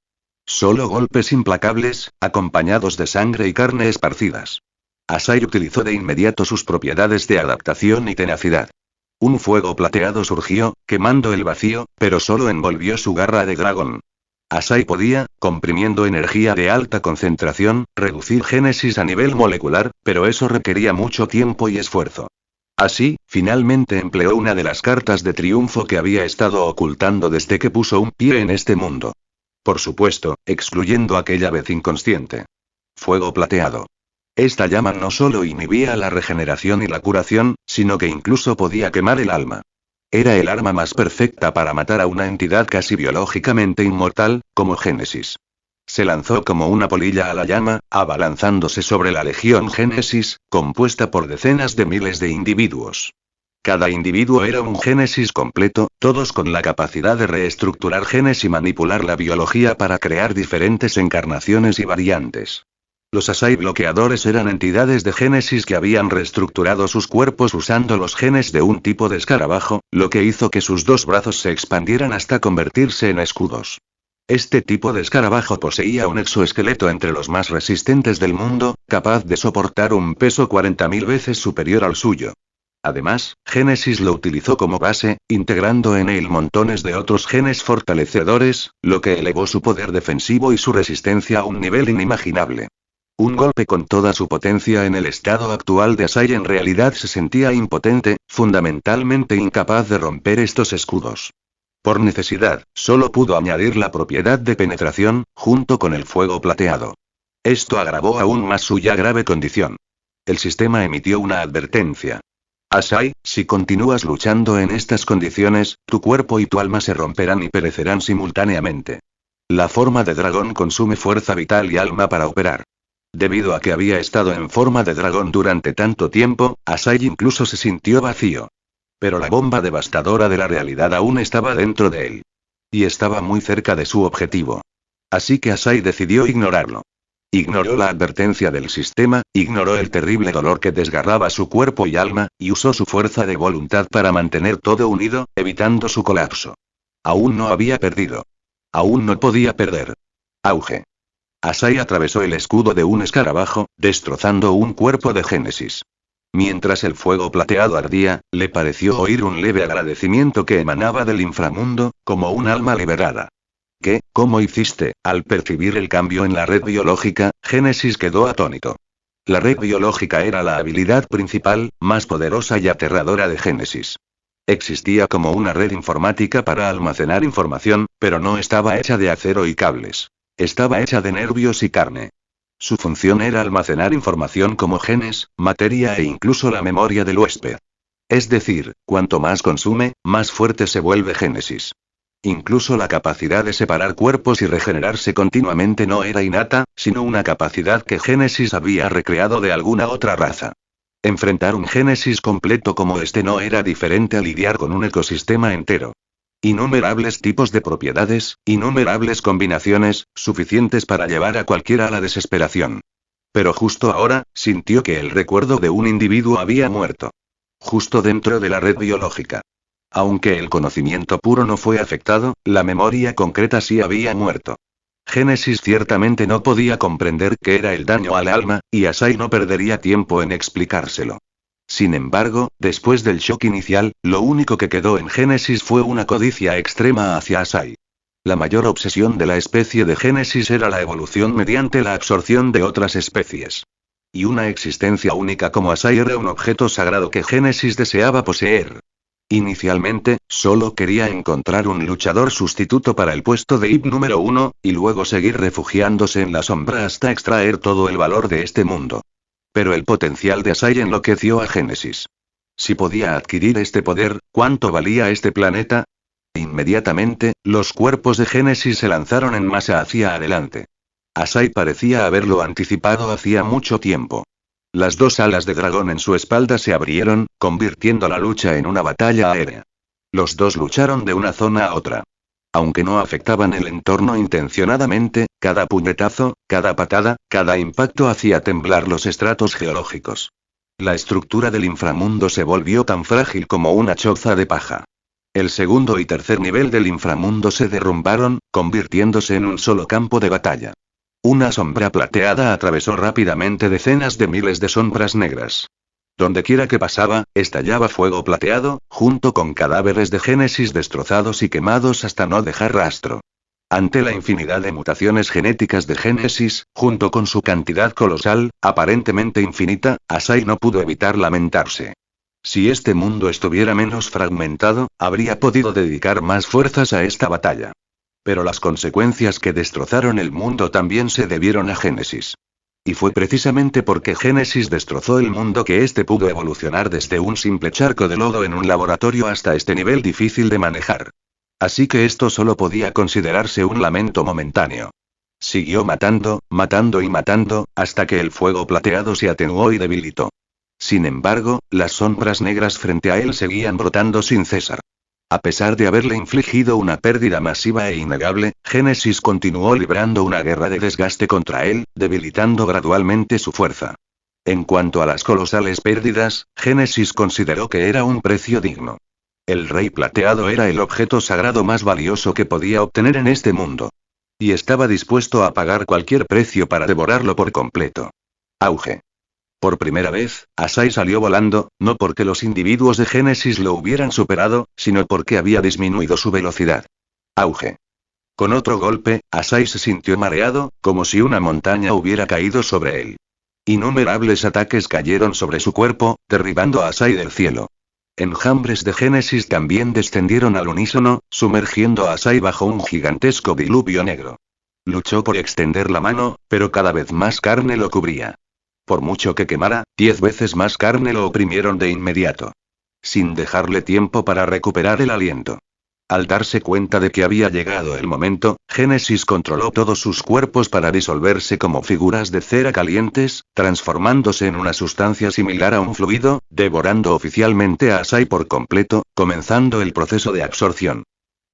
Solo golpes implacables, acompañados de sangre y carne esparcidas. Asai utilizó de inmediato sus propiedades de adaptación y tenacidad. Un fuego plateado surgió, quemando el vacío, pero solo envolvió su garra de dragón. Asai podía, comprimiendo energía de alta concentración, reducir génesis a nivel molecular, pero eso requería mucho tiempo y esfuerzo. Así, finalmente empleó una de las cartas de triunfo que había estado ocultando desde que puso un pie en este mundo. Por supuesto, excluyendo aquella vez inconsciente. Fuego plateado. Esta llama no solo inhibía la regeneración y la curación, sino que incluso podía quemar el alma. Era el arma más perfecta para matar a una entidad casi biológicamente inmortal, como Génesis. Se lanzó como una polilla a la llama, abalanzándose sobre la Legión Génesis, compuesta por decenas de miles de individuos. Cada individuo era un Génesis completo, todos con la capacidad de reestructurar genes y manipular la biología para crear diferentes encarnaciones y variantes. Los Asai bloqueadores eran entidades de Génesis que habían reestructurado sus cuerpos usando los genes de un tipo de escarabajo, lo que hizo que sus dos brazos se expandieran hasta convertirse en escudos. Este tipo de escarabajo poseía un exoesqueleto entre los más resistentes del mundo, capaz de soportar un peso 40.000 veces superior al suyo. Además, Génesis lo utilizó como base, integrando en él montones de otros genes fortalecedores, lo que elevó su poder defensivo y su resistencia a un nivel inimaginable. Un golpe con toda su potencia en el estado actual de Asai en realidad se sentía impotente, fundamentalmente incapaz de romper estos escudos. Por necesidad, solo pudo añadir la propiedad de penetración, junto con el fuego plateado. Esto agravó aún más su ya grave condición. El sistema emitió una advertencia. Asai, si continúas luchando en estas condiciones, tu cuerpo y tu alma se romperán y perecerán simultáneamente. La forma de dragón consume fuerza vital y alma para operar. Debido a que había estado en forma de dragón durante tanto tiempo, Asai incluso se sintió vacío. Pero la bomba devastadora de la realidad aún estaba dentro de él. Y estaba muy cerca de su objetivo. Así que Asai decidió ignorarlo. Ignoró la advertencia del sistema, ignoró el terrible dolor que desgarraba su cuerpo y alma, y usó su fuerza de voluntad para mantener todo unido, evitando su colapso. Aún no había perdido. Aún no podía perder. Auge. Asai atravesó el escudo de un escarabajo, destrozando un cuerpo de Génesis. Mientras el fuego plateado ardía, le pareció oír un leve agradecimiento que emanaba del inframundo, como un alma liberada. ¿Qué? ¿Cómo hiciste? Al percibir el cambio en la red biológica, Génesis quedó atónito. La red biológica era la habilidad principal, más poderosa y aterradora de Génesis. Existía como una red informática para almacenar información, pero no estaba hecha de acero y cables. Estaba hecha de nervios y carne. Su función era almacenar información como genes, materia e incluso la memoria del huésped. Es decir, cuanto más consume, más fuerte se vuelve Génesis. Incluso la capacidad de separar cuerpos y regenerarse continuamente no era innata, sino una capacidad que Génesis había recreado de alguna otra raza. Enfrentar un Génesis completo como este no era diferente a lidiar con un ecosistema entero. Innumerables tipos de propiedades, innumerables combinaciones, suficientes para llevar a cualquiera a la desesperación. Pero justo ahora, sintió que el recuerdo de un individuo había muerto. Justo dentro de la red biológica. Aunque el conocimiento puro no fue afectado, la memoria concreta sí había muerto. Génesis ciertamente no podía comprender qué era el daño al alma, y Asai no perdería tiempo en explicárselo. Sin embargo, después del shock inicial, lo único que quedó en Génesis fue una codicia extrema hacia Asai. La mayor obsesión de la especie de Génesis era la evolución mediante la absorción de otras especies. Y una existencia única como Asai era un objeto sagrado que Génesis deseaba poseer. Inicialmente, solo quería encontrar un luchador sustituto para el puesto de IP número 1, y luego seguir refugiándose en la sombra hasta extraer todo el valor de este mundo. Pero el potencial de Asai enloqueció a Génesis. Si podía adquirir este poder, ¿cuánto valía este planeta? Inmediatamente, los cuerpos de Génesis se lanzaron en masa hacia adelante. Asai parecía haberlo anticipado hacía mucho tiempo. Las dos alas de dragón en su espalda se abrieron, convirtiendo la lucha en una batalla aérea. Los dos lucharon de una zona a otra. Aunque no afectaban el entorno intencionadamente, cada puñetazo, cada patada, cada impacto hacía temblar los estratos geológicos. La estructura del inframundo se volvió tan frágil como una choza de paja. El segundo y tercer nivel del inframundo se derrumbaron, convirtiéndose en un solo campo de batalla. Una sombra plateada atravesó rápidamente decenas de miles de sombras negras. Dondequiera que pasaba, estallaba fuego plateado, junto con cadáveres de Génesis destrozados y quemados hasta no dejar rastro. Ante la infinidad de mutaciones genéticas de Génesis, junto con su cantidad colosal, aparentemente infinita, Asai no pudo evitar lamentarse. Si este mundo estuviera menos fragmentado, habría podido dedicar más fuerzas a esta batalla. Pero las consecuencias que destrozaron el mundo también se debieron a Génesis. Y fue precisamente porque Génesis destrozó el mundo que éste pudo evolucionar desde un simple charco de lodo en un laboratorio hasta este nivel difícil de manejar. Así que esto solo podía considerarse un lamento momentáneo. Siguió matando, matando y matando, hasta que el fuego plateado se atenuó y debilitó. Sin embargo, las sombras negras frente a él seguían brotando sin cesar. A pesar de haberle infligido una pérdida masiva e innegable, Génesis continuó librando una guerra de desgaste contra él, debilitando gradualmente su fuerza. En cuanto a las colosales pérdidas, Génesis consideró que era un precio digno. El rey plateado era el objeto sagrado más valioso que podía obtener en este mundo. Y estaba dispuesto a pagar cualquier precio para devorarlo por completo. Auge. Por primera vez, Asai salió volando, no porque los individuos de Génesis lo hubieran superado, sino porque había disminuido su velocidad. Auge. Con otro golpe, Asai se sintió mareado, como si una montaña hubiera caído sobre él. Innumerables ataques cayeron sobre su cuerpo, derribando a Asai del cielo. Enjambres de Génesis también descendieron al unísono, sumergiendo a Asai bajo un gigantesco diluvio negro. Luchó por extender la mano, pero cada vez más carne lo cubría. Por mucho que quemara, 10 veces más carne lo oprimieron de inmediato. Sin dejarle tiempo para recuperar el aliento. Al darse cuenta de que había llegado el momento, Génesis controló todos sus cuerpos para disolverse como figuras de cera calientes, transformándose en una sustancia similar a un fluido, devorando oficialmente a Asai por completo, comenzando el proceso de absorción.